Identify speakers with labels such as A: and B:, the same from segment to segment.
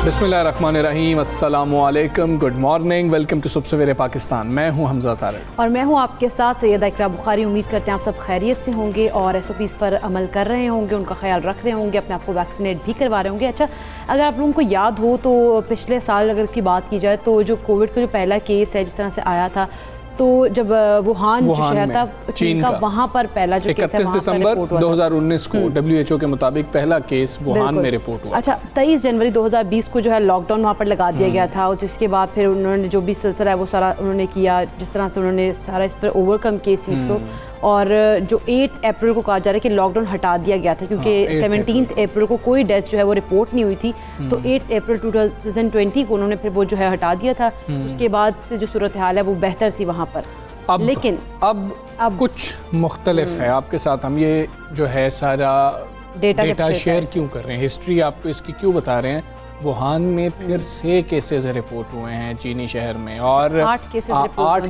A: बिस्मिल्लाहिर्रहमानिर्रहीम, अस्सलामुअलैकुम, good morning, welcome to सुबह सवेरे पाकिस्तान। मैं हूं हमजा तारिक और
B: मैं हूं आपके साथ सैयदा इकरा बुखारी। उम्मीद करते हैं आप सब खैरियत से होंगे और SOPs पर अमल कर रहे होंगे, उनका ख्याल रख रहे होंगे, अपने आप को वैक्सीनेट भी करवा रहे होंगे। अच्छा, अगर आप लोगों को याद हो तो पिछले साल अगर की बात की जाए तो जो कोविड का जो पहला केस है जिस तरह से आया था, तो जब वुहान जो शहर था चीन का, वहाँ पर पहला जो
A: 31 दिसंबर 2019 को WHO के मुताबिक पहला केस वुहान में रिपोर्ट हुआ।
B: अच्छा, 23 जनवरी 2020 को जो है लॉकडाउन वहाँ पर लगा दिया गया था और जिसके बाद फिर उन्होंने जो भी सिलसिला है वो सारा उन्होंने किया, जिस तरह से उन्होंने सारा इस पर ओवरकम किया इस चीज़ को। और जो 8 अप्रैल को कहा जा रहा है कि लॉकडाउन हटा दिया गया था, क्योंकि 17 अप्रैल को कोई डेथ जो है वो रिपोर्ट नहीं हुई थी, तो 8 अप्रैल 2020 को उन्होंने फिर वो जो है हटा दिया था। उसके बाद से जो सूरत हाल है वो बेहतर थी वहाँ पर।
A: लेकिन अब कुछ मुख्तलिफ है। आपके साथ हम ये जो है सारा डेटा शेयर क्यों कर रहे हैं, हिस्ट्री आपको इसकी क्यों बता रहे हैं। वुहान में फिर से केसेस रिपोर्ट हुए हैं चीनी शहर में, और 8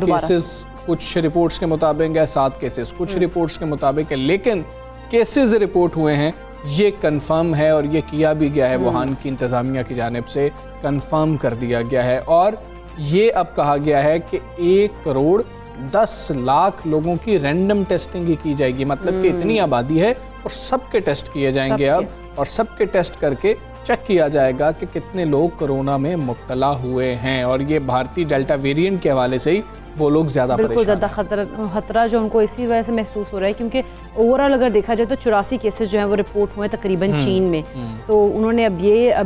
A: केसेस कुछ रिपोर्ट्स के मुताबिक है, 7 केसेस कुछ रिपोर्ट्स के मुताबिक है, लेकिन केसेस रिपोर्ट हुए हैं, ये कंफर्म है और ये किया भी गया है। वुहान की इंतज़ामिया की जानिब से कंफर्म कर दिया गया है और ये अब कहा गया है कि 1 करोड़ 10 लाख लोगों की रैंडम टेस्टिंग की जाएगी। मतलब कि इतनी आबादी है और सबके टेस्ट किए जाएंगे अब, और सबके टेस्ट करके चेक किया जाएगा कि कितने लोग कोरोना में मुब्तला हुए हैं। और ये भारतीय डेल्टा वेरिएंट के हवाले से ही वो लोग ज़्यादा खतरा जो उनको इसी वजह से महसूस हो रहा है, क्योंकि ओवरऑल अगर देखा जाए तो 84 केसेस जो हैं वो रिपोर्ट हुए तकरीबन चीन में। तो उन्होंने अब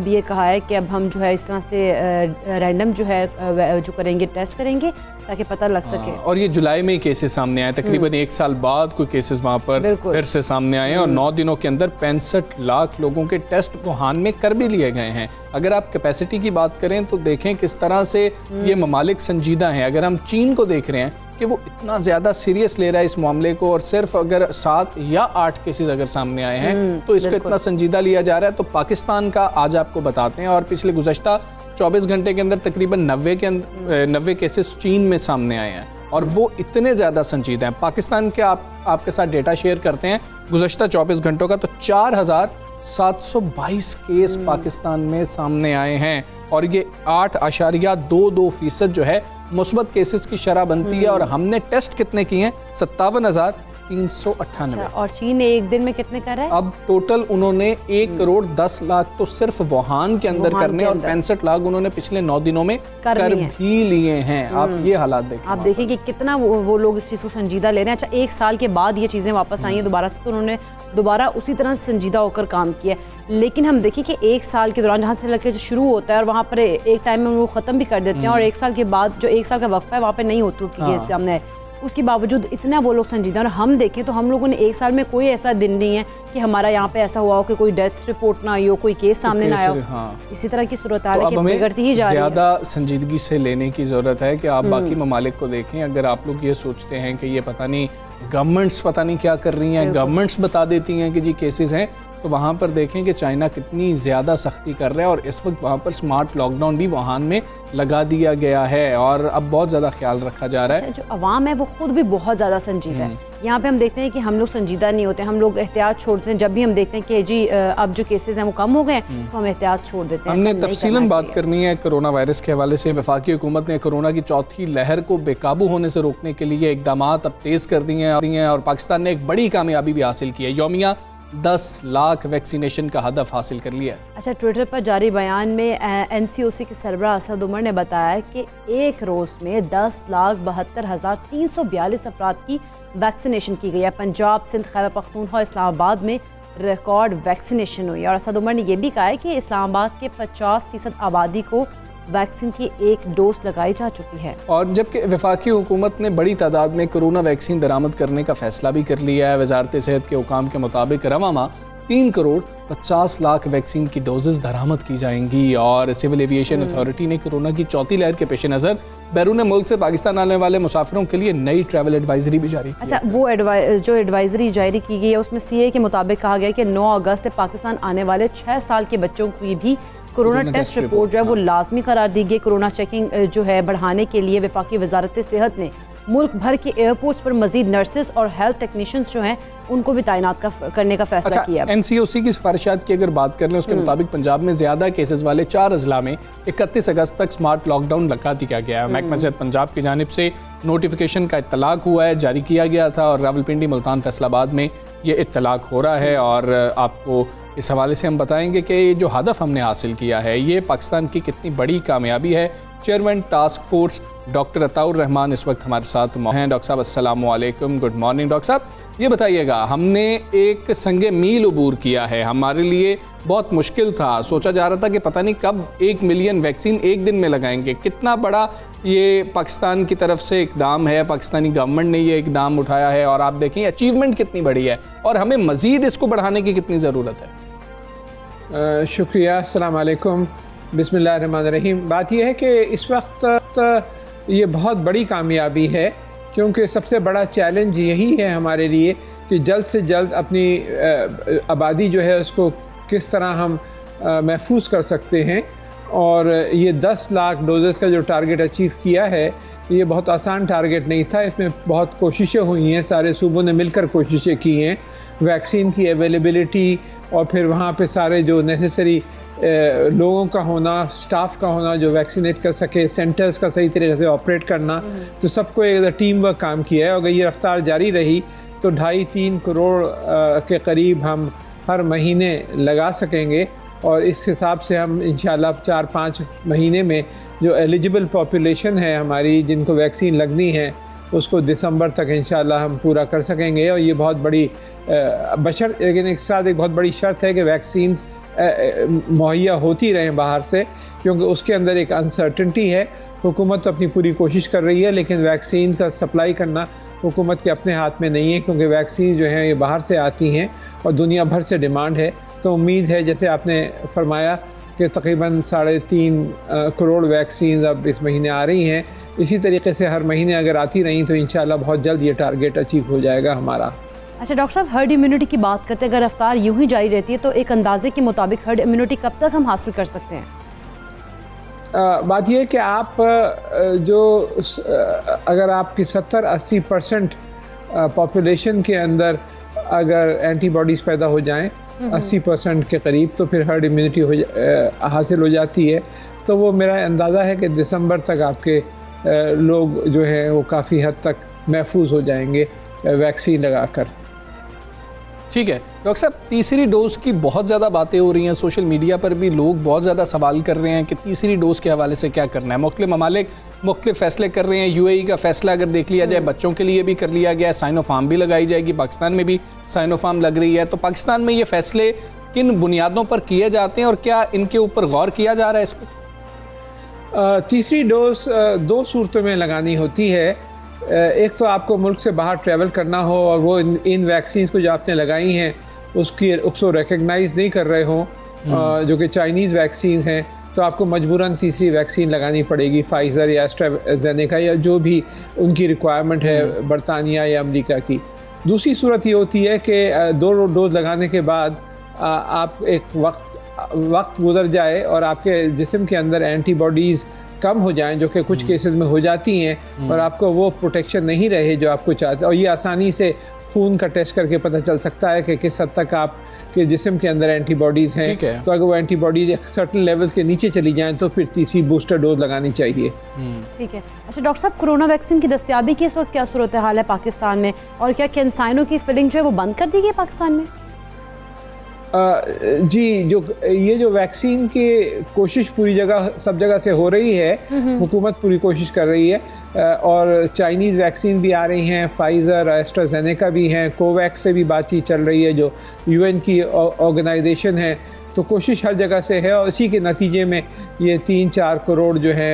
A: ये कहा है कि अब हम जो है इस तरह से रैंडम जो है जो करेंगे, टेस्ट करेंगे ताकि पता लग सके। और ये जुलाई में ही केसेस सामने आए, तकरीबन 1 साल बाद कोई केसेस वहाँ पर फिर से सामने आए हैं और 9 दिनों के अंदर 65 लाख लोगों के टेस्ट वुहान में कर भी लिए गए हैं। अगर आप कैपेसिटी की बात करें तो देखें किस तरह से ये ममालिक संजीदा हैं। अगर हम चीन को देख रहे हैं कि वो इतना ज़्यादा सीरियस ले रहा है इस मामले को, और सिर्फ अगर 7 या 8 केसेस अगर सामने आए हैं तो इसको इतना संजीदा लिया जा रहा है। तो पाकिस्तान का आज आपको बताते हैं, और पिछले गुज़श्ता 24 घंटे के अंदर तकरीबन 90 केसेस चीन में सामने आए हैं और वो इतने ज़्यादा संजीदा हैं। पाकिस्तान के आपके साथ डेटा शेयर करते हैं गुज़श्ता 24 घंटों का, तो 4722 केस पाकिस्तान में सामने आए हैं और ये 8.22% जो है मुस्बत केसेस की शरह बनती है। और हमने टेस्ट कितने किए हैं? 57,398।
B: और चीन ने एक दिन में कितने करा है?
A: अब टोटल उन्होंने 1 करोड़ 10 लाख तो सिर्फ वुहान के अंदर करने, और 65 लाख उन्होंने पिछले 9 दिनों में कर भी लिए हैं। आप ये हालात देखें,
B: आप देखिए कि कितना वो लोग इस चीज़ को संजीदा ले रहे हैं। अच्छा, 1 साल के बाद ये चीज़ें वापस आई हैं दोबारा से, तो उन्होंने दोबारा उसी तरह संजीदा होकर काम किया। लेकिन हम देखिए कि 1 साल के दौरान जहाँ से लग के शुरू होता है और वहाँ पर एक टाइम में वो ख़त्म भी कर देते हैं, और 1 साल के बाद जो 1 साल का वक्फा है वहाँ पर नहीं होती उसकी केस सामने है। उसके बावजूद इतना वो लोग संजीदा, और हम देखें तो हम लोगों ने 1 साल में कोई ऐसा दिन नहीं है कि हमारा यहाँ पे ऐसा हुआ हो कि कोई डेथ रिपोर्ट ना आई हो, कोई केस सामने ना आया हो। इसी तरह की सूरत हाल बिगड़ती ही जा रही है।
A: ज़्यादा संजीदगी से लेने की ज़रूरत है कि आप बाकी ममालिक को देखें। अगर आप लोग ये सोचते हैं कि ये पता नहीं गवर्नमेंट्स पता नहीं क्या कर रही हैं, गवर्नमेंट्स बता देती हैं कि जी केसेस हैं, तो वहाँ पर देखें कि चाइना कितनी ज़्यादा सख्ती कर रहा है और इस वक्त वहाँ पर स्मार्ट लॉकडाउन भी वुहान में लगा दिया गया है और अब बहुत ज़्यादा ख्याल रखा जा रहा है।
B: जो अवाम है वो खुद भी बहुत ज़्यादा संजीदा है। यहाँ पे हम देखते हैं कि हम लोग संजीदा नहीं होते, हम लोग एहतियात छोड़ते हैं। जब भी हम देखते हैं कि जी अब जो केसेस हैं वो कम हो गए तो हम एहतियात छोड़ देते हैं।
A: हमने तफसीलन बात करनी है कोरोना वायरस के हवाले से। वफाकी हुकूमत ने कोरोना की चौथी लहर को बेकाबू होने से रोकने के लिए इकदाम अब तेज़ कर दिए हैं और पाकिस्तान ने एक बड़ी कामयाबी भी हासिल की है। यौमिया 10 लाख वैक्सीनेशन का हदफ हासिल कर लिया।
B: अच्छा, ट्विटर पर जारी बयान में NCOC के सरबराह असद उमर ने बताया कि एक रोज़ में 10,72,342 अफराद की वैक्सीनेशन की गई है। पंजाब, सिंध, खैबर पख्तूनख्वा, इस्लामाबाद में रिकॉर्ड वैक्सीनेशन हुई। और असद उमर ने यह भी कहा है कि इस्लामाबाद के 50% आबादी को वैक्सीन की 1 डोज लगाई जा चुकी है।
A: और जबकि वफाकी हुकूमत ने बड़ी तादाद में कोरोना वैक्सीन दरामद करने का फैसला भी कर लिया है। वजारत सेहत के हुकाम के मुताबिक रवा माह 3 करोड़ 50 लाख वैक्सीन की डोजेस दरामद की जाएंगी। और सिविल एविएशन अथॉरिटी ने कोरोना की चौथी लहर के पेश नज़र बैरून मुल्क से पाकिस्तान आने वाले मुसाफिरों के लिए नई ट्रैवल एडवाइजरी भी जारी की।
B: अच्छा, वो जो एडवाइजरी जारी की गई है उसमें सीए के मुताबिक कहा गया कि 9 अगस्त से पाकिस्तान आने वाले 6 साल के बच्चों की भी कोरोना टेस्ट रिपोर्ट जो है वो लाजमी करार दी गई। कोरोना चेकिंग जो है बढ़ाने के लिए वफाकी वजारत सेहत ने मुल्क भर के एयरपोर्ट्स पर मजीद नर्सेज और हेल्थ टेक्नीशियंस जो हैं उनको भी तैनात करने का फैसला किया।
A: एनसीओसी की सिफारिशात की अगर बात कर लें उसके मुताबिक पंजाब में ज्यादा केसेस वाले 4 अजला में 31 अगस्त तक स्मार्ट लॉकडाउन लगा दिया गया है। महकमा सेहत पंजाब की जानिब से नोटिफिकेशन का इत्तलाक हुआ है, जारी किया गया था और रावलपिंडी, मुल्तान, फैसलाबाद में ये इत्तलाक हो रहा है। और आपको इस हवाले से हम बताएंगे कि ये जो हदफ हमने हासिल किया है ये पाकिस्तान की कितनी बड़ी कामयाबी है। Chairman task force doctor Ataur Rahman इस वक्त हमारे साथ हैं। डॉक्टर साहब अस्सलाम वालेकुम, गुड मॉर्निंग। डॉक्टर साहब ये बताइएगा, हमने एक संगे मील अबूर किया है, हमारे लिए बहुत मुश्किल था, सोचा जा रहा था कि पता नहीं कब 1 मिलियन वैक्सीन एक दिन में लगाएंगे। कितना बड़ा ये पाकिस्तान की तरफ से इकदाम है, पाकिस्तानी गवर्नमेंट ने ये इकदाम उठाया है और आप देखें अचीवमेंट कितनी बड़ी है और हमें मज़ीद इसको बढ़ाने की कितनी ज़रूरत है।
C: शुक्रिया, अस्सलाम वालेकुम, बिस्मिल्लाहिर्रहमानिर्रहीम। बात यह है कि इस वक्त ये बहुत बड़ी कामयाबी है क्योंकि सबसे बड़ा चैलेंज यही है हमारे लिए कि जल्द से जल्द अपनी आबादी जो है उसको किस तरह हम महफूज कर सकते हैं। और ये 10 लाख डोजेस का जो टारगेट अचीव किया है ये बहुत आसान टारगेट नहीं था, इसमें बहुत कोशिशें हुई हैं, सारे सूबों ने मिलकर कोशिशें की हैं। वैक्सीन की अवेलेबिलिटी और फिर वहाँ पे सारे जो नेसेसरी लोगों का होना, स्टाफ का होना जो वैक्सीनेट कर सके, सेंटर्स का सही तरीके से ऑपरेट करना, तो सबको एक टीम वर्क काम किया है। अगर ये रफ्तार जारी रही तो 2.5-3 करोड़ के करीब हम हर महीने लगा सकेंगे और इस हिसाब से हम इंशाल्लाह 4-5 महीने में जो एलिजिबल पॉपुलेशन है हमारी जिनको वैक्सीन लगनी है उसको दिसंबर तक इंशाल्लाह हम पूरा कर सकेंगे। और ये बहुत बड़ी बशर्त, लेकिन एक साथ एक बहुत बड़ी शर्त है कि वैक्सीन्स मुहैया होती रहें बाहर से, क्योंकि उसके अंदर एक अनसर्टेनिटी है। हुकूमत तो अपनी पूरी कोशिश कर रही है लेकिन वैक्सीन का सप्लाई करना हुकूमत के अपने हाथ में नहीं है, क्योंकि वैक्सीन जो हैं ये बाहर से आती हैं और दुनिया भर से डिमांड है। तो उम्मीद है, जैसे आपने फरमाया कि तकरीबन 3.5 करोड़ वैक्सीन अब इस महीने आ रही हैं, इसी तरीके से हर महीने अगर आती रहीं तो इंशाल्लाह बहुत जल्द ये टारगेट अचीव हो जाएगा हमारा।
B: अच्छा डॉक्टर साहब, हर्ड इम्यूनिटी की बात करते हैं, अगर रफ्तार यूं ही जारी रहती है तो एक अंदाजे के मुताबिक हर्ड इम्यूनिटी कब तक हम हासिल कर सकते हैं?
C: बात यह है कि आप अगर आपकी 70-80% पॉपुलेशन के अंदर अगर एंटीबॉडीज़ पैदा हो जाएं 80% के करीब, तो फिर हर्ड इम्यूनिटी हासिल हो जाती है। तो वो मेरा अंदाज़ा है कि दिसंबर तक आपके लोग जो हैं वो काफ़ी हद तक महफूज हो जाएंगे वैक्सीन लगाकर।
A: ठीक है डॉक्टर साहब, तीसरी डोज की बहुत ज़्यादा बातें हो रही हैं, सोशल मीडिया पर भी लोग बहुत ज़्यादा सवाल कर रहे हैं कि तीसरी डोज के हवाले से क्या करना है। मुख्तलिफ ममालिक मुख्तलिफ फ़ैसले कर रहे हैं। यूएई का फ़ैसला अगर देख लिया जाए बच्चों के लिए भी कर लिया गया है, साइनोफार्म भी लगाई जाएगी, पाकिस्तान में भी साइनोफार्म लग रही है। तो पाकिस्तान में ये फ़ैसले किन बुनियादों पर किए जाते हैं और क्या इनके ऊपर गौर किया जा रहा है इस पर?
C: तीसरी डोज 2 सूरतों में लगानी होती है। एक तो आपको मुल्क से बाहर ट्रैवल करना हो और वो इन वैक्सीन को जो आपने लगाई हैं उसको रिकग्नाइज़ नहीं कर रहे हों, जो कि चाइनीज़ वैक्सीन हैं, तो आपको मजबूरन तीसरी वैक्सीन लगानी पड़ेगी, फाइज़र या एस्ट्राजेनेका या जो भी उनकी रिक्वायरमेंट है बरतानिया या अमेरिका की। दूसरी सूरत ये होती है कि 2 डोज लगाने के बाद आप एक वक्त गुजर जाए और आपके जिस्म के अंदर एंटीबॉडीज़ कम हो जाएं, जो कि कुछ केसेस में हो जाती हैं, और आपको वो प्रोटेक्शन नहीं रहे जो आपको चाहते। और ये आसानी से खून का टेस्ट करके पता चल सकता है कि किस हद तक आपके जिस्म के अंदर एंटीबॉडीज़ हैं। तो अगर वो एंटीबॉडीज़ एक सर्टेन लेवल के नीचे चली जाएं तो फिर तीसरी बूस्टर डोज लगानी चाहिए।
B: ठीक है। अच्छा डॉक्टर साहब, कोरोना वैक्सीन की दस्तयाबी की इस वक्त क्या सूरत हाल है पाकिस्तान में, और क्या कंसाइनों की फिलिंग जो है वो बंद कर दी गई पाकिस्तान में?
C: जी, ये जो वैक्सीन की कोशिश पूरी जगह सब जगह से हो रही है, हुकूमत पूरी कोशिश कर रही है, और चाइनीज़ वैक्सीन भी आ रही हैं, फाइज़र, एस्ट्राजेनेका भी हैं, कोवैक्स से भी बातचीत चल रही है जो यूएन की ऑर्गेनाइजेशन है। तो कोशिश हर जगह से है और इसी के नतीजे में ये 3-4 करोड़ जो है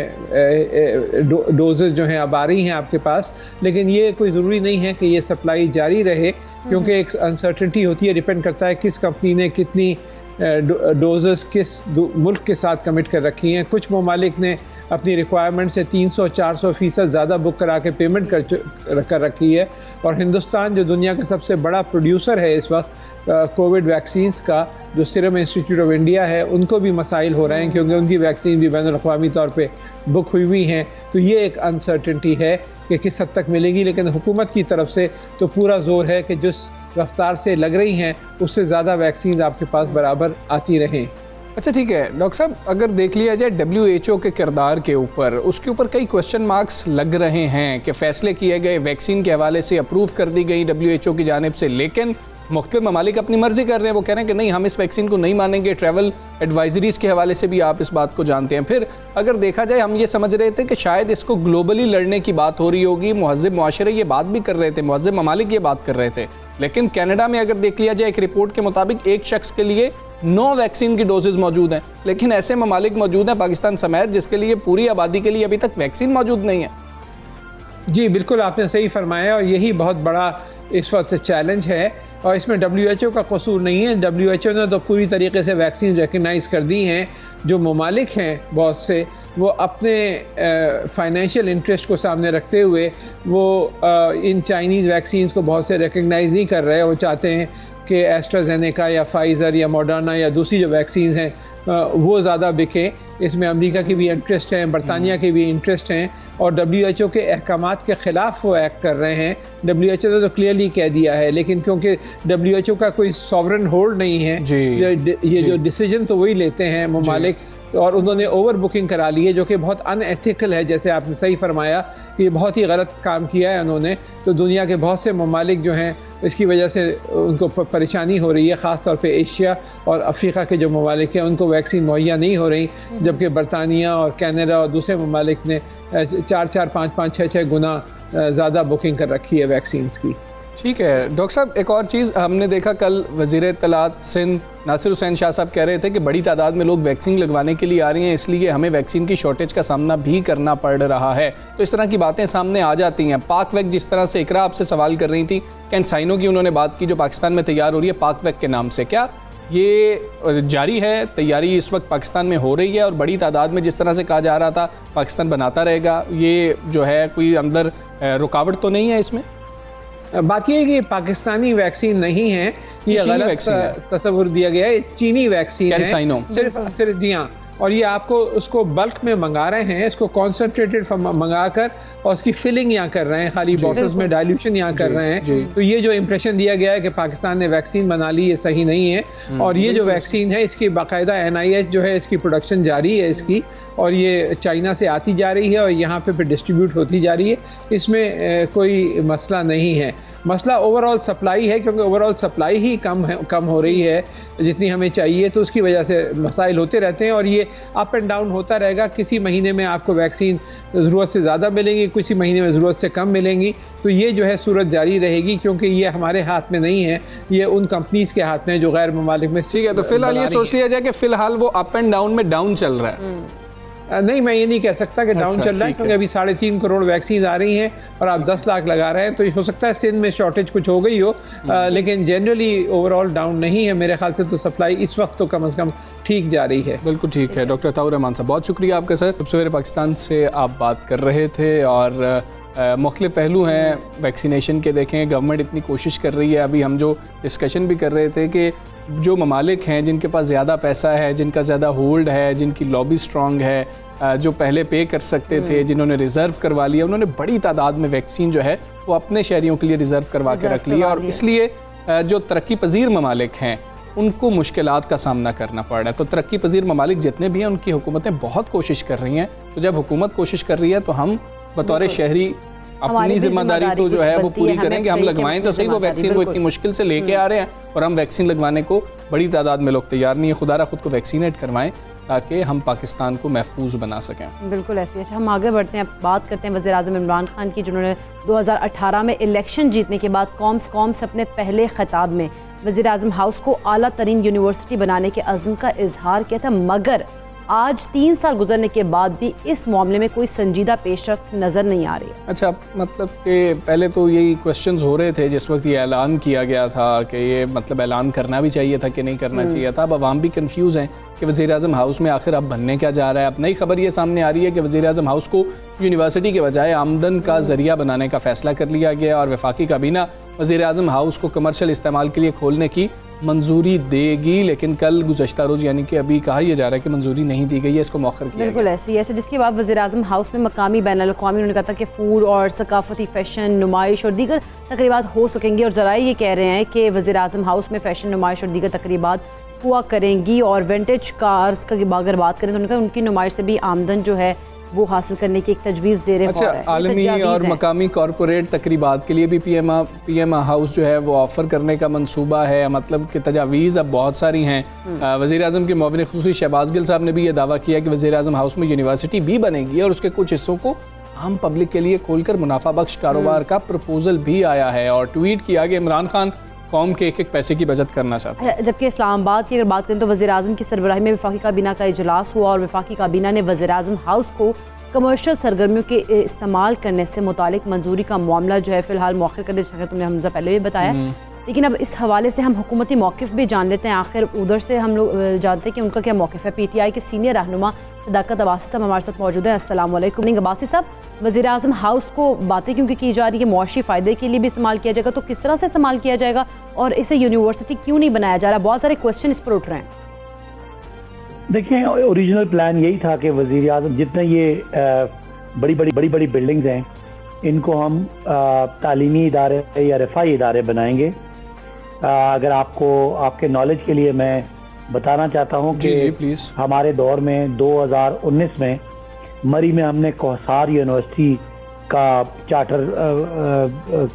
C: डोजेज जो हैं अब आ रही हैं आपके पास। लेकिन ये कोई ज़रूरी नहीं है कि ये सप्लाई जारी रहे, क्योंकि एक अनसर्टेनिटी होती है, डिपेंड करता है किस कंपनी ने कितनी डोजेस किस मुल्क के साथ कमिट कर रखी हैं। कुछ ममालिक ने अपनी रिक्वायरमेंट से 300-400% ज़्यादा बुक करा के पेमेंट कर रखी है, और हिंदुस्तान जो दुनिया का सबसे बड़ा प्रोड्यूसर है इस वक्त कोविड वैक्सीन्स का, जो सीरम इंस्टीट्यूट ऑफ इंडिया है, उनको भी मसाइल हो रहे हैं क्योंकि उनकी वैक्सीन भी बैनुल-अक़वामी तौर पे बुक हुई हैं। तो ये एक अनसर्टेनिटी है कि किस हद तक मिलेगी, लेकिन हुकूमत की तरफ से तो पूरा जोर है कि जिस रफ्तार से लग रही हैं उससे ज़्यादा वैक्सीन आपके पास बराबर आती रहें।
A: अच्छा ठीक है डॉक्टर साहब, अगर देख लिया जाए WHO के किरदार के ऊपर, उसके ऊपर कई क्वेश्चन मार्क्स लग रहे हैं कि फ़ैसले किए गए वैक्सीन के हवाले से अप्रूव कर दी गई WHO की जानिब से, लेकिन मुख्तलिफ ममालिक अपनी मर्जी कर रहे हैं। वो कह रहे हैं कि नहीं, हम इस वैक्सीन को नहीं मानेंगे। ट्रैवल एडवाइजरीज़ के हवाले से भी आप इस बात को जानते हैं। फिर अगर देखा जाए, हम ये समझ रहे थे कि शायद इसको ग्लोबली लड़ने की बात हो रही होगी, मुहज़्ज़िब मुआशरे ये बात भी कर रहे थे, मुहज़्ज़िब ममालिक ये बात कर रहे थे। लेकिन कनाडा में अगर देख लिया जाए, एक रिपोर्ट के मुताबिक एक शख्स के लिए 9 वैक्सीन की डोजेज मौजूद हैं, लेकिन ऐसे ममालिक मौजूद हैं पाकिस्तान समेत जिसके लिए पूरी आबादी के लिए अभी तक वैक्सीन मौजूद नहीं है।
C: जी बिल्कुल, आपने सही फरमाया, और यही बहुत बड़ा इस वक्त चैलेंज है, और इसमें WHO का कसूर नहीं है। WHO ने तो पूरी तरीके से वैक्सीन रिकगनाइज कर दी हैं। जो ममालिक हैं बहुत से, वो अपने फाइनेंशियल इंटरेस्ट को सामने रखते हुए वो इन चाइनीज़ वैक्सीन्स को बहुत से रिकगनाइज नहीं कर रहे। वो चाहते हैं कि एस्ट्राजेनेका या फाइज़र या मॉडर्ना या दूसरी जो वैक्सीन्स हैं वो ज़्यादा बिके। इसमें अमेरिका की भी इंटरेस्ट हैं, बरतानिया की भी इंटरेस्ट हैं, और WHO के अहकामात के ख़िलाफ़ वो एक्ट कर रहे हैं। WHO ने तो क्लियरली कह दिया है, लेकिन क्योंकि WHO का कोई सॉवरन होल्ड नहीं है, ये जो डिसीजन तो वही लेते हैं ममालिक, और उन्होंने ओवर बुकिंग करा ली है, जो कि बहुत अनएथिकल है। जैसे आपने सही फरमाया कि ये बहुत ही गलत काम किया है उन्होंने। तो दुनिया के बहुत से ममालिक जो हैं, इसकी वजह से उनको परेशानी हो रही है, ख़ास तौर पे एशिया और अफ्रीका के जो ममालिक हैं उनको वैक्सीन मुहैया नहीं हो रही, जबकि बरतानिया और कनाडा और दूसरे ममालिक ने 4-4, 5-5, 6-6 गुना ज़्यादा बुकिंग कर रखी है वैक्सीन्स की।
A: ठीक है डॉक्टर साहब, एक और चीज़ हमने देखा, कल वज़ीर इत्तलात सिंध नासिर हुसैन शाह साहब कह रहे थे कि बड़ी तादाद में लोग वैक्सीन लगवाने के लिए आ रही हैं, इसलिए हमें वैक्सीन की शॉर्टेज का सामना भी करना पड़ रहा है। तो इस तरह की बातें सामने आ जाती हैं। पाक वैक, जिस तरह से इकरा आपसे सवाल कर रही थी, कैंसाइनो की उन्होंने बात की जो पाकिस्तान में तैयार हो रही है पाक वैक के नाम से, क्या ये जारी है? तैयारी इस वक्त पाकिस्तान में हो रही है, और बड़ी तादाद में जिस तरह से कहा जा रहा था पाकिस्तान बनाता रहेगा, ये जो है कोई अंदर रुकावट तो नहीं है इसमें?
C: बात यह है कि पाकिस्तानी वैक्सीन नहीं है, ये गलत तस्वुर दिया गया है। चीनी वैक्सीन है, सिर्फ दिया, और ये आपको उसको बल्क में मंगा रहे हैं, इसको कॉन्सेंट्रेटेड मंगा कर और उसकी फिलिंग यहाँ कर रहे हैं, खाली बॉटल्स में डाइल्यूशन यहाँ कर रहे हैं। तो ये जो इंप्रेशन दिया गया है कि पाकिस्तान ने वैक्सीन बना ली, ये सही नहीं है। और ये जो वैक्सीन है, इसकी बाकायदा NIH जो है इसकी प्रोडक्शन जारी है इसकी, और ये चाइना से आती जा रही है और यहाँ पे फिर डिस्ट्रीब्यूट होती जा रही है। इसमें कोई मसला नहीं है। मसला ओवरऑल सप्लाई है, क्योंकि ओवरऑल सप्लाई ही कम हो रही है जितनी हमें चाहिए, तो उसकी वजह से मसाइल होते रहते हैं, और ये अप एंड डाउन होता रहेगा। किसी महीने में आपको वैक्सीन ज़रूरत से ज़्यादा मिलेंगी, किसी महीने में ज़रूरत से कम मिलेंगी। तो ये जो है सूरत जारी रहेगी, क्योंकि ये हमारे हाथ में नहीं है, ये उन कंपनीज़ के हाथ में जो गैर ममालिक में।
A: ठीक है, तो फिलहाल ये सोच लिया जाए कि फ़िलहाल वो अप एंड डाउन में डाउन चल रहा है।
C: नहीं, मैं ये नहीं कह सकता कि डाउन चल रहा है, क्योंकि अभी 3.5 करोड़ वैक्सीन आ रही हैं और आप 10 लाख लगा रहे हैं, तो हो सकता है सिंध में शॉर्टेज कुछ हो गई हो, लेकिन जनरली ओवरऑल डाउन नहीं है मेरे ख्याल से। तो सप्लाई इस वक्त तो कम से कम ठीक जा रही है।
A: बिल्कुल ठीक है। डॉक्टर अताउर रहमान साहब, बहुत शुक्रिया आपका सर। सवेरे पाकिस्तान से आप बात कर रहे थे, और मुख्तलिफ पहलू हैं वैक्सीनेशन के। देखें, गवर्नमेंट इतनी कोशिश कर रही है। अभी हम जो डिस्कशन भी कर रहे थे कि जो ममालिक हैं जिनके पास ज़्यादा पैसा है, जिनका ज़्यादा होल्ड है, जिनकी लॉबी स्ट्रॉन्ग है, जो पहले पे कर सकते थे, जिन्होंने रिज़र्व करवा लिया, उन्होंने बड़ी तादाद में वैक्सीन जो है वो अपने शहरियों के लिए रिज़र्व करवा के रख लिया, और इसलिए जो तरक्की पजीर ममालिक हैं उनको मुश्किलात का सामना करना पड़ रहा है। तो तरक्की पजीर ममालिक जितने भी हैं उनकी हुकूमतें बहुत कोशिश कर रही हैं। तो जब हुकूमत कोशिश कर रही है तो हम बतौर शहरी अपनी जिम्मेदारी तो जो है वो पूरी करें कि हम लगवाएं तो सही वो वैक्सीन। वो इतनी मुश्किल से लेके आ रहे हैं और हम वैक्सीन लगवाने को बड़ी तादाद में लोग तैयार नहीं है। खुदा खुद को वैक्सीनेट करवाएं ताकि हम पाकिस्तान को महफूज बना सकें।
B: बिल्कुल ऐसी। अच्छा, हम आगे बढ़ते हैं, बात करते हैं वज़ीर आज़म इमरान खान की, जिन्होंने 2018 में इलेक्शन जीतने के बाद कौम से अपने पहले खिताब में वज़ीर आज़म हाउस को आला तरीन यूनिवर्सिटी बनाने के अज़्म का इजहार किया था, मगर आज 3 साल गुजरने के बाद भी इस मामले में कोई संजीदा पेशरफ्त नज़र नहीं आ रही है।
A: अच्छा, मतलब कि पहले तो यही क्वेश्चंस हो रहे थे जिस वक्त ये ऐलान किया गया था कि ये मतलब ऐलान करना भी चाहिए था कि नहीं करना चाहिए था। अब अवाम भी कंफ्यूज हैं कि वज़ीर आज़म हाउस में आखिर अब बनने क्या जा रहा है। अब नई खबर ये सामने आ रही है कि वज़ीर आज़म हाउस को यूनिवर्सिटी के बजाय आमदन का ज़रिया बनाने का फ़ैसला कर लिया गया और वफाकी काबीना वज़ीर आज़म हाउस को कमर्शियल इस्तेमाल के लिए खोलने की मंजूरी देगी, लेकिन कल गुज़श्ता रोज़ यानी कि अभी कहा यह जा रहा है कि मंजूरी नहीं दी गई है, इसको मौखर किया
B: बिल्कुल ऐसी है। जिसके बाद वज़ीर आज़म हाउस में मकामी बैनुल-अक़वामी उन्होंने कहा था कि फूड और सकाफती फ़ैशन नुमाइश और दीगर तकरीबात हो सकेंगी, और ज़राए ये कह रहे हैं कि वज़ीर आज़म हाउस में फ़ैशन नुमाइश और दीगर तकरीबात हुआ करेंगी। और विंटेज कार्स का अगर बात करें तो उन्होंने कहा उनकी नुमाइश से भी आमदन जो है वो हासिल करने की एक तजवीज़ दे रहे हैं।
A: अच्छा, आलमी और मकामी कॉरपोरेट तकरीबात के लिए भी पीएम हाउस जो है वो ऑफ़र करने का मंसूबा है, मतलब कि तजावीज़ अब बहुत सारी हैं। वज़ीर आज़म के मुआविन ख़ुसूसी शहबाज गिल साहब ने भी ये दावा किया कि वज़ीर आज़म हाउस में यूनिवर्सिटी भी बनेगी और उसके कुछ हिस्सों को आम पब्लिक के लिए खोलकर मुनाफा बख्श कारोबार का प्रपोजल भी आया है। और ट्वीट किया कि इमरान खान कौम के एक एक पैसे की बचत करना चाहते हैं।
B: जबकि इस्लामाबाद की अगर बात करें तो वज़ीर आज़म की सरबराही में वफाकी काबीना का इजलास हुआ और वफाकी काबीना ने वज़ीर आज़म हाउस को कमर्शियल सरगर्मियों के इस्तेमाल करने से मुतालिक मंजूरी का मामला जो है फ़िलहाल मौखर कर दिया, तुमने हमजा पहले भी बताया। लेकिन अब इस हवाले से हम हुकूमती मौक़िफ़ भी जान लेते हैं। आखिर उधर से हम लोग जानते हैं कि उनका क्या मौक़िफ़ है। PTI के सीनियर रहनुमा सदाकत अब्बासी साहब हमारे साथ मौजूद है। अस्सलाम वालेकुम अब्बासी साहब, वज़ीर आज़म हाउस को बातें क्योंकि की जा रही है मुआशी फ़ायदे के लिए भी इस्तेमाल किया जाएगा, तो किस तरह से इस्तेमाल किया जाएगा और इसे यूनिवर्सिटी क्यों नहीं बनाया जा रहा? बहुत सारे क्वेश्चन इस पर उठ रहे हैं।
D: देखिए, ओरिजिनल प्लान यही था कि वज़ीर आज़म जितने ये बड़ी बड़ी बिल्डिंग्स हैं इनको हम तालीमी इदारे या रफ़ाई इदारे बनाएंगे। अगर आपके नॉलेज के लिए मैं बताना चाहता हूँ कि हमारे दौर में 2019 में मरी में हमने कोहसार यूनिवर्सिटी का चार्टर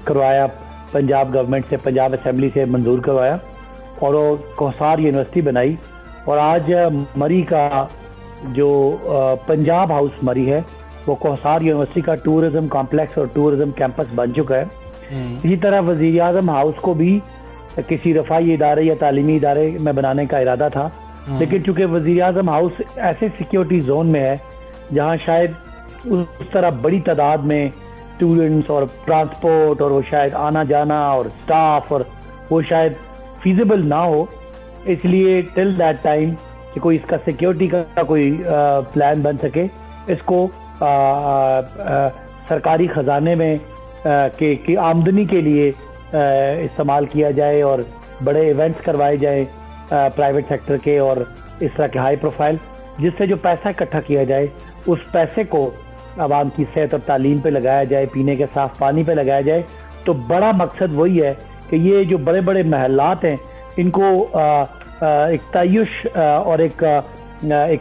D: करवाया, पंजाब गवर्नमेंट से, पंजाब असेंबली से मंजूर करवाया और वो कोहसार यूनिवर्सिटी बनाई। और आज मरी का जो पंजाब हाउस मरी है वो कोहसार यूनिवर्सिटी का टूरिज्म कॉम्प्लेक्स और टूरिज्म कैंपस बन चुका है। इसी तरह वज़ीर आज़म हाउस को भी किसी रफ़ाई इदारे या तालीमी इदारे में बनाने का इरादा था, लेकिन चूंकि वज़ीर आज़म हाउस ऐसे सिक्योरिटी जोन में है जहां शायद उस तरह बड़ी तादाद में स्टूडेंट्स और ट्रांसपोर्ट और वो शायद आना जाना और स्टाफ और वो शायद फीजिबल ना हो, इसलिए टिल दैट टाइम कि कोई इसका सिक्योरिटी का कोई प्लान बन सके, इसको सरकारी ख़जाने में की आमदनी के लिए इस्तेमाल किया जाए और बड़े इवेंट्स करवाए जाए प्राइवेट सेक्टर के और इस तरह के हाई प्रोफाइल, जिससे जो पैसा इकट्ठा किया जाए उस पैसे को आवाम की सेहत और तालीम पे लगाया जाए, पीने के साफ पानी पे लगाया जाए। तो बड़ा मकसद वही है कि ये जो बड़े बड़े महलात हैं इनको एक तय्युश और एक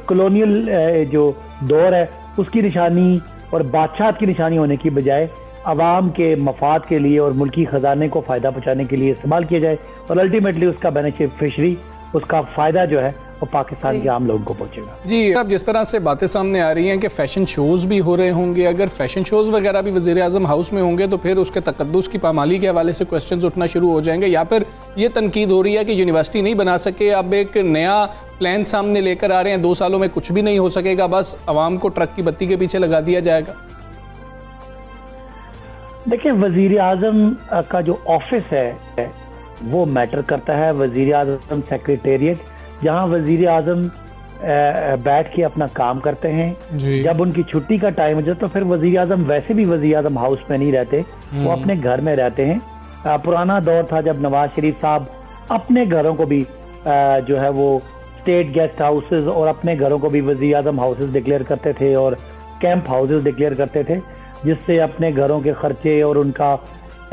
D: कॉलोनियल जो दौर है उसकी निशानी और बादशाहत की निशानी होने की बजाय आवाम के मफाद के लिए और मुल्की ख़जाने को फ़ायदा पहुँचाने के लिए इस्तेमाल किया जाए और अल्टीमेटली उसका बेनिफिशरी, उसका फ़ायदा जो है वो पाकिस्तान के आम लोगों को पहुँचेगा।
A: जी, अब जिस तरह से बातें सामने आ रही हैं कि फ़ैशन शोज़ भी हो रहे होंगे, अगर फ़ैशन शोज़ वगैरह भी वज़ीर आज़म हाउस में होंगे तो फिर उसके तक़द्दुस की पामाली के हवाले से क्वेश्चंस उठना शुरू हो जाएंगे, या फिर ये तनकीद हो रही है कि यूनिवर्सिटी नहीं बना सके, अब एक नया प्लान सामने लेकर आ रहे हैं, 2 सालों में कुछ भी नहीं हो सकेगा, बस आवाम को ट्रक की बत्ती के पीछे लगा दिया जाएगा।
D: देखिए, वज़ीर आज़म का जो ऑफिस है वो मैटर करता है। वज़ीर आज़म सेक्रेटेरिएट जहाँ वज़ीर आज़म बैठ के अपना काम करते हैं, जब उनकी छुट्टी का टाइम हो जाए तो फिर वज़ीर आज़म वैसे भी वज़ीर आज़म हाउस में नहीं रहते, वो अपने घर में रहते हैं। पुराना दौर था जब नवाज शरीफ साहब अपने घरों को भी जो है वो स्टेट गेस्ट हाउसेज और अपने घरों को भी वज़ीर आज़म हाउसेज डिक्लेयर करते थे और कैंप हाउसेज डिक्लेयर करते थे, जिससे अपने घरों के खर्चे और उनका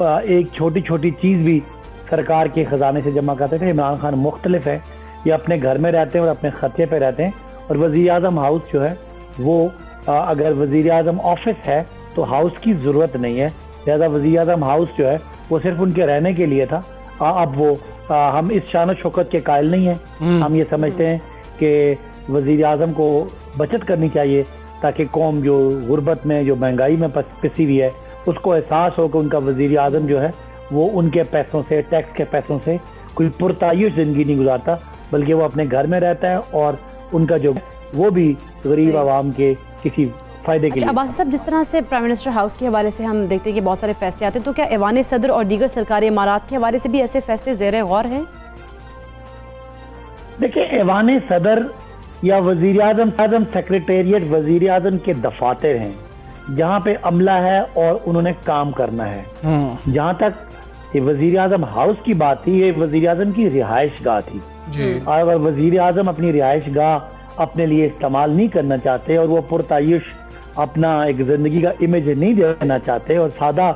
D: एक छोटी छोटी चीज़ भी सरकार के ख़जाने से जमा करते थे। इमरान खान मुख्तलिफ है, ये अपने घर में रहते हैं और अपने खर्चे पे रहते हैं। और वज़ीर आज़म हाउस जो है वो अगर वज़ीर आज़म ऑफिस है तो हाउस की ज़रूरत नहीं है, लिहाजा वज़ीर आज़म हाउस जो है वो सिर्फ उनके रहने के लिए था। अब वो हम इस शान शौकत के कायल नहीं हैं। हम ये समझते हैं कि वज़ीर आज़म को बचत करनी चाहिए ताकि कौम जो गुर्बत में, जो महंगाई में पिसी हुई है, उसको एहसास हो कि उनका वज़ीर आज़म जो है वो उनके पैसों से, टैक्स के पैसों से कोई पुरतायुश ज़िंदगी नहीं गुजारता, बल्कि वो अपने घर में रहता है और उनका जो वो भी गरीब आवाम के किसी फ़ायदे के लिए।
B: अब्बासी साहब, जिस तरह से प्राइम मिनिस्टर हाउस के हवाले से हम देखते हैं कि बहुत सारे फैसले आते हैं, तो क्या ऐवान सदर और दीगर सरकारी इमारात के हवाले से भी ऐसे फैसले ज़ेर गौर हैं?
D: देखिए, ऐवान सदर या वज़ीर आज़म सेक्रेटेरिएट वज़ीर आज़म के दफातर हैं जहाँ पे अमला है और उन्होंने काम करना है। जहाँ तक ये वज़ीर आज़म हाउस की बात थी, ये वज़ीर आज़म की रिहाइश गाह थी। और अगर वज़ीर आज़म अपनी रिहाइश गाह अपने लिए इस्तेमाल नहीं करना चाहते और वो पुरतायुश अपना एक ज़िंदगी का इमेज नहीं देना चाहते और सादा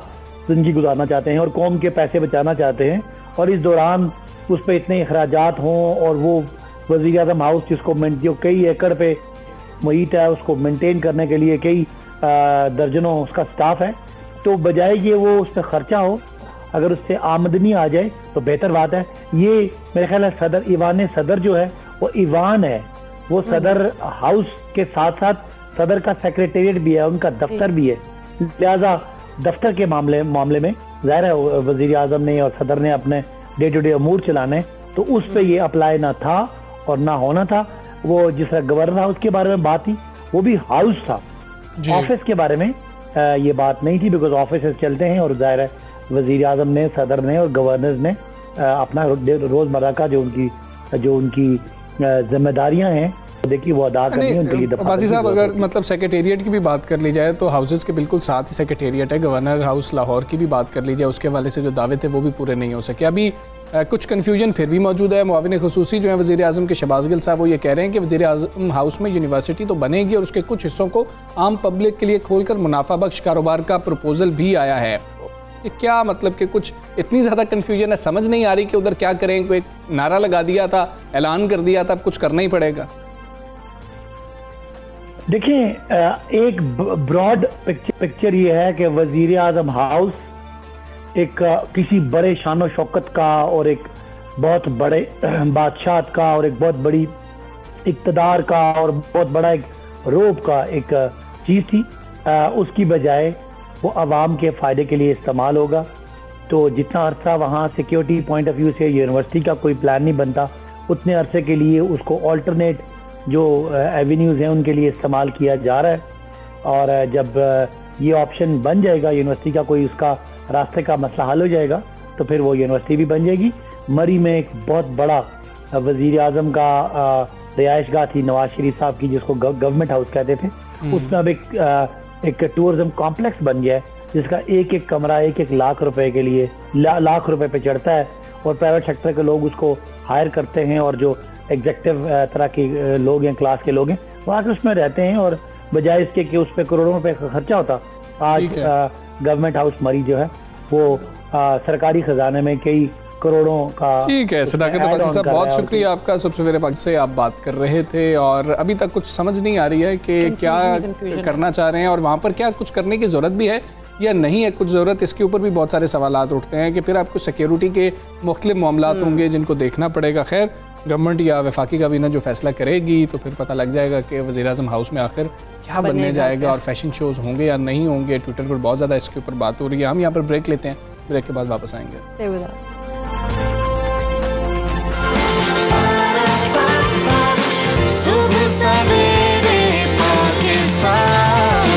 D: ज़िंदगी गुजारना चाहते हैं और कौम के पैसे बचाना चाहते हैं, और इस दौरान उस पर इतने अखराजात हों और वो वज़ीर आज़म हाउस जिसको जो कई एकड़ पे मुहित है उसको मेंटेन करने के लिए कई दर्जनों उसका स्टाफ है, तो बजाय ये वो उस पर खर्चा हो, अगर उससे आमदनी आ जाए तो बेहतर बात है। ये मेरे ख्याल है सदर ईवान सदर जो है वो ईवान है, वो सदर हाउस के साथ साथ सदर का सेक्रेटेरिएट भी है, उनका दफ्तर भी है। लिहाजा दफ्तर के मामले में ज़ाहिर है वज़ीर आज़म ने और सदर ने अपने डे टू डे अमूर चलाने, तो उस पर ये अप्लाई ना था और ना होना था। वो जिस तरह गवर्नर हाउस के बारे में बात थी वो भी हाउस था, ऑफिस के बारे में ये बात नहीं थी, बिकॉज ऑफिस चलते हैं और ज़ाहिर है वज़ीर आज़म ने, सदर ने और गवर्नर ने अपना रोज़मर्रा का जो उनकी जिम्मेदारियां हैं देखिए वो अदा करनी है उनके लिए।
A: अब्बासी साहब, अगर मतलब सेक्रेटेरिएट की भी बात कर ली जाए तो हाउसेस के बिल्कुल साथ ही सेक्रेटेरिएट है। गवर्नर हाउस लाहौर की भी बात कर ली जाए, उसके हवाले से जो दावे थे वो भी पूरे नहीं हो सके। अभी कुछ कन्फ्यूजन फिर भी मौजूद है। मुआविन खुसूसी जो है वज़ीर आज़म के शहबाज गिल साहब, वो ये कह रहे हैं कि वज़ीर आज़म हाउस में यूनिवर्सिटी तो बनेगी और उसके कुछ हिस्सों को आम पब्लिक के लिए खोलकर मुनाफा बख्श कारोबार का प्रपोजल भी आया है। ये क्या मतलब कि कुछ इतनी ज़्यादा कन्फ्यूजन है, समझ नहीं आ रही कि उधर क्या करें। कोई नारा लगा दिया था, ऐलान कर दिया था, अब कुछ करना ही पड़ेगा।
D: देखिए, एक ब्रॉड पिक्चर ये है कि वज़ीर आज़म हाउस एक किसी बड़े शान शौकत का और एक बहुत बड़े बादशाह का और एक बहुत बड़ी इक़्तिदार का और बहुत बड़ा एक रोब का एक चीज़ थी। उसकी बजाय वो आवाम के फ़ायदे के लिए इस्तेमाल होगा। तो जितना अरसा वहाँ सिक्योरिटी पॉइंट ऑफ व्यू से यूनिवर्सिटी का कोई प्लान नहीं बनता, उतने अरसे के लिए उसको ऑल्टरनेट जो एवेन्यूज़ हैं उनके लिए इस्तेमाल किया जा रहा है। और जब ये ऑप्शन बन जाएगा, यूनिवर्सिटी का कोई उसका रास्ते का मसला हल हो जाएगा, तो फिर वो यूनिवर्सिटी भी बन जाएगी। मरी में एक बहुत बड़ा वज़ीर आज़म का रिहाइश गाह थी नवाज शरीफ साहब की, जिसको गवर्नमेंट हाउस कहते थे। उसमें अब एक टूरिज्म कॉम्प्लेक्स बन गया है, जिसका एक एक कमरा एक लाख रुपए के लिए लाख रुपए पे चढ़ता है, और प्राइवेट सेक्टर के लोग उसको हायर करते हैं, और जो एग्जेक्टिव तरह के लोग हैं, क्लास के लोग हैं, वो आके उसमें रहते हैं। और बजाय इसके कि उस पर करोड़ों रुपए खर्चा होता, आज गवर्नमेंट हाउस मरी जो है वो सरकारी खजाने में कई करोड़ों का।
A: ठीक है सदाकत अब्बासी साहब, बहुत शुक्रिया आपका। सबसे मेरे पास से आप बात कर रहे थे और अभी तक कुछ समझ नहीं आ रही है कि क्या करना चाह रहे हैं और वहाँ पर क्या कुछ करने की ज़रूरत भी है या नहीं है कुछ ज़रूरत। इसके ऊपर भी बहुत सारे सवालात उठते हैं कि फिर आपको सिक्योरिटी के मुख्तलिफ मामलात होंगे जिनको देखना पड़ेगा। खैर, गवर्नमेंट या वफाकी काबीना जो फैसला करेगी तो फिर पता लग जाएगा कि वज़ीर आज़म हाउस में आखिर क्या बनने जाएगा और फैशन शोज़ होंगे या नहीं होंगे। ट्विटर पर बहुत ज़्यादा इसके ऊपर बात हो रही है। हम यहाँ पर ब्रेक लेते हैं, ब्रेक के बाद वापस आएंगे। सुबह सवेरे पाकिस्तान,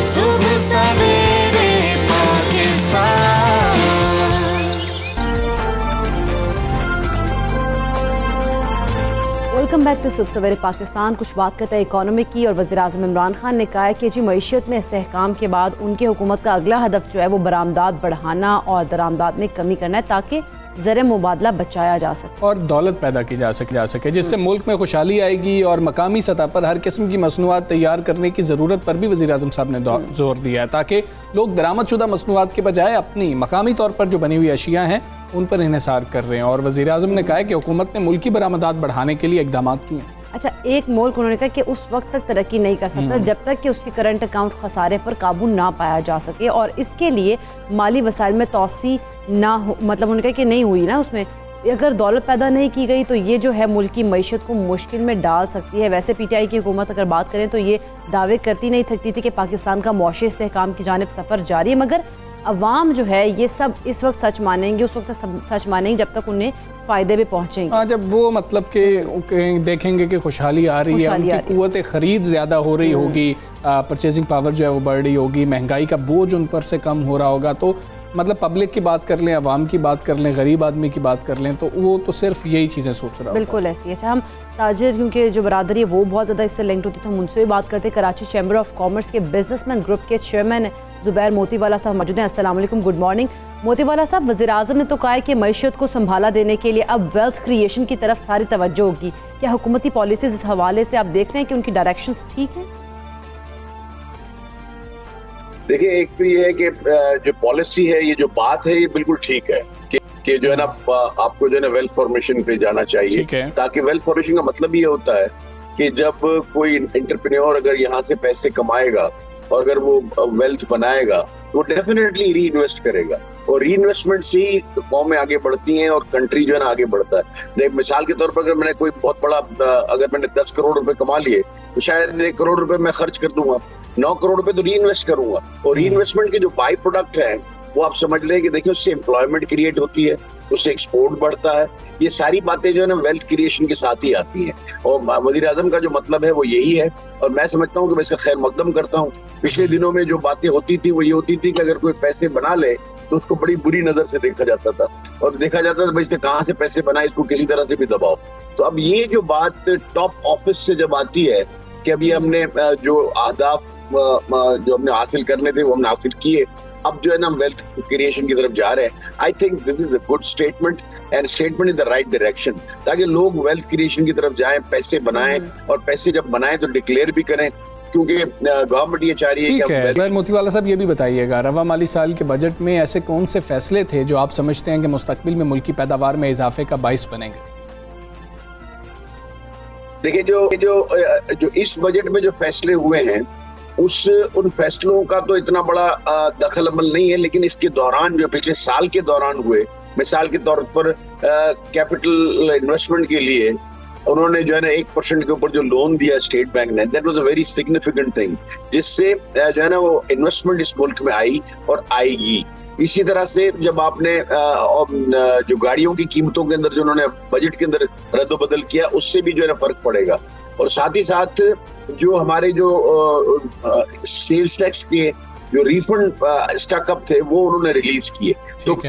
A: सुबह सवेरे पाकिस्तान।
B: वेलकम बैक टू सुबह सवेरे पाकिस्तान। कुछ बात करते हैं इकोनॉमी की, और वज़ीर आज़म इमरान खान ने कहा है कि जी मईशत में इस्तेहकाम के बाद उनकी हुकूमत का अगला हदफ जो है वो बरामदात बढ़ाना और दरामदात में कमी करना है, ताकि ज़र मुबादला बचाया जा सके
A: और दौलत पैदा की जा सके जिससे मुल्क में खुशहाली आएगी। और मकामी सतह पर हर किस्म की मसनूआत तैयार करने की ज़रूरत पर भी वज़ीर आज़म साहब ने जोर दिया है, ताकि लोग दरामदशुदा मसनूआत के बजाय अपनी मकामी तौर पर जो बनी हुई अशिया हैं उन पर इन्हिसार कर रहे हैं। और वज़ीर आज़म ने कहा है कि हुकूमत ने मुल्की बरामदात बढ़ाने के लिए इक़दाम किए हैं।
B: अच्छा, एक मुल्क उन्होंने कहा कि उस वक्त तक तरक्की नहीं कर सकता जब तक कि उसके करंट अकाउंट खसारे पर काबू ना पाया जा सके, और इसके लिए माली वसाइल में तोसी ना हो, मतलब उन्होंने कहा कि नहीं हुई ना, उसमें अगर दौलत पैदा नहीं की गई तो ये जो है मुल्क की मईशत को मुश्किल में डाल सकती है। वैसे PTI की हुकूमत अगर बात करें तो ये दावे करती नहीं थकती थी कि पाकिस्तान का मुआशी इस्तेहकाम की जानिब सफ़र जारी है, मगर अवाम जो है ये सब इस वक्त सच मानेंगे, उस वक्त सच मानेंगे जब तक उन्हें फ़ायदे भी पहुँचेंगे।
A: हाँ, जब वो मतलब कि देखेंगे कि खुशहाली आ रही है, उनकी क़ुव्वत ख़रीद ज़्यादा हो रही होगी, परचेजिंग पावर जो है वो बढ़ रही होगी, महंगाई का बोझ उन पर से कम हो रहा होगा, तो मतलब पब्लिक की बात कर लें, अवाम की बात कर लें, गरीब आदमी की बात कर लें, तो वो तो सिर्फ यही चीज़ें सोच रहा है।
B: बिल्कुल ऐसी है। अच्छा, हम ताजिर, क्योंकि जो बरादरी है वो बहुत ज़्यादा इससे लिंक्ड होती है, तो हम उनसे भी बात करते हैं। कराची चैम्बर ऑफ कॉमर्स के बिजनेसमैन ग्रुप के चेयरमैन ज़ुबैर मोतीवाला साहब मौजूद हैं। अस्सलाम वालेकुम, गुड मॉर्निंग। मोतीवाला साहब, वज़ीर-ए-आज़म ने तो कहा है कि मईशत को संभाला देने के लिए अब वेल्थ क्रिएशन की तरफ सारी तवज्जो होगी। क्या हुकूमती पॉलिसीज़ इस हवाले से आप देख रहे हैं कि उनकी डायरेक्शंस ठीक हैं?
E: देखिए, एक तो ये है कि जो पॉलिसी है, ये जो बात है, ये बिल्कुल ठीक है कि जो है ना आपको जो है ना वेल्थ फॉर्मेशन पे जाना चाहिए, ताकि वेल्थ फॉर्मेशन का मतलब ये होता है कि जब कोई एंटरप्रेन्योर अगर यहाँ से पैसे कमाएगा और अगर वो वेल्थ बनाएगा तो डेफिनेटली री इन्वेस्ट करेगा, और री इन्वेस्टमेंट से ही कौमें आगे बढ़ती हैं और कंट्री जो है ना आगे बढ़ता है। देख, मिसाल के तौर पर अगर मैंने कोई बहुत बड़ा अगर मैंने 10 करोड़ रुपए कमा लिए तो शायद 1 करोड़ रुपए मैं खर्च कर दूंगा, 9 करोड़ रुपए तो री इन्वेस्ट करूंगा। और री इन्वेस्टमेंट के जो बाई प्रोडक्ट है वो आप समझ लें कि देखिए उससे एम्प्लॉयमेंट क्रिएट होती है, उससे एक्सपोर्ट बढ़ता है। ये सारी बातें जो है ना वेल्थ क्रिएशन के साथ ही आती हैं, और वज़ीर-ए-आज़म का जो मतलब है वो यही है, और मैं समझता हूँ कि मैं इसका खैर मकदम करता हूँ। पिछले दिनों में जो बातें होती थी वो ये होती थी कि अगर कोई पैसे बना ले तो उसको बड़ी बुरी नजर से देखा जाता था, और देखा जाता था भाई इसने कहाँ से पैसे बनाए, इसको किसी तरह से भी दबाओ। तो अब ये जो बात टॉप ऑफिस से जब आती है कि अभी हमने जो अहदाफ जो हमने हासिल करने थे वो हमने हासिल किए, अब जो है ना हम वेल्थ क्रिएशन की तरफ जा रहे हैं। I think this is a good statement and statement in the right direction, ताकि लोग वेल्थ क्रिएशन की तरफ जाएं, पैसे बनाएं, और पैसे जब बनाएं तो डिक्लेयर भी करें, क्योंकि गवर्नमेंट ये चाह रही है कि
A: ज़ुबैर मोतीवाला साहब, ये भी बताइएगा, रवा माली साल के बजट में ऐसे कौन से फैसले थे जो आप समझते हैं कि मुस्तकबिल में मुल्की पैदावार में इजाफे का बाइस बनेंगे?
E: देखिए, जो इस बजट में जो फैसले हुए हैं उन फैसलों का तो इतना बड़ा दखल अमल नहीं है, लेकिन इसके दौरान जो पिछले साल के दौरान हुए, मिसाल के तौर पर कैपिटल इन्वेस्टमेंट के लिए उन्होंने जो है ना 1% के ऊपर जो लोन दिया स्टेट बैंक ने, that was a very significant thing, जिससे जो है ना वो इन्वेस्टमेंट इस मुल्क में आई और आएगी। इसी तरह से जब आपने जो गाड़ियों की कीमतों के अंदर जो उन्होंने बजट के अंदर रद्द-बदल किया, उससे भी जो है ना फर्क पड़ेगा। और साथ ही साथ जो हमारे जो सेल्स टैक्स के जो रिफंड स्टॉकअप थे वो उन्होंने रिलीज किए, तो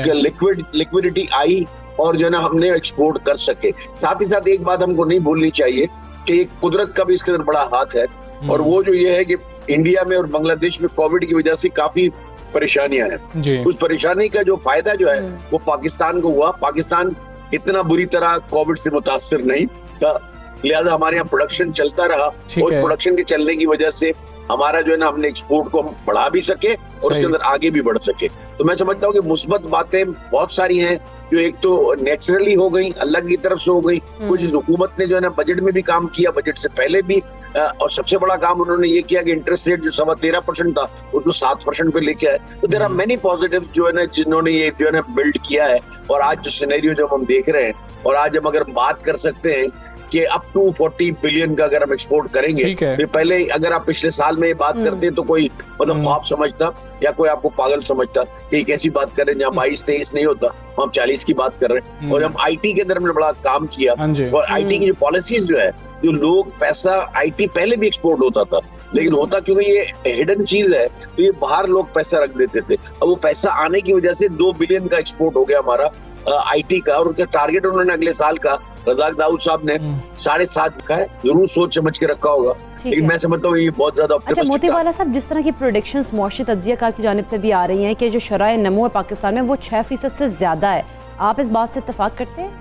E: लिक्विडिटी आई और जो है ना हमने एक्सपोर्ट कर सके। साथ ही साथ एक बात हमको नहीं भूलनी चाहिए कि कुदरत का भी इसके अंदर बड़ा हाथ है, और वो जो ये है कि इंडिया में और बांग्लादेश में कोविड की वजह से काफी परेशानियां हैं। उस परेशानी का जो फायदा जो है वो पाकिस्तान को हुआ। पाकिस्तान इतना बुरी तरह कोविड से मुतासिर नहीं था, लिहाजा हमारे यहाँ प्रोडक्शन चलता रहा, और प्रोडक्शन के चलने की वजह से हमारा जो है ना हमने एक्सपोर्ट को हम बढ़ा भी सके और उसके अंदर आगे भी बढ़ सके। तो मैं समझता हूँ कि मुस्बत बातें बहुत सारी हैं, जो एक तो नेचुरली हो गई, अल्लाह की तरफ से हो गई, कुछ हुकूमत ने जो है ना बजट में भी काम किया, बजट से पहले भी, और सबसे बड़ा काम उन्होंने ये किया कि इंटरेस्ट रेट जो 13.25% था उसको 7% पे लेके आए। तो देयर आर मेनी पॉजिटिव जो है ना जिन्होंने ये जो है ना बिल्ड किया है, और आज जो सिनेरियो जब हम देख रहे हैं, और आज हम अगर बात कर सकते हैं कि अप टू 40 बिलियन का अगर हम एक्सपोर्ट करेंगे, तो पहले अगर आप पिछले साल में ये बात करते तो कोई मतलब ख्वाब समझता या कोई आपको पागल समझता कि कैसी बात कर रहे हैं, जहाँ 22-23 नहीं होता, हम 40 की बात कर रहे हैं। और हम आईटी के अंदर हमने बड़ा काम किया, और आईटी की जो पॉलिसीज जो है, जो लोग पैसा, आईटी पहले भी एक्सपोर्ट होता था, लेकिन होता क्योंकि ये हिडन चीज है तो ये बाहर लोग पैसा रख देते थे। अब वो पैसा आने की वजह से 2 बिलियन का एक्सपोर्ट हो गया हमारा आईटी का, और उनका टारगेट उन्होंने अगले साल का रज़ाक दाऊद साहब ने 7.5 रखा है। जरूर सोच समझ के रखा होगा, लेकिन मैं समझता हूँ ये बहुत ज्यादा।
B: अच्छा मोतीवाला साहब, जिस तरह की प्रोडिक्शंस मुआशी तज्जियाकार की जानिब से भी आ रही हैं कि जो शराय नमो है पाकिस्तान में वो 6% से ज्यादा है, आप इस बात से इत्तेफाक करते हैं?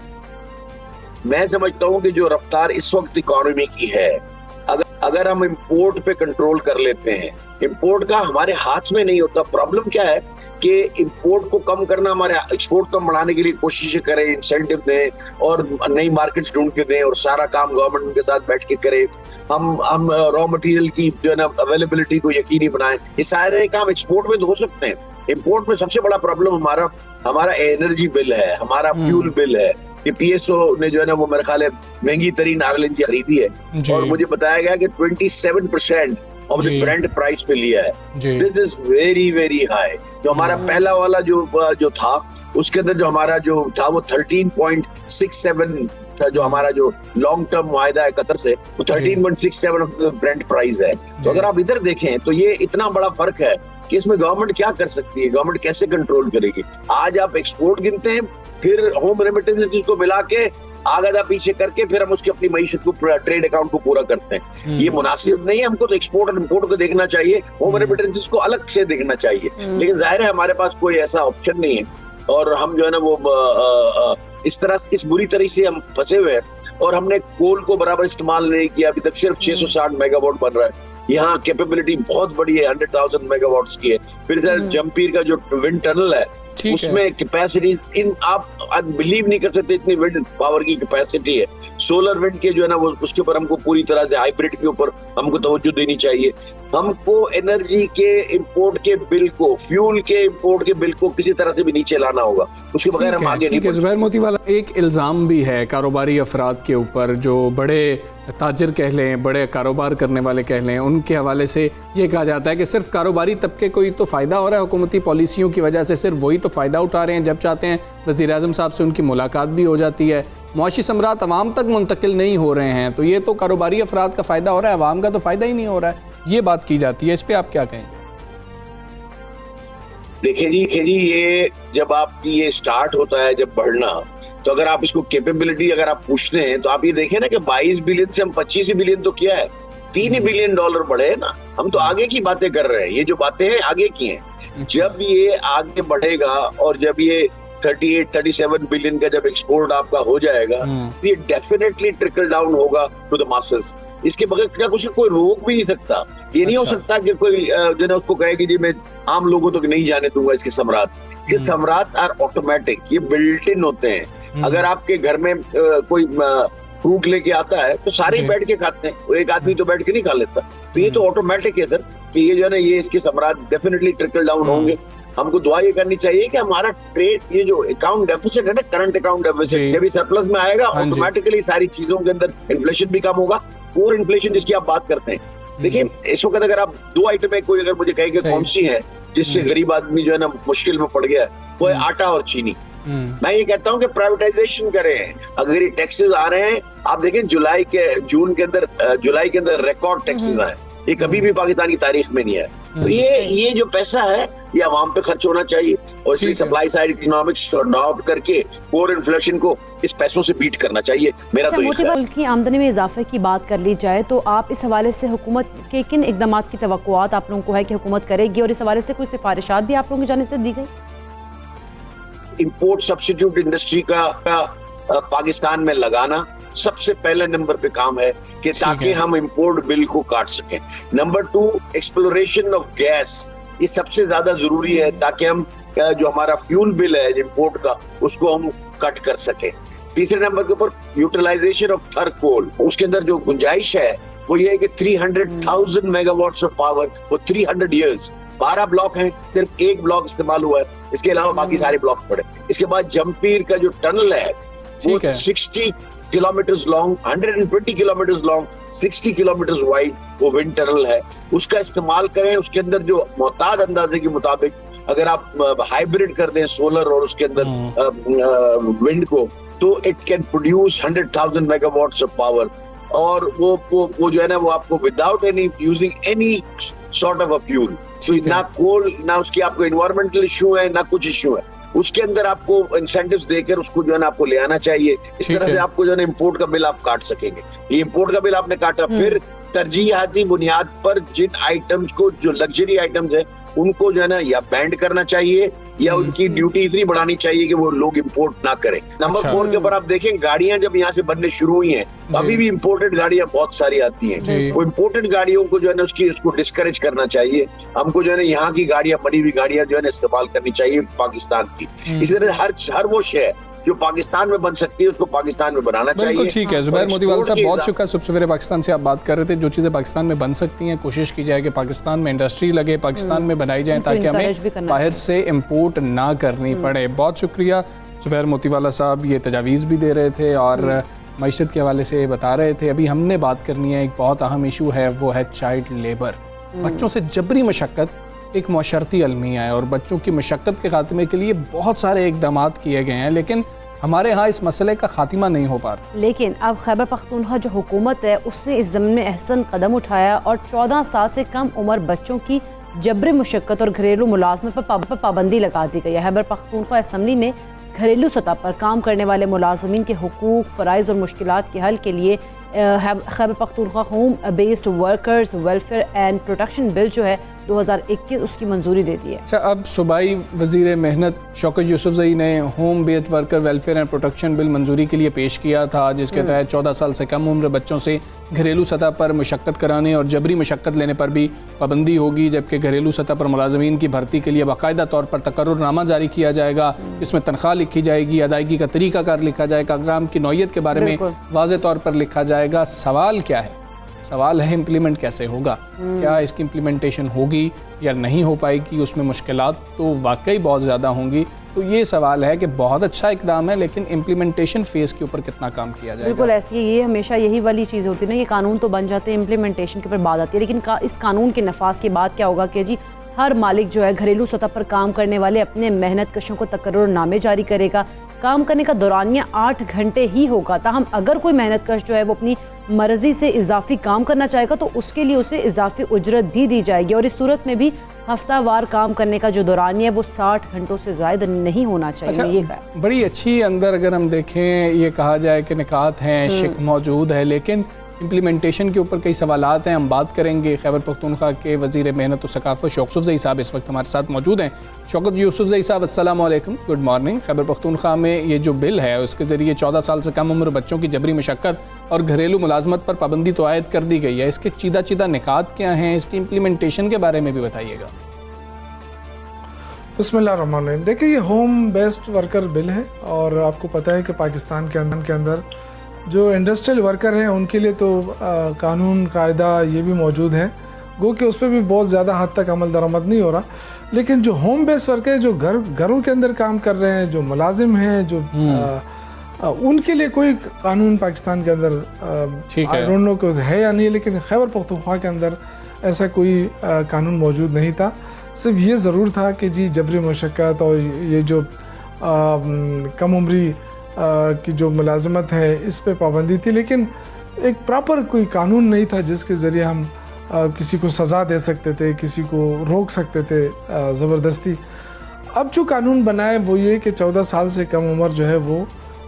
E: मैं समझता हूँ कि जो रफ्तार इस वक्त इकोनॉमी की है, अगर हम इम्पोर्ट पे कंट्रोल कर लेते हैं, इम्पोर्ट का हमारे हाथ में नहीं होता। प्रॉब्लम क्या है कि इंपोर्ट को कम करना, हमारे एक्सपोर्ट को बढ़ाने के लिए कोशिशें करें, इंसेंटिव दें और नई मार्केट्स ढूंढ के दें, और सारा काम गवर्नमेंट के साथ बैठ के करें। हम रॉ मटेरियल की जो है ना अवेलेबिलिटी को यकीनी बनाएं। ये सारे काम एक्सपोर्ट में तो हो सकते हैं। इंपोर्ट में सबसे बड़ा प्रॉब्लम हमारा एनर्जी बिल है, हमारा फ्यूल बिल है। ये पीएसओ ने जो है ना वो मेरे ख्याल है महंगी तरीन आरएलएनजी खरीदी है, और मुझे बताया गया कि 27% और ब्रेंट प्राइस पे लिया है,
A: जी।
E: This is very very high. जो हमारा पहला वाला जो था उसके अंदर जो हमारा जो था वो 13.67 था, जो हमारा जो लॉन्ग टर्म वायदा है कतर से, वो 13.67 ब्रेंट प्राइस है। तो अगर आप इधर देखें तो ये इतना बड़ा फर्क है कि इसमें गवर्नमेंट क्या कर सकती है, गवर्नमेंट कैसे कंट्रोल करेगी। आज आप एक्सपोर्ट गिनते हैं, फिर होम रेमिटेंसेस को मिला के आगे पीछे करके फिर हम उसकी अपनी मईशत को ट्रेड अकाउंट को पूरा करते हैं। ये मुनासिब नहीं है। हमको तो एक्सपोर्ट और इम्पोर्ट को देखना चाहिए, होम रेमिटेंसेस को अलग से देखना चाहिए। लेकिन जाहिर है हमारे पास कोई ऐसा ऑप्शन नहीं है और हम जो है ना वो इस तरह इस बुरी तरह से हम फंसे हुए हैं और हमने कोल को बराबर इस्तेमाल नहीं किया। अभी तक सिर्फ 660 मेगावाट बन रहा है। यहाँ कैपेबिलिटी बहुत बड़ी है, 100,000 मेगावाट्स की है। फिर जमपीर का जो विंड टनल है उसमें कैपेसिटी आप बिलीव नहीं कर सकते इतनी विंड पावर की कैपेसिटी है। सोलर विंड के जो है ना वो उसके ऊपर हमको पूरी तरह से हाइब्रिड के ऊपर हमको तवज्जो देनी चाहिए। हमको एनर्जी के इंपोर्ट के बिल को, फ्यूल के इंपोर्ट के बिल को किसी तरह से भी नीचे लाना होगा, उसके बगैर हम आगे नहीं बढ़ सकते।
A: ज़ुबैर मोतीवाला, एक इल्ज़ाम भी है कारोबारी अफराद के ऊपर, जो बड़े ताजिर कह लें, बड़े कारोबार करने वाले कह लें, उनके हवाले से ये कहा जाता है कि सिर्फ कारोबारी तबके को ही तो फ़ायदा हो रहा है हुकूमती पॉलिसियों की वजह से, सिर्फ वही तो फ़ायदा उठा रहे हैं। जब चाहते हैं वज़ीर आज़म साहब से उनकी मुलाकात भी हो जाती है, मुआशी समरात अवाम तक मुंतकिल नहीं हो रहे हैं, तो ये तो कारोबारी अफराद का फ़ायदा हो रहा है, अवाम का तो फ़ायदा ही नहीं हो रहा है। ये बात की जाती है, इस पर आप क्या कहेंगे?
E: देखिए जी, ये जब आपकी ये स्टार्ट होता है जब बढ़ना, तो अगर आप इसको कैपेबिलिटी अगर आप पूछते हैं तो आप ये देखें ना कि 22 बिलियन से हम 25 बिलियन तो किया है, 3 बिलियन डॉलर बढ़े है ना। हम तो आगे की बातें कर रहे हैं, ये जो बातें हैं आगे की हैं। जब ये आगे बढ़ेगा और जब ये 38-37 बिलियन का जब एक्सपोर्ट आपका हो जाएगा, तो ये डेफिनेटली ट्रिकल डाउन होगा टू द मासेस। इसके बगैर क्या कुछ कोई रोक भी नहीं सकता। ये नहीं हो सकता कि कोई जो है उसको कहे कि जी मैं आम लोगों तक नहीं जाने दूंगा इसके सम्राट। इसके सम्राट आर ऑटोमेटिक, ये बिल्ट इन होते हैं। अगर आपके घर में कोई फ्रूट लेके आता है तो सारे बैठ के खाते हैं, एक आदमी तो बैठ के नहीं खा लेता। तो ये तो ऑटोमेटिक है सर कि ये जो है ना ये इसके सम्राट डेफिनेटली ट्रिकल डाउन होंगे। हमको दुआ ये करनी चाहिए कि हमारा ट्रेड, ये जो अकाउंट डेफिसिट है ना, करंट अकाउंट डेफिसिट, जब ये सरप्लस में आएगा ऑटोमेटिकली सारी चीजों के अंदर इन्फ्लेशन भी कम होगा। कोर इन्फ्लेशन जिसकी आप बात करते हैं, देखिए इस वक्त अगर आप 2 आइटम है, कोई अगर मुझे कहे कि कौन सी है जिससे गरीब आदमी जो है ना मुश्किल में पड़ गया है, वो है आटा और चीनी। मैं ये कहता हूँ कि प्राइवेटाइजेशन करें। अगर ये टैक्सेस आ रहे हैं, आप देखें जुलाई के अंदर रिकॉर्ड टैक्सेस आए, ये कभी भी पाकिस्तान की तारीख में नहीं है। तो ये जो पैसा है ये आवाम पे खर्च होना चाहिए और इसलिए सप्लाई साइड इकोनॉमिक्स अडॉप्ट करके कोर इन्फ्लेशन को इस पैसों से बीट करना चाहिए। मेरा तो
B: मुल्क की आमदनी में इजाफे की बात कर ली जाए तो आप इस हवाले से हुकूमत के किन इकदाम की तवक्कुआत आप लोगों को है कि हुकूमत करेगी, और इस हवाले से कुछ सिफारिशात भी आप लोगों की जानिब से दी गई?
E: इंपोर्ट सब्स्टिट्यूट इंडस्ट्री का पाकिस्तान में लगाना सबसे पहले नंबर पे काम है कि ताकि हम इंपोर्ट बिल को काट सकें। नंबर 2, एक्सप्लोरेशन ऑफ गैस, ये सबसे ज्यादा जरूरी है ताकि हम जो हमारा फ्यूल बिल है इंपोर्ट का उसको हम कट कर सकें। तीसरे नंबर के ऊपर यूटिलाइजेशन ऑफ थर्ड कोल, उसके अंदर जो गुंजाइश है वो ये है कि 300,000 मेगावाट्स ऑफ पावर, वो 300 ईयर्स, 12 ब्लॉक हैं, सिर्फ एक ब्लॉक इस्तेमाल हुआ है, इसके अलावा बाकी सारे ब्लॉक पड़े। इसके बाद जमपीर का जो टनल है वो 60 kilometres long, 120 kilometres long, 60 kilometres wide वो विंड टनल है, उसका इस्तेमाल करें। उसके अंदर जो मोहताद अंदाजे के मुताबिक अगर आप हाइब्रिड कर दें सोलर और उसके अंदर विंड को, तो it can produce 100,000 megawatts of power. और वो जो है ना वो आपको without any using any sort of a fuel, तो ना कोल, ना उसकी आपको एनवायरमेंटल इश्यू है, ना कुछ इश्यू है, उसके अंदर आपको इंसेंटिव्स देकर उसको जो है ना आपको ले आना चाहिए। इस तरह से आपको जो है ना इम्पोर्ट का बिल आप काट सकेंगे। ये इम्पोर्ट का बिल आपने काटा, फिर तरजीहाती बुनियाद पर जिन आइटम्स को, जो लग्जरी आइटम्स है, उनको जो है ना या बैंड करना चाहिए या उनकी ड्यूटी इतनी बढ़ानी चाहिए कि वो लोग इंपोर्ट ना करें। नंबर 4 के ऊपर आप देखें, गाड़ियां जब यहाँ से बनने शुरू हुई हैं, अभी भी इंपोर्टेड गाड़ियां बहुत सारी आती हैं। वो इंपोर्टेड गाड़ियों को जो है ना उसको डिस्करेज करना चाहिए। हमको जो है ना यहाँ की गाड़ियां, बनी हुई गाड़ियां जो है ना इस्तेमाल करनी चाहिए पाकिस्तान की। इसी तरह हर वो शय जो पाकिस्तान में बन सकती है उसको पाकिस्तान में बनाना चाहिए।
A: ठीक है ज़ुबैर मोतीवाला साहब, बहुत शुक्रिया। सुबह सवेरे पाकिस्तान से आप बात कर रहे थे, जो चीज़ें पाकिस्तान में बन सकती हैं कोशिश की जाए कि पाकिस्तान में इंडस्ट्री लगे, पाकिस्तान में बनाई जाए, ताकि हमें बाहर से इम्पोर्ट ना करनी पड़े। बहुत शुक्रिया ज़ुबैर मोतीवाला साहब, ये तजावीज़ भी दे रहे थे और मईशत के हवाले से बता रहे थे। अभी हमने बात करनी है, एक बहुत अहम इशू है, वो है चाइल्ड लेबर। बच्चों से जबरी मशक्क़त एक मशरती अलमिया है और बच्चों की मशक्क़त के ख़ात्मे के लिए बहुत सारे इक़दाम किए गए हैं, लेकिन हमारे यहाँ इस मसले का खात्मा नहीं हो पा रहा।
B: लेकिन अब खैबर पख्तूनख्वा जो हुकूमत है उसने इस ज़मीन में अहसन कदम उठाया और 14 साल से कम उम्र बच्चों की जबरी मुशक्क़त और घरेलू मुलाजमत पर पाबंदी लगा दी गई है। खैबर पख्तूनख्वा असम्बली ने घरेलू सतह पर काम करने वाले मुलाजमीन के हुकूक, फ़राइज़ और मुश्किलात के हल के लिए Khyber Pakhtunkhwa home based workers welfare and protection bill जो है 2021 उसकी मंजूरी दे दी है।
A: अच्छा, अब सूबाई वज़ीर मेहनत शौकत यूसुफजई ने home based worker welfare and protection bill मंजूरी के लिए पेश किया था, जिसके तहत 14 साल से कम उम्र बच्चों से घरेलू सतह पर मुशक्क़त कराने और जबरी मुशक्क़त लेने पर भी पाबंदी होगी, जबकि घरेलू सतह पर मुलाजमीन की भर्ती के लिए बाकायदा तौर पर तकर्रुरनामा जारी किया जाएगा। इसमें तनख्वाह लिखी जाएगी, अदायगी का तरीक़ाकार लिखा जाएगा, काम की नौइयत के बारे में वाज़े तौर पर लिखा जाएगा। सवाल क्या है? सवाल है इम्प्लीमेंट कैसे होगा, क्या इसकी इम्प्लीमेंटेशन होगी या नहीं हो पाएगी, उसमें मुश्किलात तो वाकई बहुत ज़्यादा होंगी। तो ये सवाल है कि बहुत अच्छा इकदाम है, लेकिन इम्प्लीमेंटेशन फेज़ के ऊपर कितना काम किया जाएगा।
B: बिल्कुल ऐसी है, ये हमेशा यही वाली चीज़ होती है ना, ये कानून तो बन जाते हैं, इम्प्लीमेंटेशन के ऊपर बात आती है, लेकिन इस कानून के नफाज के बाद क्या होगा कि जी हर मालिक जो है घरेलू सतह पर काम करने वाले अपने मेहनत कशों को तकर्रुरनामे जारी करेगा। काम करने का दौरानिया 8 घंटे ही होगा, ताहम अगर कोई मेहनत कश जो है वो अपनी मर्जी से इजाफी काम करना चाहेगा तो उसके लिए उसे इजाफी उजरत भी दी जाएगी। और इस सूरत में भी हफ्तावार काम करने का जो दौरानिया है वो 60 घंटों से ज़्यादा नहीं होना चाहिए।
A: अच्छा,
B: ये है
A: बड़ी अच्छी अंदर अगर हम देखें, ये कहा जाए कि निकात हैं, शिक मौजूद है, लेकिन इम्प्लीमेंटेशन के ऊपर कई सवालात हैं। हम बात करेंगे। खैबर पख्तूनख्वा के वज़ीर मेहनत और सकाफ़त शौकत यूसुफज़ई साहब इस वक्त हमारे साथ मौजूद हैं। शौकत यूसुफज़ई साहब, अस्सलाम वालेकुम, गुड मॉर्निंग। खैबर पख्तूनख्वा में ये जो बिल है उसके ज़रिए 14 साल से कम उम्र बच्चों की जबरी मशक्क़त और घरेलू मुलाजमत पर पाबंदी तो आयद कर दी गई है। इसके चीदा निकात क्या हैं, इसकी इम्प्लीमेंटेशन के बारे में भी बताइएगा।
F: बिस्मिल्लाहिर्रहमानिर्रहीम। देखिए, ये होम बेस्ड वर्कर बिल है और आपको पता है कि पाकिस्तान के अंदर जो इंडस्ट्रियल वर्कर हैं उनके लिए तो कानून कायदा ये भी मौजूद है, गो कि उस पर भी बहुत ज़्यादा हद तक अमल दरामद नहीं हो रहा। लेकिन जो होम बेस्ड वर्कर है, जो घरों के अंदर काम कर रहे हैं, जो मुलाजिम हैं, जो उनके लिए कोई कानून पाकिस्तान के अंदर आई डोंट नो कि है या नहीं, लेकिन खैबर पख्तूनख्वा के अंदर ऐसा कोई कानून मौजूद नहीं था। सिर्फ ये ज़रूर था कि जी जबरी मुशक्क़त और ये जो कम उम्री की जो मुलाजमत है इस पे पाबंदी थी, लेकिन एक प्रॉपर कोई कानून नहीं था जिसके ज़रिए हम किसी को सज़ा दे सकते थे, किसी को रोक सकते थे ज़बरदस्ती। अब जो कानून बनाए वो ये कि 14 साल से कम उम्र जो है वो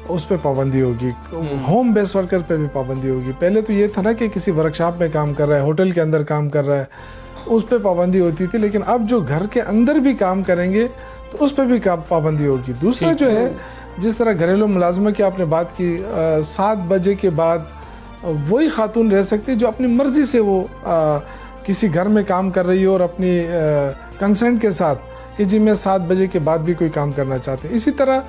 F: उस पर पाबंदी होगी, होम बेस्ड वर्कर पे भी पाबंदी होगी। पहले तो ये था ना कि किसी वर्कशॉप में काम कर रहा है, होटल के अंदर काम कर रहा है, उस पर पाबंदी होती थी, लेकिन अब जो घर के अंदर भी काम करेंगे तो उस पर भी पाबंदी होगी। दूसरा जो है, जिस तरह घरेलू मुलाजमत की आपने बात की, 7 बजे के बाद वही खातून रह सकती है जो अपनी मर्ज़ी से वो किसी घर में काम कर रही हो और अपनी कंसेंट के साथ कि जी मैं 7 बजे के बाद भी कोई काम करना चाहते हैं। इसी तरह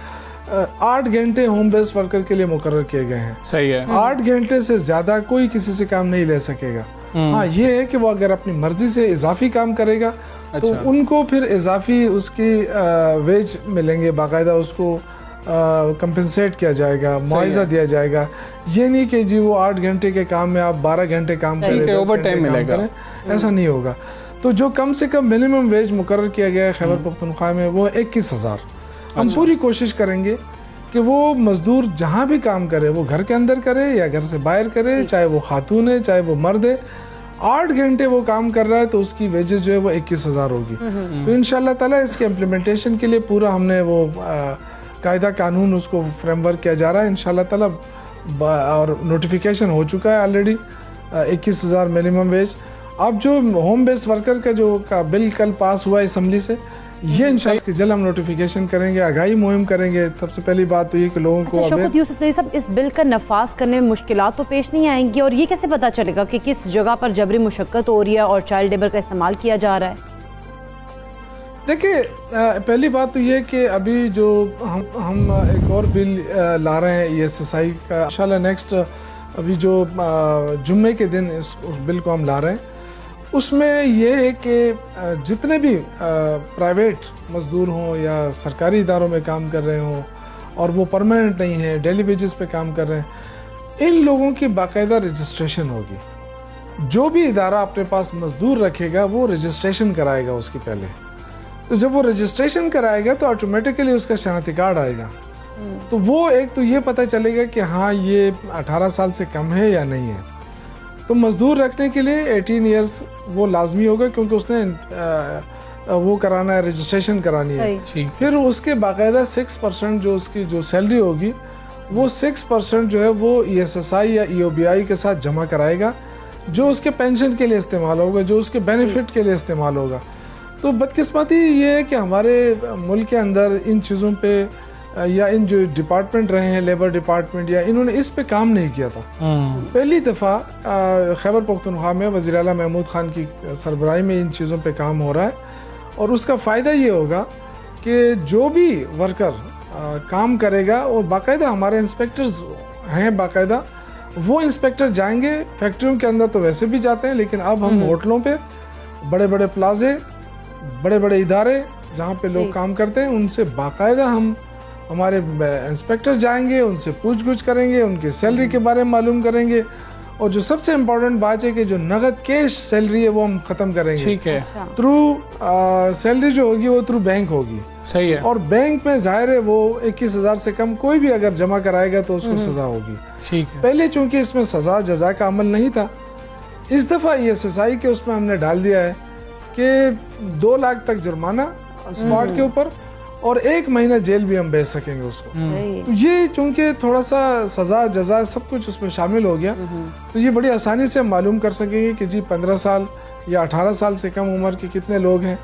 F: 8 घंटे होम बेस्ड वर्कर के लिए मुकर्रर किए गए हैं।
A: सही है।
F: 8 घंटे से ज़्यादा कोई किसी से काम नहीं ले सकेगा। हाँ, ये है कि वो अगर अपनी मर्ज़ी से इजाफी काम करेगा तो उनको फिर इजाफी उसकी वेज मिलेंगे, बाकायदा उसको कंपनसेट किया जाएगा, मुआवजा दिया जाएगा। ये नहीं कि जी वो 8 घंटे के काम में आप 12 घंटे काम करें,
A: ओवर टाइम मिलेगा,
F: ऐसा नहीं होगा। तो जो कम से कम मिनिमम वेज मुकर्रर किया गया है खैबर पख्तूनख्वा में वो 21,000। हम पूरी कोशिश करेंगे कि वो मजदूर जहाँ भी काम करे, वो घर के अंदर करे या घर से बाहर करे, चाहे वो खातून है चाहे वो मर्द है, 8 घंटे वो काम कर रहा है तो उसकी वेजेस जो है वो 21,000 होगी। तो इंशाअल्लाह ताला इसके इम्प्लीमेंटेशन के लिए पूरा हमने वो कायदा कानून उसको फ्रेमवर्क किया जा रहा है इंशाअल्लाह ताला, और नोटिफिकेशन हो चुका है ऑलरेडी 21,000 मिनिमम वेज। अब जो होम बेस्ड वर्कर का जो बिल कल पास हुआ असम्बली से, ये इंशाअल्लाह जल्द हम नोटिफिकेशन करेंगे, आगाही मुहिम करेंगे। सबसे पहली बात तो ये कि लोगों को
B: शौकत यूसुफज़ई साहब, इस बिल का नफाज करने में मुश्किलात तो पेश नहीं आएंगी, और ये कैसे पता चलेगा कि किस जगह पर जबरी मुशक्कत हो रही है और चाइल्ड लेबर का इस्तेमाल किया जा रहा है?
F: देखिए, पहली बात तो ये कि अभी जो हम एक और बिल ला रहे हैं ESSI का, इंशाल्लाह नेक्स्ट अभी जो जुम्मे के दिन उस बिल को हम ला रहे हैं, उसमें ये है कि जितने भी प्राइवेट मज़दूर हों या सरकारी इदारों में काम कर रहे हों और वो परमानेंट नहीं है, डेली वेजेस पे काम कर रहे हैं, इन लोगों की बाकायदा रजिस्ट्रेशन होगी। जो भी इदारा अपने पास मजदूर रखेगा वो रजिस्ट्रेशन कराएगा उसकी पहले। तो जब वो रजिस्ट्रेशन कराएगा तो ऑटोमेटिकली उसका शनाख्ती कार्ड आएगा। तो वो एक तो ये पता चलेगा कि हाँ ये 18 साल से कम है या नहीं है। तो मजदूर रखने के लिए 18 इयर्स वो लाजमी होगा, क्योंकि उसने वो कराना है, रजिस्ट्रेशन करानी है। फिर उसके बाकायदा 6% जो उसकी जो सैलरी होगी वो 6% जो है वो ESSI या EOBI के साथ जमा कराएगा, जो उसके पेंशन के लिए इस्तेमाल होगा, जो उसके बेनिफिट के लिए इस्तेमाल होगा। तो बदकिस्मती ये है कि हमारे मुल्क के अंदर इन चीज़ों पे या इन जो डिपार्टमेंट रहे हैं, लेबर डिपार्टमेंट, या इन्होंने इस पे काम नहीं किया था। पहली दफ़ा खैबर पख्तूनख्वा में वज़ीर आला महमूद खान की सरबराही में इन चीज़ों पे काम हो रहा है, और उसका फ़ायदा ये होगा कि जो भी वर्कर काम करेगा, और बाकायदा हमारे इंस्पेक्टर्स हैं बाकायदा, वो इंस्पेक्टर जाएंगे फैक्ट्रियों के अंदर, तो वैसे भी जाते हैं, लेकिन अब हम होटलों पे, बड़े बड़े प्लाजे, बड़े बड़े इदारे जहाँ पे लोग काम करते हैं, उनसे बाकायदा हम हमारे इंस्पेक्टर जाएंगे, उनसे पूछ गुछ करेंगे, उनके सैलरी के बारे में मालूम करेंगे, और जो सबसे इम्पोर्टेंट बात है कि जो नगद कैश सैलरी है वो हम ख़त्म करेंगे।
A: ठीक है।
F: थ्रू सैलरी जो होगी वो थ्रू बैंक होगी।
A: सही है।
F: और बैंक में जाहिर है वो 21,000 से कम कोई भी अगर जमा कराएगा तो उसको सज़ा होगी।
A: ठीक है।
F: पहले चूंकि इसमें सज़ा जज़ा का अमल नहीं था, इस दफ़ा ESSI के उसमें हमने डाल दिया है कि 2 लाख तक जुर्माना स्पॉट के ऊपर, और 1 महीना जेल भी हम भेज सकेंगे उसको। तो ये चूंकि थोड़ा सा सज़ा जज़ा सब कुछ उसमें शामिल हो गया, तो ये बड़ी आसानी से हम मालूम कर सकेंगे कि जी 15 साल या 18 साल से कम उम्र के कितने लोग हैं,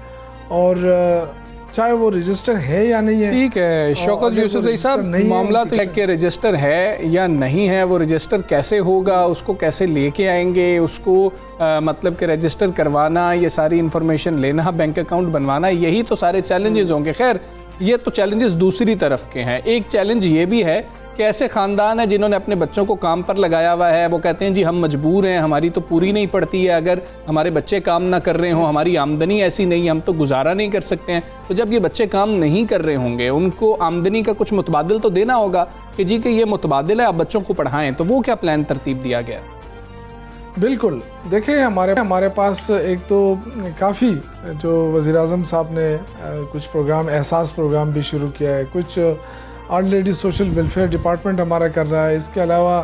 F: और चाहे वो रजिस्टर है या नहीं है।
A: ठीक है शौकत यूसुफ साहब, मामला तो है कि रजिस्टर है या नहीं है, वो रजिस्टर कैसे होगा, उसको कैसे लेके आएंगे, उसको मतलब कि रजिस्टर करवाना, ये सारी इन्फॉर्मेशन लेना, बैंक अकाउंट बनवाना, यही तो सारे चैलेंजेस होंगे। खैर ये तो चैलेंजेस दूसरी तरफ के हैं। एक चैलेंज ये भी है कि ऐसे ख़ानदान हैं जिन्होंने अपने बच्चों को काम पर लगाया हुआ है, वो कहते हैं जी हम मजबूर हैं, हमारी तो पूरी नहीं पड़ती है, अगर हमारे बच्चे काम ना कर रहे हों, हमारी आमदनी ऐसी नहीं है, हम तो गुजारा नहीं कर सकते हैं। तो जब ये बच्चे काम नहीं कर रहे होंगे, उनको आमदनी का कुछ मुतबादिल तो देना होगा कि जी कि ये मुतबादिल है, आप बच्चों को पढ़ाएँ। तो वो क्या प्लान तरतीब दिया गया?
F: बिल्कुल, देखिए हमारे पास एक तो काफ़ी जो वज़ीर-ए-आज़म साहब ने कुछ प्रोग्राम, एहसास प्रोग्राम भी शुरू किया है, कुछ ऑलरेडी सोशल वेलफेयर डिपार्टमेंट हमारा कर रहा है, इसके अलावा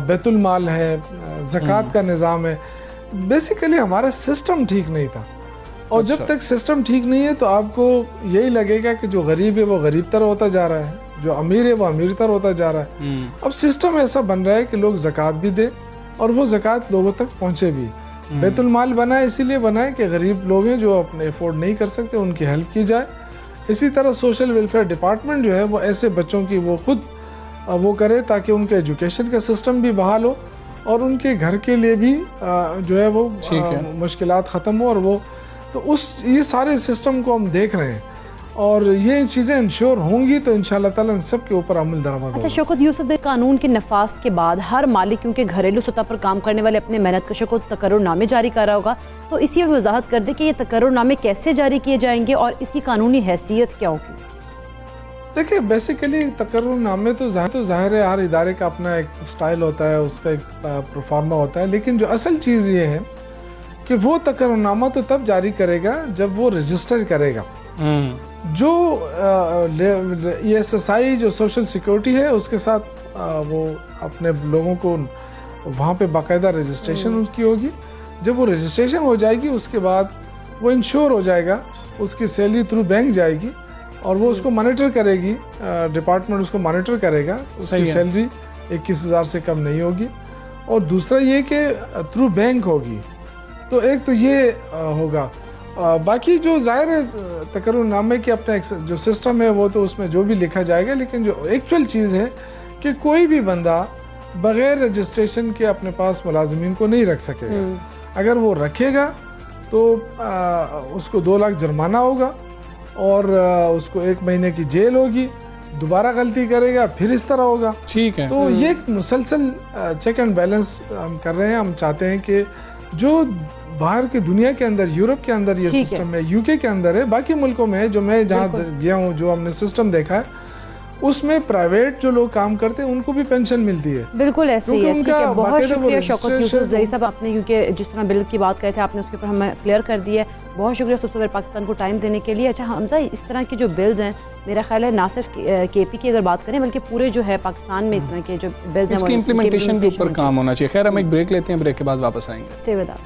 F: बैतुल माल है, ज़कात का निज़ाम है। बेसिकली हमारा सिस्टम ठीक नहीं था, और जब तक सिस्टम ठीक नहीं है तो आपको यही लगेगा कि जो गरीब है वो गरीब तर होता जा रहा है, जो अमीर है वो अमीर तर होता जा रहा है। अब सिस्टम ऐसा बन रहा है कि लोग ज़कात भी दें और वो ज़कात लोगों तक पहुँचे भी। बैतुल माल बना है इसीलिए बना है कि गरीब लोग हैं जो अपने अफोर्ड नहीं कर सकते, उनकी हेल्प की जाए। इसी तरह सोशल वेलफेयर डिपार्टमेंट जो है वो ऐसे बच्चों की वो खुद वो करे ताकि उनके एजुकेशन का सिस्टम भी बहाल हो, और उनके घर के लिए भी जो है वो मुश्किलात ख़त्म हो। और वो तो ये सारे सिस्टम को हम देख रहे हैं, और ये चीज़ें इंश्योर होंगी तो इंशाल्लाह ताला इन सब के ऊपर अमल दरामद होगा।
B: अच्छा शौकत यूसुफ, कानून के नफाज के बाद हर मालिक क्योंकि घरेलू सतह पर काम करने वाले अपने मेहनत कशों को तकर्रुरनामे जारी कर रहा होगा, तो इसी में वजाहत कर दे कि ये तकर्रुरनामे कैसे जारी किए जाएंगे और इसकी कानूनी हैसियत क्या होगी?
F: देखिए बेसिकली तकर्रुरनामे तो जाहिर है हर इदारे का अपना एक स्टाइल होता है, उसका एक प्रोफार्मा होता है, लेकिन जो असल चीज़ ये है कि वो तकर्रुरनामा तो तब जारी करेगा जब वो रजिस्टर करेगा। जो ESSI जो सोशल सिक्योरिटी है उसके साथ वो अपने लोगों को वहाँ पे बाकायदा रजिस्ट्रेशन उसकी होगी। जब वो रजिस्ट्रेशन हो जाएगी उसके बाद वो इंश्योर हो जाएगा, उसकी सैलरी थ्रू बैंक जाएगी और वो उसको मॉनिटर करेगी, डिपार्टमेंट उसको मॉनिटर करेगा, उसकी सैलरी 21,000 से कम नहीं होगी। और दूसरा ये कि थ्रू बैंक होगी। तो एक तो ये होगा, बाकी जो ज़ाहिर है तकर्रुरनामे के अपना जो सिस्टम है वो तो उसमें जो भी लिखा जाएगा, लेकिन जो एक्चुअल चीज़ है कि कोई भी बंदा बग़ैर रजिस्ट्रेशन के अपने पास मुलाजिमीन को नहीं रख सकेगा। अगर वो रखेगा तो उसको 2 लाख जुर्माना होगा और उसको 1 महीने की जेल होगी, दोबारा गलती करेगा फिर इस तरह होगा।
A: ठीक है।
F: तो ये एक मुसलसल चेक एंड बैलेंस हम कर रहे हैं। हम चाहते हैं कि जो बाहर की दुनिया के अंदर, यूरोप के अंदर ये सिस्टम है, UK के अंदर है, बाकी मुल्कों में है, जो मैं जहाँ गया हूँ, जो हमने सिस्टम देखा है, उसमें प्राइवेट जो लोग काम करते हैं उनको भी पेंशन मिलती है।
B: बिल्कुल ऐसे ही है। ठीक है, बहुत शुक्रिया शौकत यूसुफ जही साहब, आपने क्योंकि जिस तरह बिल की बात करे थे आपने उसके ऊपर हमें क्लियर कर दिया है। बहुत शुक्रिया सुबह सवेरे पाकिस्तान को टाइम देने के लिए। अच्छा हमजा, इस तरह के जो बिल्स हैं मेरा ख्याल है ना सिर्फ केपी की अगर बात करें बल्कि पूरे जो है पाकिस्तान में इस तरह के जो बिल्स हैं
A: इसकी इम्प्लीमेंटेशन के ऊपर काम होना चाहिए। खैर हम एक ब्रेक लेते हैं, ब्रेक के बाद वापस आएंगे।
B: Stay with us.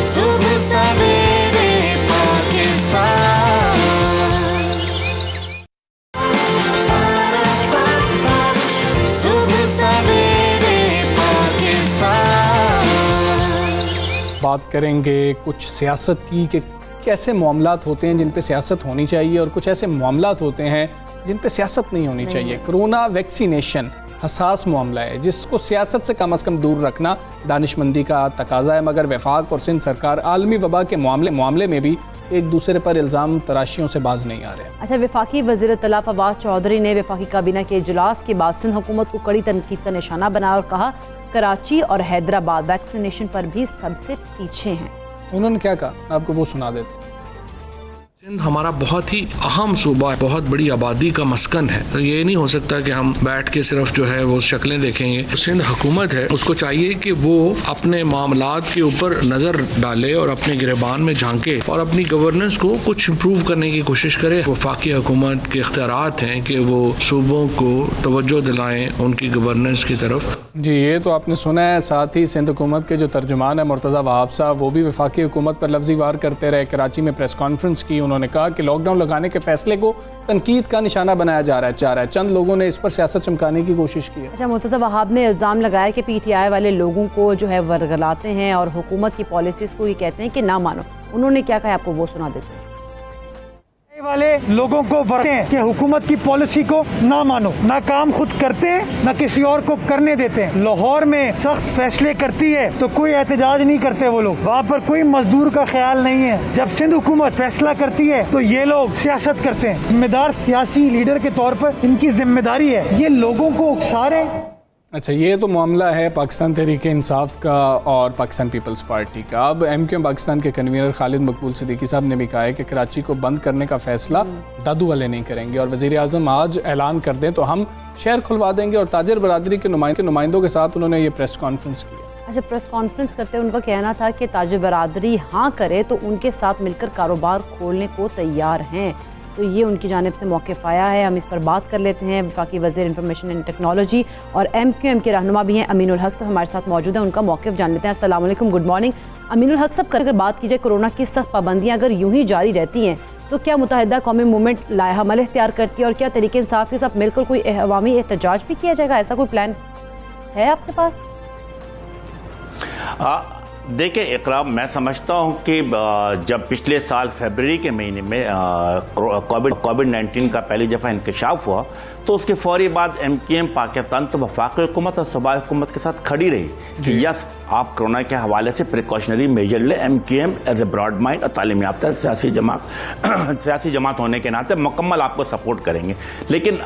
G: सुबह सवेरे पाकिस्तान, सुबह सवेरे पाकिस्तान।
A: बात करेंगे कुछ सियासत की कि कैसे मामलात होते हैं जिन पे सियासत होनी चाहिए और कुछ ऐसे मामलात होते हैं जिन पे सियासत नहीं होनी चाहिए। कोरोना वैक्सीनेशन हसास मामला है जिसको सियासत से कम दूर रखना दानिशमंदी का तकाजा है, मगर वफाक और सिंध सरकार आलमी वबा के मामले में भी एक दूसरे पर इल्ज़ाम तराशियों से बाज नहीं आ रहे।
B: अच्छा, वफाकी वज़ीर इत्तला फवाद चौधरी ने वफाकी काबीना के इजलास के बाद सिंध हुकूमत को कड़ी तनकीद का निशाना बनाया और कहा कराची और हैदराबाद वैक्सीनेशन पर भी सबसे पीछे हैं।
A: उन्होंने क्या कहा आपको वो सुना देते।
H: सिंध हमारा बहुत ही अहम सूबा है, बहुत बड़ी आबादी का मस्कन है, तो ये नहीं हो सकता कि हम बैठ के सिर्फ जो है वो शक्लें देखेंगे। सिंध हुकूमत है उसको चाहिए कि वो अपने मामलात के ऊपर नजर डाले और अपने गिरबान में झांके और अपनी गवर्नेंस को कुछ इम्प्रूव करने की कोशिश करे। वफाकी हुकूमत के इख्तियारात हैं कि वो सूबों को तवज्जो दिलाएं उनकी गवर्नेंस की तरफ।
A: जी ये तो आपने सुना है। साथ ही सिंध हुकूमत के जो तर्जुमान है मुर्तज़ा वहाब साहब, वो भी वफाकी हुकूमत पर लफ्ज़ी वार करते रहे। कराची में प्रेस कॉन्फ्रेंस की, उन्होंने कहा कि लॉकडाउन लगाने के फैसले को तनकीद का निशाना बनाया जा रहा है। चंद लोगों ने इस पर सियासत चमकाने की कोशिश की है।
B: अच्छा, मुर्तज़ा वहाब ने इल्ज़ाम लगाया कि PTI वाले लोगों को जो है वर्गलाते हैं और हुकूमत की पॉलिसीज़ को ये कहते हैं कि ना मानो। उन्होंने क्या कहा आपको वो सुना देते हैं।
I: वाले लोगों को वर्ते हैं कि हुकूमत की पॉलिसी को ना मानो, ना काम खुद करते हैं ना किसी और को करने देते हैं। लाहौर में सख्त फैसले करती है तो कोई एहतजाज नहीं करते वो लोग, वहाँ पर कोई मजदूर का ख्याल नहीं है। जब सिंध हुकूमत फैसला करती है तो ये लोग सियासत करते हैं। जिम्मेदार सियासी लीडर के तौर पर इनकी जिम्मेदारी है ये लोगों को उकसा रहे हैं।
A: अच्छा, ये तो मामला है पाकिस्तान तहरीक-ए-इंसाफ का और पाकिस्तान पीपल्स पार्टी का। अब MQM पाकिस्तान के कन्वीनर खालिद मकबूल सिद्दीकी साहब ने भी कहा है कि कराची को बंद करने का फैसला दादू वाले नहीं करेंगे और वज़ीर आज़म आज ऐलान कर दें तो हम शहर खुलवा देंगे। और ताजर बरादरी के नुमाइंदों के साथ उन्होंने ये प्रेस कॉन्फ्रेंस की।
B: अच्छा, प्रेस कॉन्फ्रेंस करते उनका कहना था कि ताजर बरादरी हाँ करे तो उनके साथ मिलकर कारोबार खोलने को तैयार हैं। तो ये उनकी जानिब से मौक़िफ़ आया है। हम इस पर बात कर लेते हैं। वफाकी वज़ीर इंफॉर्मेशन एंड टेक्नोलॉजी और MQM के रहनुमा भी हैं अमीनुल हक साहब हमारे साथ मौजूद हैं, उनका मौक़िफ़ जान लेते हैं। अस्सलाम वालेकुम, गुड मॉर्निंग अमीनुल हक साहब। अगर बात की जाए कोरोना की सख्त पाबंदियाँ अगर यूँ ही जारी रहती हैं तो क्या मुत्तहिदा कौमी मूवमेंट लाहमल इख्तियार करती है और क्या तहरीक इंसाफ के साथ मिलकर कोई अवामी एहतजाज भी किया जाएगा? ऐसा कोई प्लान है आपके पास?
J: देखिए इकरा, मैं समझता हूं कि जब पिछले साल फरवरी के महीने में कोविड-19 का पहली दफ़ा इंकशाफ हुआ तो उसके फौरी बाद MQM पाकिस्तान तो वफाकी हुकूमत और सूबाई हुकूमत के साथ खड़ी रही कि यस आप कोरोना के हवाले से प्रिकॉशनरी मेजर ले। MQM as a broad mind और तालीम याफ्ता सियासी जमात होने के नाते मुकम्मल आपको सपोर्ट करेंगे। लेकिन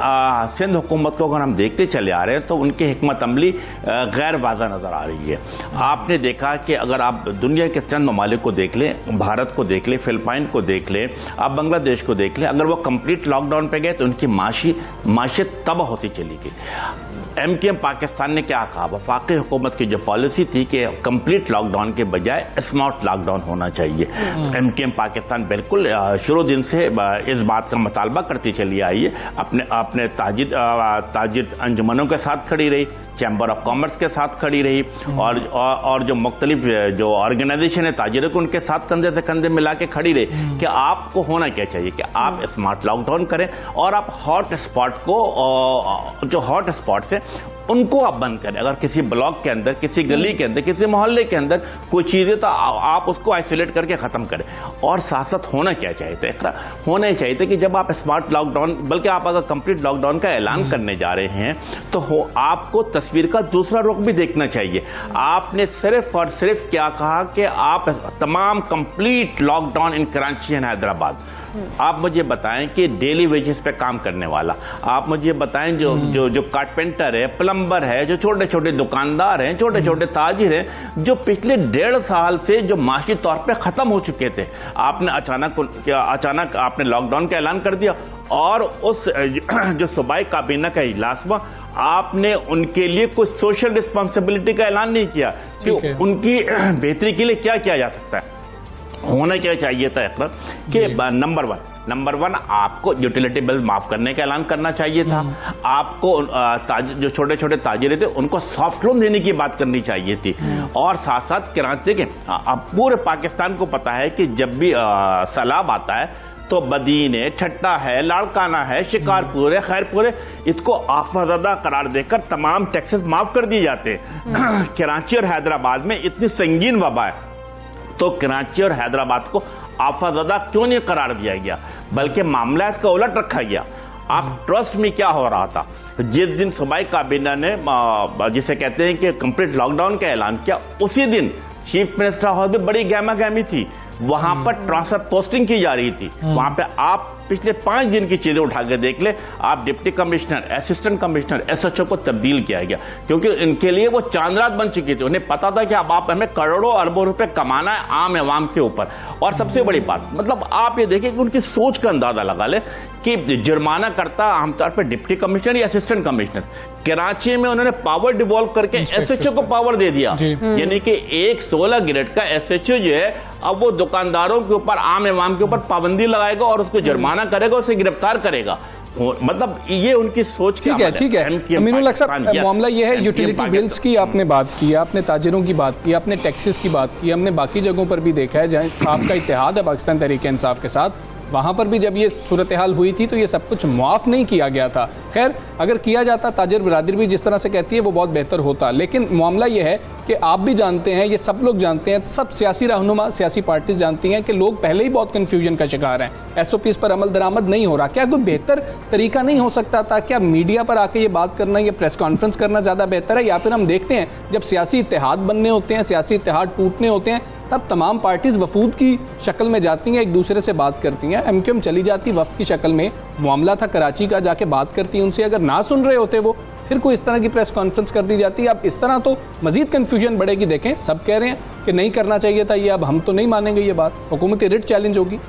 J: सिंध हुकूमत को अगर हम देखते चले आ रहे हैं तो उनकी हिकमत अमली गैर वाज़ा नज़र आ रही है। आपने देखा कि अगर आप दुनिया के चंद ममालिक को देख लें, भारत को देख लें, फिलिपाइन को देख लें, आप बांग्लादेश को देख लें, अगर वो कंप्लीट लॉकडाउन पे गए तो उनकी माशियत तबाह होती चली गई। MQM पाकिस्तान ने क्या कहा, वफाकी हुकूमत की जो पॉलिसी थी कि कंप्लीट लॉकडाउन के बजाय स्मार्ट लॉकडाउन होना चाहिए। MQM पाकिस्तान बिल्कुल शुरू दिन से इस बात का मुतालबा करती चली आई है। अपने ताजिर अंजुमनों के साथ खड़ी रही, चैम्बर ऑफ कॉमर्स के साथ खड़ी रही और जो मुख्तलिफ जो ऑर्गेनाइजेशन है ताजिरों को उनके साथ कंधे से कंधे मिला के खड़ी रही कि आपको होना क्या चाहिए कि आप स्मार्ट लॉकडाउन करें और आप हॉट स्पॉट को जो हॉट स्पॉट्स हैं उनको आप बंद करें। अगर किसी ब्लॉक के अंदर, किसी गली के अंदर, किसी मोहल्ले के अंदर कोई चीज़ें तो आप उसको आइसोलेट करके ख़त्म करें। और साथ साथ होना क्या चाहिए था, होना ही चाहिए था कि जब आप स्मार्ट लॉकडाउन, बल्कि आप अगर कंप्लीट लॉकडाउन का ऐलान करने जा रहे हैं तो आपको तस्वीर का दूसरा रुख भी देखना चाहिए। आपने सिर्फ और सिर्फ क्या कहा कि आप तमाम complete lockdown in Karachi and Hyderabad, आप मुझे बताएं कि डेली वेजेस पे काम करने वाला, आप मुझे बताएं जो कारपेंटर है, प्लम्बर है, जो छोटे छोटे दुकानदार हैं, छोटे छोटे ताजिर हैं, जो पिछले 1.5 साल से जो माशी तौर पे खत्म हो चुके थे, आपने अचानक आपने लॉकडाउन का ऐलान कर दिया और उस जो सूबाई काबीना का इजलास हुआ आपने उनके लिए कुछ सोशल रिस्पॉन्सिबिलिटी का ऐलान नहीं किया कि उनकी बेहतरी के लिए क्या किया जा सकता है। होना क्या चाहिए था अकरम कि नंबर वन आपको यूटिलिटी बिल माफ करने का ऐलान करना चाहिए था। आपको जो छोटे छोटे ताजिर थे उनको सॉफ्ट लोन देने की बात करनी चाहिए थी। और साथ साथ कराची के अब पूरे पाकिस्तान को पता है कि जब भी सैलाब आता है तो बदीन है, ठट्टा है, लाड़काना है, शिकारपुर है, खैरपुर है, इसको आफतज़दा करार देकर तमाम टैक्सेस माफ कर दिए जाते हैं। कराची और हैदराबाद में इतनी संगीन वबा है तो कराची और हैदराबाद को आफतज़दा क्यों नहीं करार दिया गया, बल्कि मामला इसका उलट रखा गया। आप ट्रस्ट में क्या हो रहा था जिस दिन सूबाई काबीना ने जिसे कहते हैं कि कंप्लीट लॉकडाउन का ऐलान किया, उसी दिन चीफ मिनिस्टर हाउस में बड़ी गहमा गहमी थी, वहां पर ट्रांसफर पोस्टिंग की जा रही थी। वहां पे आप पिछले 5 दिन की चीजें उठा के देख ले, आप deputy commissioner, assistant commissioner, SHO को तब्दील किया गया क्योंकि इनके लिए वो चांद रात बन चुकी थी। उन्हें पता था कि अब आप हमें करोड़ों अरबों रुपए कमाना है आम अवाम के ऊपर। और सबसे बड़ी बात, मतलब आप ये देखिए कि उनकी सोच का अंदाजा लगा ले कि जुर्माना करता आमतौर पर डिप्टी कमिश्नर या असिस्टेंट कमिश्नर। कराची में उन्होंने पावर डिवॉल्व करके एसएचओ को पावर दे दिया, यानी कि एक 16 ग्रेड का एसएचओ जो है अब वो दुकानदारों के ऊपर, आम अवाम के ऊपर पाबंदी लगाएगा और उसको जुर्माना करेगा, उसे गिरफ्तार करेगा। मतलब ये उनकी सोच।
A: ठीक है अमीनुल हक साहब, मामला ये है, यूटिलिटी बिल्स की आपने बात की, आपने ताजिरों की बात की, आपने टैक्सेस की बात की, हमने बाकी जगहों पर भी देखा है जहाँ आपका इत्तेहाद है पाकिस्तान तहरीक इंसाफ के साथ, वहाँ पर भी जब ये सूरत हाल हुई थी तो ये सब कुछ मुआफ़ नहीं किया गया था। खैर अगर किया जाता, ताजिर बिरादरी भी जिस तरह से कहती है वो बहुत बेहतर होता। लेकिन मामला ये है कि आप भी जानते हैं, ये सब लोग जानते हैं, सब सियासी रहनुमा, सियासी पार्टीज जानती हैं कि लोग पहले ही बहुत कन्फ्यूजन का शिकार हैं, SOPs पर अमल दरामद नहीं हो रहा। क्या कोई बेहतर तरीका नहीं हो सकता था? क्या मीडिया पर आके ये बात करना, ये प्रेस कॉन्फ्रेंस करना ज़्यादा बेहतर है? या फिर हम देखते हैं जब सियासी इत्तेहाद बनने होते हैं, सियासी इत्तेहाद टूटने होते हैं, तब तमाम पार्टीज वफूद की शक्ल में जाती हैं, एक दूसरे से बात करती हैं। MQM चली जाती वफ्द की शक्ल में, मामला था कराची का, जाके बात करती उनसे, अगर ना सुन रहे होते वो, फिर कोई इस तरह की प्रेस कॉन्फ्रेंस कर दी जाती। अब इस तरह तो मजीद कन्फ्यूजन बढ़ेगी। देखें सब कह रहे हैं कि नहीं करना चाहिए था ये, अब हम तो नहीं मानेंगे ये बात, हुकूमती रिट चैलेंज होगी।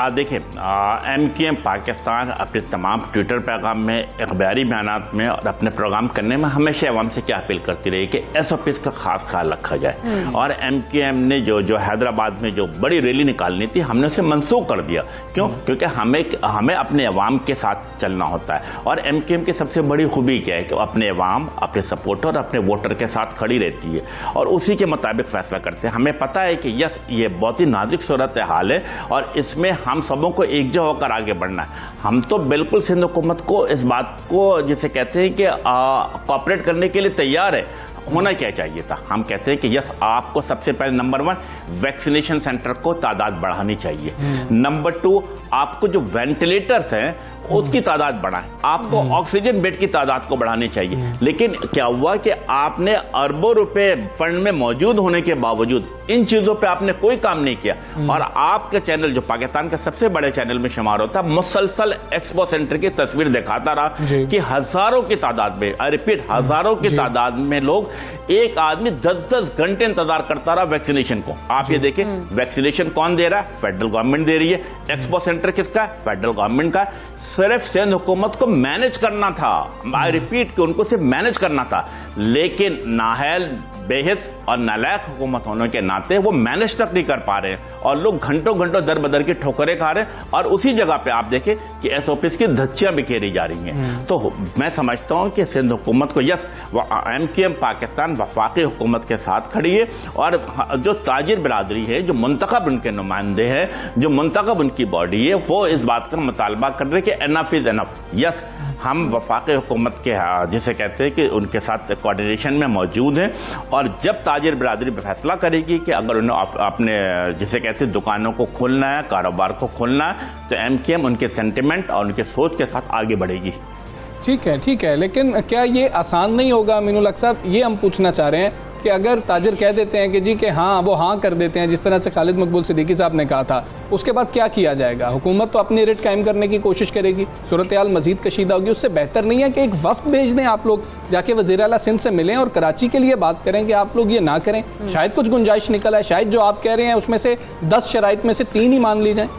J: देखिए MQM पाकिस्तान अपने तमाम ट्विटर पैगाम में, अखबारी बयानात में और अपने प्रोग्राम करने में हमेशा अवाम से क्या अपील करती रही कि SOPs का खास ख्याल रखा जाए। और MQM ने जो हैदराबाद में जो बड़ी रैली निकालनी थी, हमने उसे मनसूख कर दिया। क्यों? क्योंकि हमें अपने अवाम के साथ चलना होता है। और MQM की सबसे बड़ी खूबी क्या है कि अपने अवाम, अपने सपोर्टर, अपने वोटर के साथ खड़ी रहती है और उसी के मुताबिक फैसला करते हैं। हमें पता है कि यस, ये बहुत ही नाजुक सूरत हाल है और इसमें हम सबों को एकजुट होकर आगे बढ़ना है। हम तो बिल्कुल सिंध हुकूमत को इस बात को जिसे कहते हैं कि कोऑपरेट करने के लिए तैयार है। होना क्या चाहिए था, हम कहते हैं कि यस, आपको सबसे पहले नंबर 1 वैक्सीनेशन सेंटर को तादाद बढ़ानी चाहिए। नंबर 2 आपको जो वेंटिलेटर्स हैं उसकी तादाद बढ़ाएं, आपको ऑक्सीजन बेड की तादाद को बढ़ानी चाहिए। लेकिन क्या हुआ कि आपने अरबों रुपए फंड में मौजूद होने के बावजूद इन चीजों पे आपने कोई काम नहीं किया। और आपका चैनल जो पाकिस्तान के सबसे बड़े चैनल में शुमार होता है, मुसलसल एक्सपो सेंटर की तस्वीर दिखाता रहा कि हजारों की तादाद में, आई रिपीट, हजारों की तादाद में लोग, एक आदमी 10-10 घंटे इंतजार करता रहा वैक्सीनेशन को। आप ये देखें, वैक्सीनेशन कौन दे रहा है? फेडरल गवर्नमेंट दे रही है। एक्सपो सेंटर किसका है? फेडरल गवर्नमेंट का। सिर्फ सिंध हुकूमत को मैनेज करना था, आई रिपीट कि उनको सिर्फ मैनेज करना था। लेकिन नाहल, बेहिस और नालायक हुकूमत होने के नाते वो मैनेज तक नहीं कर पा रहे हैं और लोग घंटों घंटों दर बदर की ठोकरें खा रहे हैं। और उसी जगह पे आप देखें कि SOPs की धज्जियां बिखेरी जा रही हैं। तो मैं समझता हूं कि सिंध हुकूमत को, यस, MQM पाकिस्तान वफाकी हुकूमत के साथ खड़ी है और जो ताजिर बिरादरी है, जो मुंतखब उनके नुमाइंदे हैं, जो मुंतखब उनकी बॉडी है, वो इस बात का मुतालबा कर रहे कि एनफ इज एनफ। यस, हम वफाकी हुकूमत के जिसे कहते हैं कि उनके साथ कोऑर्डिनेशन में मौजूद हैं और जब ताजिर बिरादरी फैसला करेगी कि अगर उन्हें अपने जिसे कहते हैं दुकानों को खोलना है, कारोबार को खोलना है, तो MQM उनके सेंटिमेंट और उनके सोच के साथ आगे बढ़ेगी।
A: ठीक है, लेकिन क्या ये आसान नहीं होगा अमीनुल हक साहब? ये हम पूछना चाह रहे हैं। कि अगर ताजिर कह देते हैं कि जी कि हाँ वो हाँ कर देते हैं, जिस तरह से खालिद मकबूल सिद्दीकी साहब ने कहा था, उसके बाद क्या किया जाएगा? हुकूमत तो अपनी रेट कायम करने की कोशिश करेगी, सूरत हाल मजीद कशीदा होगी। उससे बेहतर नहीं है कि एक वफ्द भेज दें, आप लोग जाके वज़ीर आला सिंध से मिलें और कराची के लिए बात करें कि आप लोग ये ना करें, शायद कुछ गुंजाइश निकल आए, शायद जो आप कह रहे हैं उसमें से 10 शराइत में से 3 ही मान ली जाएं।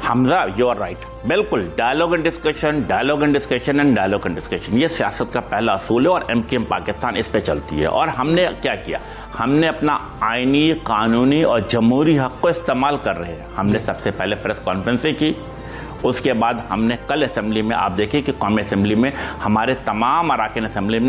J: हमजा, यू आर राइट, बिल्कुल। Dialogue and discussion, dialogue and discussion and dialogue and discussion, ये सियासत का पहला असूल है और MKM पाकिस्तान इस पे चलती है। और हमने क्या किया, हमने अपना आईनी, कानूनी और जमहूरी हक को इस्तेमाल कर रहे हैं। हमने सबसे पहले प्रेस कॉन्फ्रेंसें की, उसके बाद हमने कल असेंबली में, आप देखिए कि कौमी असेंबली में हमारे तमाम अराकीन असेंबली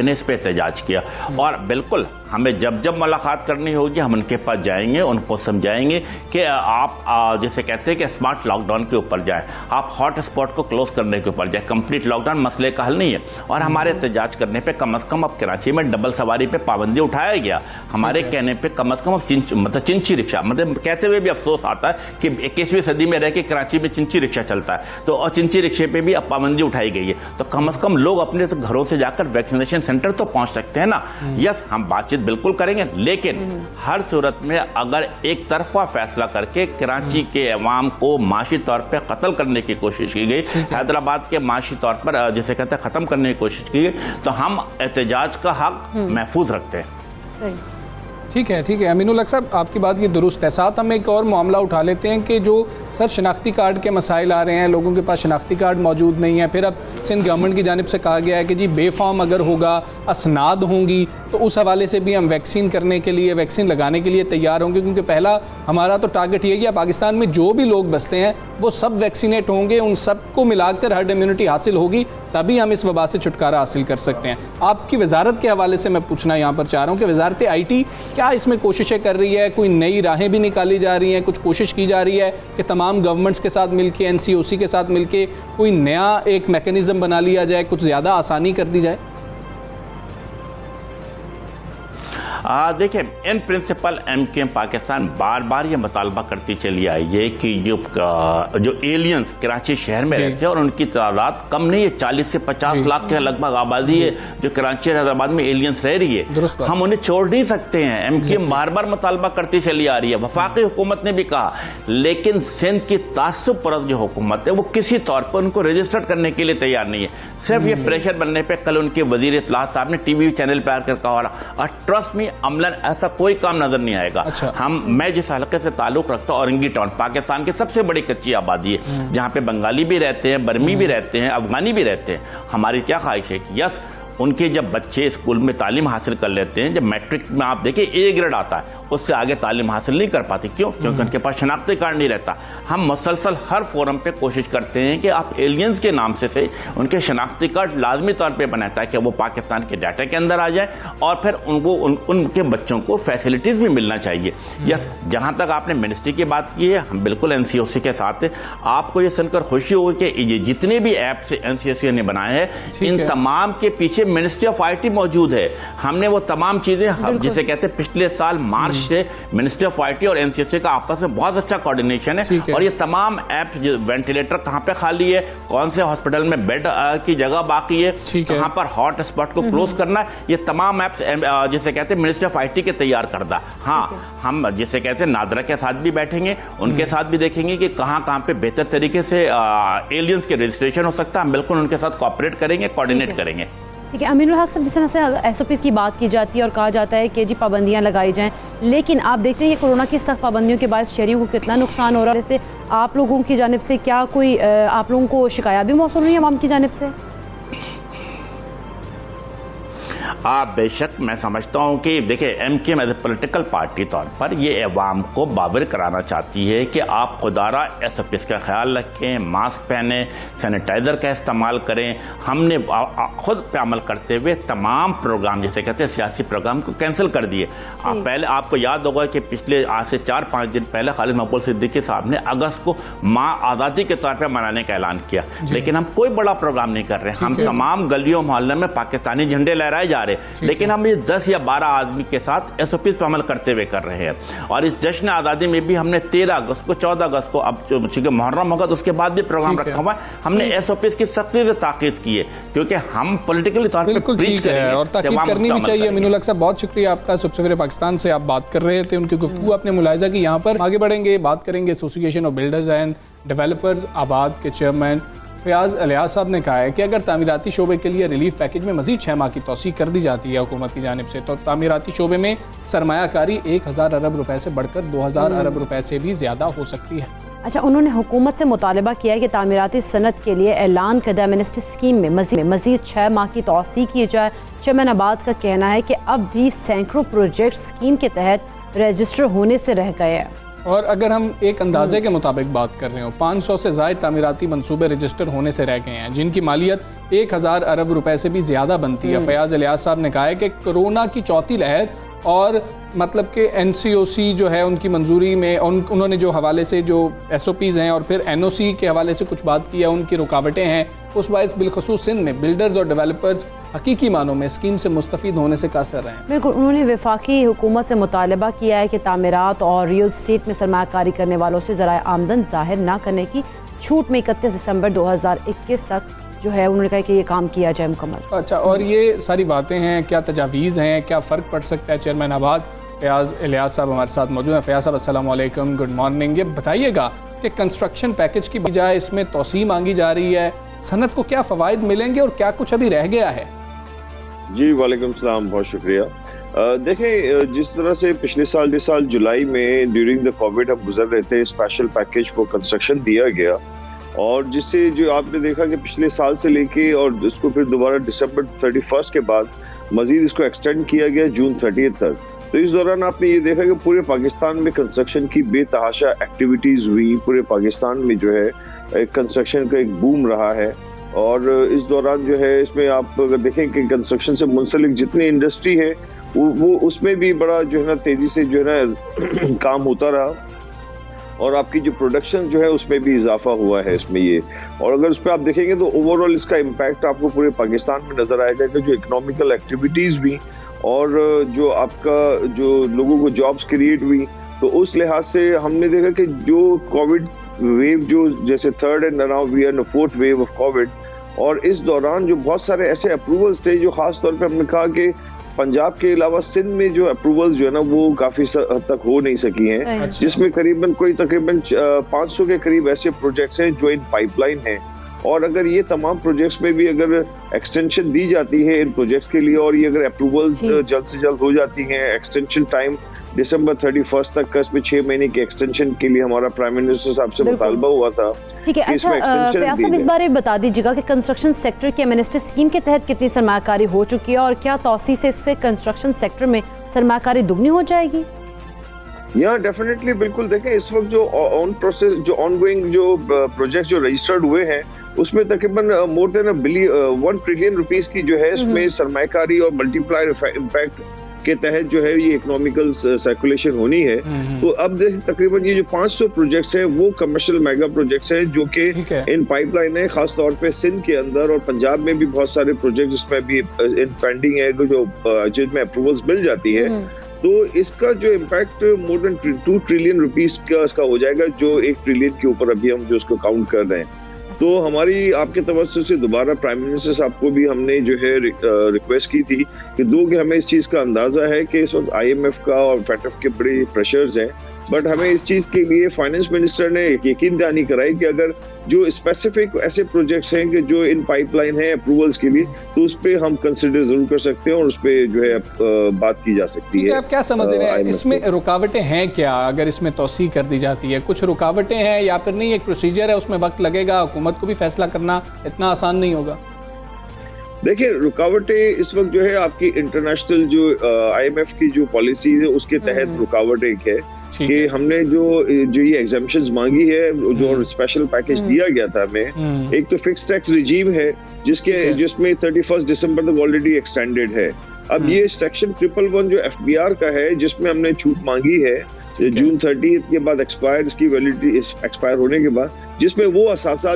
J: ने इस पर एहतजाज किया। और बिल्कुल हमें जब जब मुलाकात करनी होगी हम उनके पास जाएंगे, उनको समझाएंगे कि आप जैसे कहते हैं कि स्मार्ट लॉकडाउन के ऊपर जाएं, आप हॉट स्पॉट को क्लोज करने के ऊपर जाएं। कंप्लीट लॉकडाउन मसले का हल नहीं है। और हमारे एहतजाज करने पे कम से कम अब कराची में डबल सवारी पे पाबंदी उठाया गया। हमारे कहने पे कम से कम चिंची रिक्शा, मतलब कहते हुए भी अफसोस आता है कि 21वीं सदी में रह के कराची में चिंची रिक्शा चलता है, तो और चिंची रिक्शे पे भी अब पाबंदी उठाई गई है। तो कम से कम लोग अपने घरों से जाकर वैक्सीनेशन सेंटर तो पहुंच सकते हैं ना। यस, हम बातचीत बिल्कुल करेंगे, लेकिन हर सूरत में अगर एक तरफा फैसला करके कराची के अवाम को माशी तौर पर कत्ल करने की कोशिश की गई, हैदराबाद के माशी तौर पर जिसे कहते हैं खत्म करने की कोशिश की गई, तो हम एहतजाज का हक महफूज रखते हैं।
A: ठीक है अमीनुल हक साहब, आपकी बात ये दुरुस्त है। साथ हम एक और मामला उठा लेते हैं कि जो सर शनाख्ती कार्ड के मसाइल आ रहे हैं, लोगों के पास शनाख्ती कार्ड मौजूद नहीं है। फिर अब सिंध गवर्नमेंट की जानिब से कहा गया है कि जी बेफॉर्म अगर होगा, असनाद होंगी, तो उस हवाले से भी हम वैक्सीन करने के लिए, वैक्सीन लगाने के लिए तैयार होंगे। क्योंकि पहला हमारा तो टारगेट ये है पाकिस्तान में जो भी लोग बसते हैं वो सब वैक्सीनेट होंगे, उन सबको मिलाकर हर्ड इम्यूनिटी हासिल होगी, तभी हम इस वबा से छुटकारा हासिल कर सकते हैं। आपकी वजारत के हवाले से मैं पूछना यहाँ पर चाह रहा हूँ कि वजारत IT क्या इसमें कोशिशें कर रही है? कोई नई राहें भी निकाली जा रही हैं, कुछ कोशिश की जा रही है कि तमाम गवर्नमेंट्स के साथ मिलके, NCOC के साथ मिलके कोई नया एक मैकेनिज्म बना लिया जाए, कुछ ज़्यादा आसानी कर दी जाए?
J: देखिए, इन प्रिंसिपल MKM पाकिस्तान बार बार ये मुतालबा करती चली आई है कि जो एलियंस कराची शहर में रहते हैं और उनकी तादाद कम नहीं है, 40 से 50 लाख के लगभग आबादी है जो कराची और हैदराबाद में एलियंस रह रही है। हम उन्हें छोड़ नहीं सकते हैं। MKM बार बार मुतालबा करती चली आ रही है, वफाकी हुकूमत ने भी कहा, लेकिन सिंध की तासुब परस्त जो हुकूमत है वो किसी तौर पर उनको रजिस्टर्ड करने के लिए तैयार नहीं है। सिर्फ ये प्रेशर बनने पर कल उनके वजीर इत्तलात साहब ने TV चैनल पर आकर कहा, और ट्रस्ट में अमलन ऐसा कोई काम नजर नहीं आएगा। अच्छा। मैं जिस हल्के से ताल्लुक रखता हूँ, औरंगी टाउन पाकिस्तान की सबसे बड़ी कच्ची आबादी है, जहाँ पे बंगाली भी रहते हैं, बर्मी भी रहते हैं, अफगानी भी रहते हैं। हमारी क्या ख्वाहिश है कि यस, उनके जब बच्चे स्कूल में तालीम हासिल कर लेते हैं, जब मैट्रिक में आप देखिए A ग्रेड आता है, उससे आगे तालीम हासिल नहीं कर पाती। क्यों? क्योंकि उनके पास शनाख्ती कार्ड नहीं रहता। हम मुसलसल हर फोरम पे कोशिश करते हैं कि आप एलियंस के नाम से उनके शनाख्ती कार्ड लाजमी तौर पे बनाए, ताकि वो पाकिस्तान के डाटा के अंदर आ जाए और फिर उनको उनके बच्चों को फैसिलिटीज़ भी मिलना चाहिए। यस, जहाँ तक आपने मिनिस्ट्री की बात की है, हम बिल्कुल NCOC के साथ हैं। आपको ये सुनकर खुशी होगी कि ये जितने भी ऐप्स NCOC ने बनाए हैं, इन तमाम के पीछे मिनिस्ट्री ऑफ IT मौजूद है। हमने वो तमाम चीज़ें, जिसे कहते हैं पिछले साल मार्च से मिनिस्ट्री ऑफ IT और NCOC का आपस में बहुत अच्छा कोऑर्डिनेशन है। और ये तमाम ऐप्स, वेंटिलेटर कहाँ पे खाली है, कौन से हॉस्पिटल में बेड की जगह बाकी है, कहाँ पर हॉट स्पॉट को क्लोज करना है, ये तमाम ऐप्स जिसे कहते हैं मिनिस्ट्री ऑफ IT के तैयार करदा। हाँ, हम जिसे कहते हैं नादरा के साथ भी बैठेंगे, उनके साथ भी देखेंगे कि कहाँ पे बेहतर तरीके से एलियंस के रजिस्ट्रेशन हो सकता है। हम बिल्कुल उनके साथ कोऑपरेट करेंगे, कोऑर्डिनेट करेंगे।
B: ठीक है अमीनुल हक साहब, जिस तरह से SOPs की बात की जाती है और कहा जाता है कि जी पाबंदियां लगाई जाएं, लेकिन आप देखते हैं कि कोरोना की सख्त पाबंदियों के बाद शहरियों को कितना नुकसान हो रहा है। जैसे आप लोगों की जानिब से क्या कोई आप लोगों को शिकायत भी मौसूल हुई है आवाम की जानिब से?
J: बेशक मैं समझता हूं कि देखिए, MKM as a political party तौर पर ये अवाम को बावर कराना चाहती है कि आप खुदारा SOPs का ख्याल रखें, मास्क पहने, सैनिटाइज़र का इस्तेमाल करें। हमने खुद पे अमल करते हुए तमाम प्रोग्राम, जैसे कहते हैं सियासी प्रोग्राम, को कैंसिल कर दिए। पहले आपको याद होगा कि पिछले आज से 4-5 दिन पहले खालिद मकबूल सिद्दीकी साहब ने अगस्त को माँ आज़ादी के तौर पर मनाने का ऐलान किया, लेकिन हम कोई बड़ा प्रोग्राम नहीं कर रहे। हम तमाम गलियों मोहल्ले में पाकिस्तानी झंडे लहराए जा रहे। है, लेकिन हम ये 10 या 12 आदमी के साथ SOPs पर अमल करते हुए कर रहे हैं। और इस जश्न आज़ादी में भी हमने 13 अगस्त को 14 अगस्त को, अब चूंकि मुहर्रम होगा तो उसके बाद भी प्रोग्राम रखा हुआ है, हमने SOPs की सख्ती से ताकीद की है, क्योंकि हम पॉलिटिकली तौर पर प्रीच करेंगे
A: और ताकीद करनी भी चाहिए। अमीनुल हक साहब, बहुत शुक्रिया आपका। सुबह सवेरे पाकिस्तान से आप बात कर रहे थे, उनकी गुफ्तगू आपने मुलाहिजा की। यहाँ पर आगे बढ़ेंगे, बात करेंगे association of builders and developers आबाद के चेयरमैन फयाज अलियास साहब ने कहा है कि अगर तामीराती शोबे के लिए रिलीफ पैकेज में मजीद 6 माह की तौसीक कर दी जाती है हुकूमत की जानिब से, तो तामीराती शोबे में सरमायाकारी 1000 अरब रुपए से बढ़कर 2000 अरब रुपए से भी ज़्यादा हो सकती है।
B: अच्छा, उन्होंने हुकूमत से मुतालबा किया है कि तामीराती सनत के लिए ऐलान करदा एमनेस्टी स्कीम में मजीद 6 माह की तौसीक की जाए। चेयरमैन आबाद का कहना है कि अब भी सैकड़ों प्रोजेक्ट स्कीम के तहत रजिस्टर होने से रह गए हैं।
A: और अगर हम एक अंदाजे के मुताबिक बात कर रहे हो, 500 से ज़ायद तामीराती मंसूबे रजिस्टर होने से रह गए हैं, जिनकी मालियत 1000 अरब रुपए से भी ज़्यादा बनती है। फयाज अलियास साहब ने कहा है कि कोरोना की चौथी लहर और मतलब कि NCOC जो है उनकी मंजूरी में उन्होंने जो हवाले से जो SOPs हैं और फिर NOC के हवाले से कुछ बात किया, उनकी रुकावटें हैं, उस बायस बिलखसूस सिंध में बिल्डर्स और डेवलपर्स हकीकी मानों में स्कीम से मुस्तफ़ीद होने से कासर रहे हैं।
B: बिल्कुल, उन्होंने वफाकी हुकूमत से मुतालबा किया है कि तामीरात और रियल स्टेट में सरमायाकारी करने वालों से ज़राए आमदन ज़ाहिर न करने की छूट में 31 दिसंबर 2021 तक जो है उन्होंने कहा कि ये काम किया जाए मुकम्मल।
A: अच्छा, और ये सारी बातें हैं, क्या तजावीज़ हैं, क्या फ़र्क पड़ सकता है? चेयरमैन आबाद फयाज अलियास साहब हमारे साथ मौजूद हैं। फयाज साहब अस्सलाम वालेकुम, गुड मॉर्निंग। ये बताइएगा कि कंस्ट्रक्शन पैकेज की बजाय इसमें तौसीह मांगी जा रही है, सनत को क्या फ़वाइद मिलेंगे और क्या कुछ अभी रह गया है?
K: जी वालेकुम सलाम, बहुत शुक्रिया। देखें, जिस तरह से पिछले साल जुलाई में ड्यूरिंग द कोविड हम गुजर रहे थे, स्पेशल पैकेज फॉर कंस्ट्रक्शन दिया गया और जिससे जो आपने देखा कि पिछले साल से लेके और इसको फिर दोबारा दिसंबर 31 के बाद मजीद इसको एक्सटेंड किया गया जून 30 तक। तो इस दौरान आपने ये देखा कि पूरे पाकिस्तान में कंस्ट्रक्शन की बेतहाशा एक्टिविटीज़ हुई। पूरे पाकिस्तान में जो है कंस्ट्रक्शन का एक बूम रहा है और इस दौरान जो है इसमें आप अगर देखें कि कंस्ट्रक्शन से मुंसलिक जितनी इंडस्ट्री है वो उसमें भी बड़ा जो है ना तेज़ी से जो है ना काम होता रहा और आपकी जो प्रोडक्शन जो है उसमें भी इजाफा हुआ है इसमें ये। और अगर उस पर आप देखेंगे तो ओवरऑल इसका इम्पैक्ट आपको पूरे पाकिस्तान में नज़र आएगा कि जो इकोनॉमिकल एक्टिविटीज़ भी और जो आपका जो लोगों को जॉब्स क्रिएट हुई, तो उस लिहाज से हमने देखा कि जो कोविड वेव जो जैसे third and now we are in fourth wave of covid, और इस दौरान जो बहुत सारे ऐसे अप्रूवल्स थे जो खास तौर पे हमने कहा कि पंजाब के अलावा सिंध में जो अप्रूवल्स जो है ना वो काफी हद तक हो नहीं सकी हैं, जिसमें तकरीबन 500 के करीब ऐसे प्रोजेक्ट्स हैं जो इन पाइपलाइन हैं। और अगर ये तमाम प्रोजेक्ट्स में भी अगर एक्सटेंशन दी जाती है इन प्रोजेक्ट्स के लिए और ये अगर अप्रूवल्स जल्द से जल्द हो जाती हैं, एक्सटेंशन टाइम दिसंबर 31 तक का, इसमें 6 महीने की एक्सटेंशन के लिए हमारा प्राइम मिनिस्टर साहब से मुतालबा हुआ था।
B: ठीक है, अच्छा फयाज साहब इस बारे में बता दीजिएगा कि कंस्ट्रक्शन सेक्टर की एमनेस्टी स्कीम के तहत कितनी सरमायाकारी हो चुकी है और क्या तौसीह से इससे कंस्ट्रक्शन सेक्टर में सरमायाकारी दुगनी हो जाएगी?
K: यहाँ डेफिनेटली बिल्कुल देखें, इस वक्त जो ऑन प्रोसेस जो ऑनगोइंग जो प्रोजेक्ट जो रजिस्टर्ड हुए हैं उसमें तकरीबन मोर देन 1 ट्रिलियन रुपीस की जो है इसमें सरमायाकारी और मल्टीप्लायर इम्पैक्ट के तहत जो है ये इकोनॉमिकल सर्कुलेशन होनी है। तो अब तकरीबन ये जो 500 प्रोजेक्ट्स हैं वो कमर्शियल मेगा प्रोजेक्ट्स हैं जो कि इन पाइपलाइन है, खास तौर पे सिंध के अंदर और पंजाब में भी बहुत सारे प्रोजेक्ट इसमें भी इन पेंडिंग है जो जिसमें अप्रूवल्स मिल जाती है। तो इसका जो impact more than 2 trillion rupees का इसका हो जाएगा, जो 1 ट्रिलियन के ऊपर अभी हम जो उसको काउंट कर रहे हैं। तो हमारी आपके तवज्जो से दोबारा प्राइम मिनिस्टर साहब को भी हमने जो है रिक्वेस्ट की थी कि कि हमें इस चीज़ का अंदाज़ा है कि इस वक्त IMF का और FATF के बड़े प्रेशर्स हैं, बट हमें इस चीज़ के लिए फाइनेंस मिनिस्टर ने यकीन दहानी कराई कि अगर जो स्पेसिफिक ऐसे प्रोजेक्ट्स हैं कि जो इन पाइपलाइन है अप्रूवल्स के लिए, तो उस पर हम कंसिडर जरूर कर सकते हैं और उस पर जो है बात की जा सकती है।
A: आप क्या समझ रहे हैं, इसमें रुकावटें हैं क्या? अगर इसमें तौसीह कर दी जाती है, कुछ रुकावटें हैं या फिर नहीं? एक प्रोसीजर है, उसमें वक्त लगेगा, हुकूमत को भी फैसला करना इतना आसान नहीं होगा।
K: देखिए, रुकावटें इस वक्त जो है आपकी इंटरनेशनल जो IMF की जो पॉलिसी है उसके तहत रुकावट एक है कि हमने जो ये एग्जाम्पशंस मांगी है, जो स्पेशल पैकेज दिया गया था हमें, एक तो फिक्स टैक्स रिजीम है जिसमें 31 दिसंबर तक ऑलरेडी एक्सटेंडेड है। अब ये सेक्शन 111 जो FBR का है जिसमें हमने छूट मांगी है, जून 30 के बाद एक्सपायर, इसकी वैलिडिटी एक्सपायर होने के बाद, जिसमें वो असासा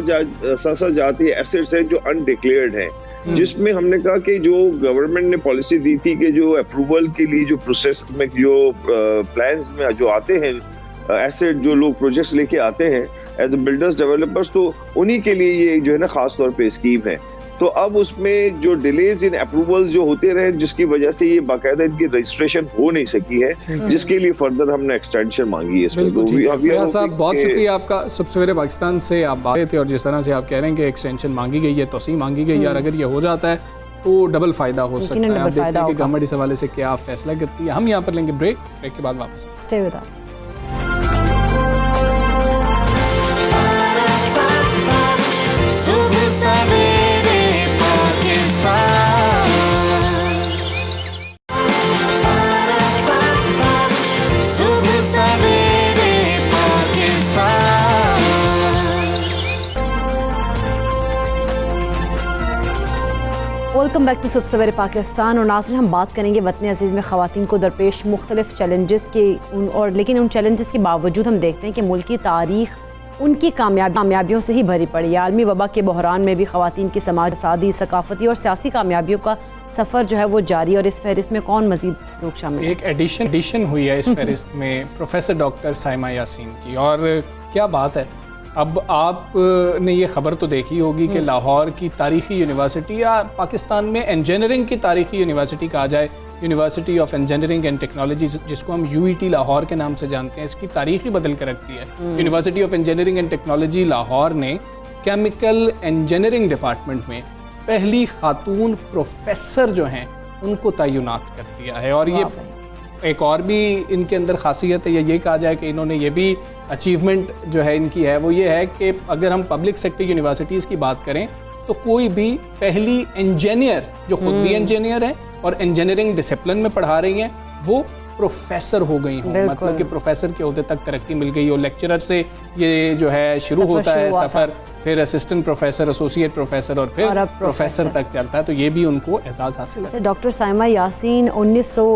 K: जाती एसेट्स हैं जो अनडिक्लेयर्ड हैं, जिसमें हमने कहा कि जो गवर्नमेंट ने पॉलिसी दी थी कि जो अप्रूवल के लिए जो प्रोसेस में जो प्लान्स में जो आते हैं एसेट, जो लोग प्रोजेक्ट्स लेके आते हैं एज ए बिल्डर्स डेवलपर्स, तो उन्हीं के लिए ये जो है ना खास तौर पे स्कीम है। तो अब उसमें जो डिलेज इन अप्रूवल्स जो होते रहे, जिसकी वजह से ये बाकायदा इनकी रजिस्ट्रेशन हो नहीं सकी है, जिसके लिए फर्दर हमने एक्सटेंशन मांगी है इसमें। तो
A: फयाज साहब बहुत शुक्रिया आपका। सुबह सवेरे पाकिस्तान से आप बात थे और जिस तरह से आप कह रहे हैं कि एक्सटेंशन मांगी गई है, तोसी मांगी गई है, और अगर ये हो जाता है तो डबल फायदा हो सकता है। आप देखते हैं कि गवर्नमेंट इस हवाले से क्या फैसला करती है। हम यहाँ पर लेंगे ब्रेक के बाद वापस
B: स्टे विद अस।
G: सुबह सवेरे पाकिस्तान, सुबह सवेरे पाकिस्तान।
B: वेलकम बैक टू सुबह सवेरे पाकिस्तान। और नाज़रीन, हम बात करेंगे वतन अज़ीज़ में ख़वातीन को दरपेश मुख्तलिफ चैलेंजेस के, और लेकिन उन चैलेंजेस के बावजूद हम देखते हैं कि मुल्क की तारीख़ उनकी कामयाबियों से ही भरी पड़ी है। आलमी वबा के बहरान में भी ख़वातीन की समाज, सादी, सकाफती और सियासी कामयाबियों का सफ़र जो है वो जारी। और इस फहरिस्त में कौन मज़ीद लोग शामिल?
A: एक एडिशन हुई है इस फहरिस्त में प्रोफेसर डॉक्टर साइमा यासीन की, और क्या बात है। अब आपने ये ख़बर तो देखी होगी कि लाहौर की तारीख़ी यूनिवर्सिटी, या पाकिस्तान में इंजीनियरिंग की तारीख़ी यूनिवर्सिटी कहा जाए, university of engineering and technology, जिसको हम यूईटी लाहौर के नाम से जानते हैं, इसकी तारीख़ ही बदल कर रखती है। University of engineering and technology Lahore ने केमिकल इंजीनियरिंग डिपार्टमेंट में पहली खातून प्रोफेसर जो हैं उनको तैनात कर दिया है। और ये एक और भी इनके अंदर खासियत है, ये कहा जाए कि इन्होंने ये भी अचीवमेंट जो है इनकी है, वो ये है कि अगर हम पब्लिक सेक्टर यूनिवर्सिटीज़ की बात करें तो कोई भी पहली इंजीनियर जो खुद भी इंजीनियर है और इंजीनियरिंग डिसिप्लिन में पढ़ा रही हैं, वो प्रोफेसर हो गई हों, मतलब कि प्रोफेसर के ओहदे तक तरक्की मिल गई हो। लेक्चरर से ये जो है शुरू होता है सफ़र, फिर असिस्टेंट प्रोफेसर, एसोसिएट प्रोफेसर और फिर प्रोफेसर तक चलता है। तो ये भी उनको एजाज़ हासिल है।
B: डॉक्टर साइमा यासीन 1900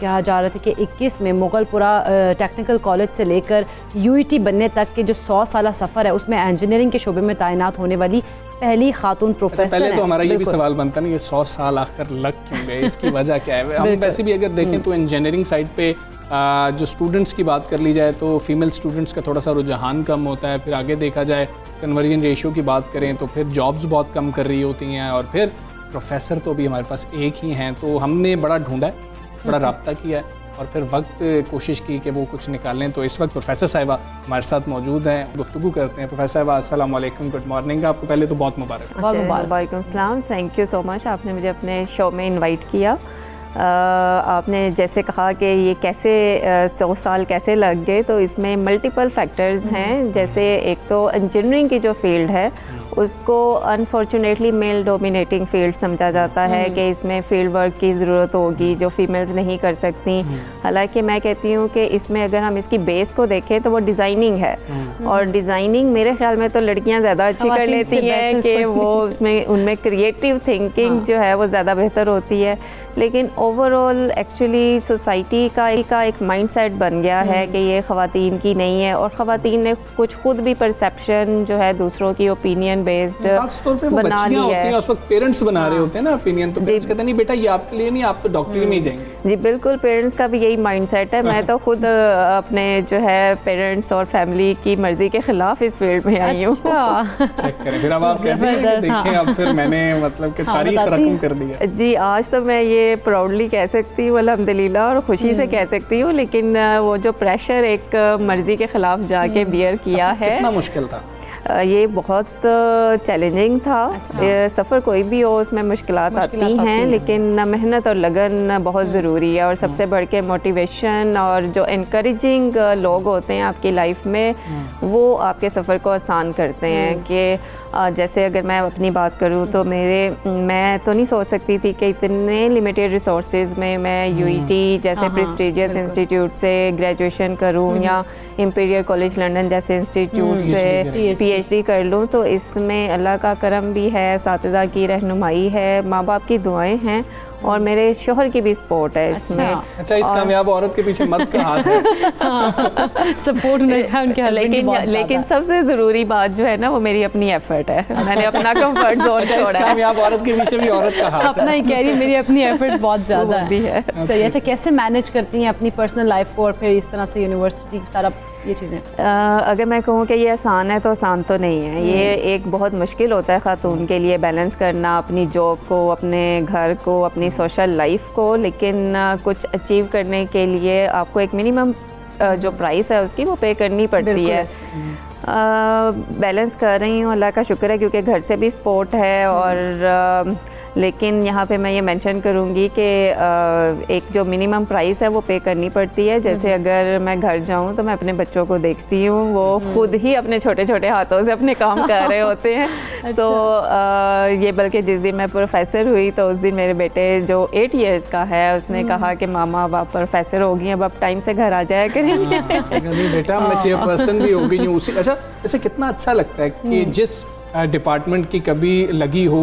B: कहा जा रहा था कि 21 में मुगलपुरा टेक्निकल कॉलेज से लेकर यूईटी बनने तक के जो 100 साला सफ़र है, उसमें इंजीनियरिंग के शोबे में तैनात होने वाली पहली खातून प्रोफेसर।
A: पहले तो हमारा ये भी सवाल बनता है, ये 100 साल आखिर लग क्यों गए, इसकी वजह क्या है? हम वैसे भी अगर देखें तो इंजीनियरिंग साइड पे जो स्टूडेंट्स की बात कर ली जाए तो फीमेल स्टूडेंट्स का थोड़ा सा रुझान कम होता है। फिर आगे देखा जाए कन्वर्जन रेशियो की बात करें तो फिर जॉब्स बहुत कम कर रही होती हैं, और फिर प्रोफेसर तो अभी हमारे पास एक ही हैं। तो हमने बड़ा ढूंढा है, बड़ा रब्ता किया है और फिर वक्त कोशिश की कि वो कुछ निकालें। तो इस वक्त प्रोफेसर साहिबा हमारे साथ मौजूद हैं, गुफ्तगू करते हैं। प्रोफेसर साहिबा अस्सलाम वालेकुम, गुड मॉर्निंग। आपको पहले तो बहुत मुबारक।
L: वालेकुम सलाम, थैंक यू सो मच, आपने मुझे अपने शो में इनवाइट किया। आपने जैसे कहा कि ये कैसे 100 साल कैसे लग गए, तो इसमें मल्टीपल फैक्टर्स हैं। जैसे एक तो इंजीनियरिंग की जो फील्ड है उसको अनफॉर्चुनेटली मेल डोमिनेटिंग फील्ड समझा जाता है कि इसमें फील्ड वर्क की ज़रूरत होगी जो फीमेल्स नहीं कर सकती। हालांकि मैं कहती हूँ कि इसमें अगर हम इसकी बेस को देखें तो वो डिज़ाइनिंग है, और डिज़ाइनिंग मेरे ख्याल में तो लड़कियाँ ज़्यादा अच्छी कर लेती हैं कि वो उसमें उनमें क्रिएटिव थिंकिंग जो है वो ज़्यादा बेहतर होती है। लेकिन ओवरऑल एक्चुअली सोसाइटी का एक माइंडसेट बन गया है कि ये ख़वातीन की नहीं है, और ख़वातीन ने कुछ खुद भी परसेप्शन जो है दूसरों की ओपिनियन बेस्ड बना ली है।
A: उस वक्त पेरेंट्स बना रहे होते हैं ना ओपिनियन, तो पेरेंट्स कहते नहीं बेटा ये आपके लिए नहीं, आप तो डॉक्टरी में ही जाएंगे।
L: जी बिल्कुल, पेरेंट्स का भी यही माइंडसेट है। मैं तो खुद अपने जो है पेरेंट्स और फैमिली की मर्जी के खिलाफ इस फील्ड में आई हूँ।
A: चेक करें, फिर अब आप कहते हैं कि देखें अब फिर मैंने मतलब कि तारीख रकम कर दी है।
L: जी आज तो मैं ये प्राउडली कह सकती हूँ अल्हम्दुलिल्लाह, और खुशी से कह सकती हूँ। लेकिन वो जो प्रेशर एक मर्जी के खिलाफ जाके बियर किया है,
A: कितना मुश्किल था
L: ये बहुत चैलेंजिंग था। सफ़र कोई भी हो उसमें मुश्किलात आती हैं, लेकिन मेहनत और लगन बहुत ज़रूरी है। और सबसे बढ़ के मोटिवेशन और जो इनकरेजिंग लोग होते हैं आपकी लाइफ में, वो आपके सफ़र को आसान करते हैं। कि जैसे अगर मैं अपनी बात करूँ तो मैं तो नहीं सोच सकती थी कि इतने लिमिटेड रिसोर्सेज में मैं यूईटी जैसे प्रेस्टीजियस इंस्टीट्यूट से ग्रेजुएशन करूँ, या इंपीरियल कॉलेज लंदन जैसे इंस्टीट्यूट से PhD कर लूँ, तो इसमें अल्लाह का करम भी है, साथिज़ा की रहनुमाई है, माँ बाप की दुआएं हैं और मेरे शोहर की भी सपोर्ट है इसमें।
A: अच्छा, इस कामयाब औरत के पीछे मर्द का हाथ है।
B: सपोर्ट नहीं है उनके,
L: लेकिन सबसे ज़रूरी बात जो है ना वो मेरी अपनी एफर्ट है। मैंने अपना कंफर्ट जोन छोड़ा है।
A: कामयाब औरत के पीछे भी औरत का हाथ है।
B: अपना ही कह रही, मेरी अपनी एफर्ट बहुत ज़्यादा है। सही। अच्छा, कैसे मैनेज करती हैं अपनी पर्सनल लाइफ को और फिर इस तरह से यूनिवर्सिटी सारा ये चीज़ें?
L: अगर मैं कहूँ कि ये आसान है तो आसान तो नहीं है। ये एक बहुत मुश्किल होता है ख़ातून के लिए बैलेंस करना अपनी जॉब को, अपने घर को, अपनी सोशल लाइफ को। लेकिन कुछ अचीव करने के लिए आपको एक मिनिमम जो प्राइस है उसकी वो पे करनी पड़ती है। बैलेंस कर रही हूँ, अल्लाह का शुक्र है, क्योंकि घर से भी सपोर्ट है। और लेकिन यहाँ पे मैं ये मेंशन करूँगी कि एक जो मिनिमम प्राइस है वो पे करनी पड़ती है। जैसे अगर मैं घर जाऊँ तो मैं अपने बच्चों को देखती हूँ, वो खुद ही अपने छोटे छोटे हाथों से अपने काम कर रहे होते हैं।
B: अच्छा।
L: तो ये बल्कि जिस दिन मैं प्रोफेसर हुई तो उस दिन मेरे बेटे जो 8 इयर्स का है उसने कहा कि मामा अब आप प्रोफेसर हो गई, अब आप टाइम से घर आ जाया करेंगे।
A: नहीं बेटा, मैं चेयरपर्सन भी हो गई हूँ उसी। अच्छा, ऐसे कितना अच्छा लगता है कि जिस डिपार्टमेंट की कभी लगी हो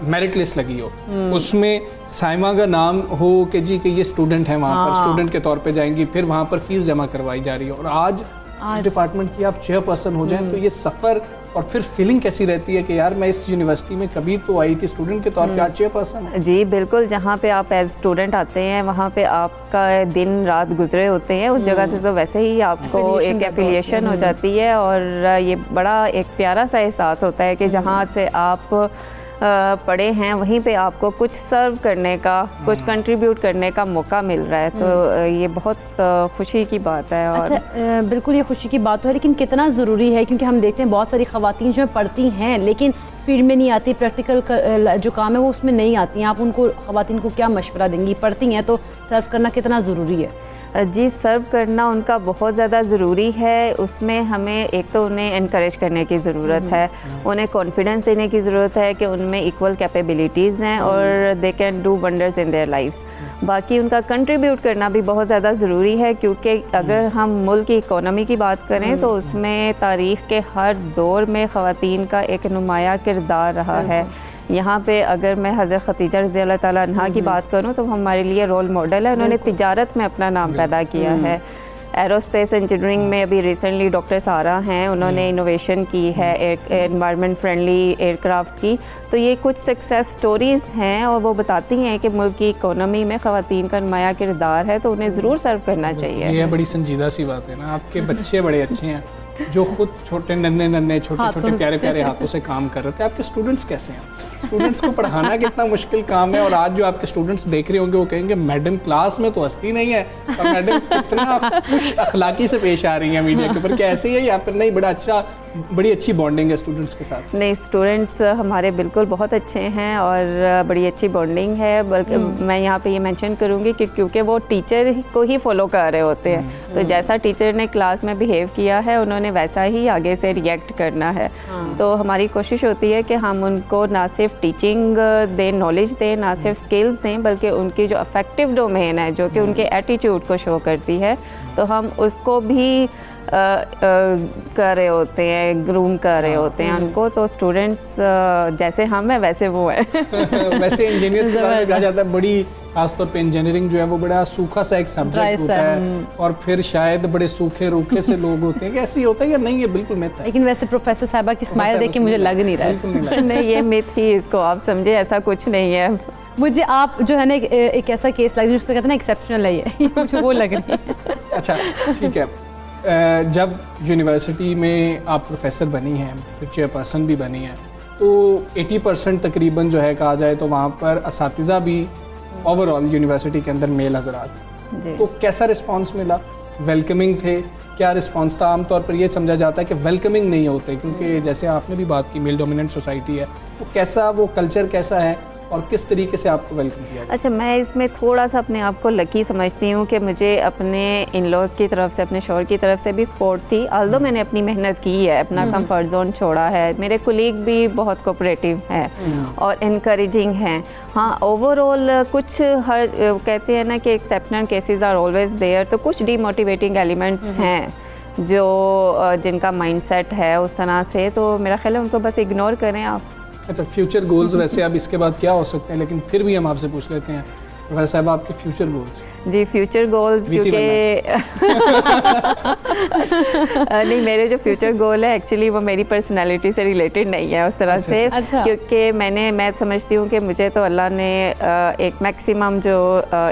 A: मेरिट लिस्ट लगी हो, उसमें साइमा का नाम हो कि जी कि ये स्टूडेंट है, वहाँ पर स्टूडेंट के तौर पे जाएंगी, फिर वहाँ पर फीस जमा करवाई जा रही है, और आज इस डिपार्टमेंट की आप चेयरपर्सन हो जाएं, तो ये सफ़र और फिर फीलिंग कैसी रहती है कि यार मैं इस यूनिवर्सिटी में कभी तो आई थी स्टूडेंट के तौर पे, आज चेयरपर्सन है।
L: जी बिल्कुल, जहाँ पे आप एज स्टूडेंट आते हैं वहाँ पे आपका दिन रात गुजरे होते हैं उस जगह से, तो वैसे ही आपको एक एफिलिएशन हो जाती है। और ये बड़ा एक प्यारा सा एहसास होता है कि जहाँ से आप पढ़े हैं वहीं पे आपको कुछ सर्व करने का, कुछ कंट्रीब्यूट करने का मौका मिल रहा है। तो ये बहुत खुशी की बात है। और
B: अच्छा, बिल्कुल ये खुशी की बात है, लेकिन कितना ज़रूरी है, क्योंकि हम देखते हैं बहुत सारी ख़वातीन जो पढ़ती हैं लेकिन फील्ड में नहीं आती, प्रैक्टिकल जो काम है वो उसमें नहीं आती हैं। आप उनको ख़वातीन को क्या मशवरा देंगी? पढ़ती हैं तो सर्व करना कितना ज़रूरी है?
L: जी, सर्व करना उनका बहुत ज़्यादा ज़रूरी है। उसमें हमें एक तो उन्हें इनकरेज करने की ज़रूरत है, उन्हें कॉन्फिडेंस देने की ज़रूरत है कि उनमें इक्वल कैपेबिलिटीज़ हैं और they can do wonders in their lifes. बाकी उनका कंट्रीब्यूट करना भी बहुत ज़्यादा ज़रूरी है, क्योंकि अगर हम मुल्क की इकोनॉमी की बात करें तो उसमें तारीख़ के हर दौर में ख़वातीन का एक नुमाया किरदार रहा है। यहाँ पे अगर मैं हज़रत खदीजा रज़ी अल्लाह ताला अन्हा की बात करूँ तो हमारे लिए रोल मॉडल है। उन्होंने तिजारत में अपना नाम पैदा किया है। एरोस्पेस इंजीनियरिंग में अभी रिसेंटली डॉक्टर सारा हैं, उन्होंने इनोवेशन की है एनवायरनमेंट फ्रेंडली एयरक्राफ्ट की। तो ये कुछ सक्सेस स्टोरीज़ हैं और वो बताती हैं कि मुल्क की इकोनॉमी में ख़वातीन का नुमाया किरदार है, तो उन्हें ज़रूर सर्व करना चाहिए।
A: ये बड़ी संजीदा सी बात है ना, आपके बच्चे बड़े अच्छे हैं जो खुद छोटे नन्हे छोटे छोटे प्यारे प्यारे हाथों से काम कर रहे थे। आपके स्टूडेंट्स कैसे हैं? स्टूडेंट्स को पढ़ाना कितना मुश्किल काम है, और आज जो आपके स्टूडेंट्स देख रहे होंगे वो कहेंगे मैडम क्लास में तो हंसती नहीं है, और मैडम कितना खुश अखलाकी से पेश आ रही है मीडिया के ऊपर। क्या ऐसे ही है या फिर नहीं, बड़ी अच्छी बॉन्डिंग है स्टूडेंट्स के साथ?
L: नहीं, स्टूडेंट्स हमारे बिल्कुल बहुत अच्छे हैं और बड़ी अच्छी बॉन्डिंग है। बल्कि मैं यहाँ पे ये मेंशन करूँगी कि क्योंकि वो टीचर को ही फॉलो कर रहे होते हैं, तो जैसा टीचर ने क्लास में बिहेव किया है उन्होंने वैसा ही आगे से रिएक्ट करना है। तो हमारी कोशिश होती है कि हम उनको ना सिर्फ टीचिंग दें, नॉलेज दें, ना सिर्फ स्किल्स दें, बल्कि उनकी जो अफेक्टिव डोमेन है जो कि उनके एटीट्यूड को शो करती है, तो हम उसको भी कर रहे होते हैं, ग्रूम कर रहे होते हैं उनको। तो स्टूडेंट्स जैसे हम हैं वैसे वो हैं।
A: वैसे इंजीनियर्स के बारे में कहा जाता है, बड़ी खासतौर पे इंजीनियरिंग जो है वो बड़ा सूखा सा एक सब्जेक्ट होता है, और फिर शायद बड़े सूखे रूखे से लोग होते हैं। कैसे होता है या नहीं? ये बिल्कुल मिथ है।
B: लेकिन वैसे प्रोफेसर साहिबा की स्माइल देख के मुझे लग नहीं रहा है।
L: नहीं, ये मिथ ही इसको आप समझे, ऐसा कुछ नहीं है।
B: मुझे आप जो है ना एक ऐसा केस लग रहा है जिससे कहते हैं ना एक्सेप्शनल है ये, मुझे वो लग रही है।
A: अच्छा ठीक है, जब यूनिवर्सिटी में आप प्रोफेसर बनी हैं, फिर चेयरपर्सन भी बनी हैं, तो 80% तकरीबन जो है कहा जाए तो वहाँ पर असातिज़ा भी ओवरऑल यूनिवर्सिटी के अंदर मेल हज़रात, तो कैसा रिस्पांस मिला? वेलकमिंग थे? क्या रिस्पांस था? आमतौर पर ये समझा जाता है कि वेलकमिंग नहीं होते, क्योंकि जैसे आपने भी बात की मेल डोमिनेंट सोसाइटी है, तो कैसा वो कल्चर कैसा है और किस तरीके से आपको वेलकम किया गया?
L: अच्छा, मैं इसमें थोड़ा सा अपने आप को लकी समझती हूँ कि मुझे अपने इन लॉज की तरफ से, अपने शोहर की तरफ से भी सपोर्ट थी। ऑल्दो मैंने अपनी मेहनत की है, अपना कंफर्ट जोन छोड़ा है, मेरे कोलीग भी बहुत कोऑपरेटिव हैं और इनकरेजिंग हैं। हाँ, ओवरऑल कुछ हर कहते हैं ना कि exceptional cases are always there, तो कुछ डीमोटिवेटिंग एलिमेंट्स हैं। जो जिनका माइंडसेट है उस तरह से, तो मेरा ख्याल है उनको बस इग्नोर करें आप।
A: अच्छा, फ्यूचर गोल्स वैसे अब इसके बाद क्या हो सकते हैं, लेकिन फिर भी हम आपसे पूछ लेते हैं वैसे साहब आपके फ्यूचर गोल्स।
L: जी फ्यूचर गोल्स, क्योंकि नहीं, मेरे जो फ्यूचर गोल है एक्चुअली वो मेरी पर्सनालिटी से रिलेटेड नहीं है उस तरह से।
B: अच्छा।
L: क्योंकि मैं समझती हूँ कि मुझे तो अल्लाह ने एक मैक्सिमम जो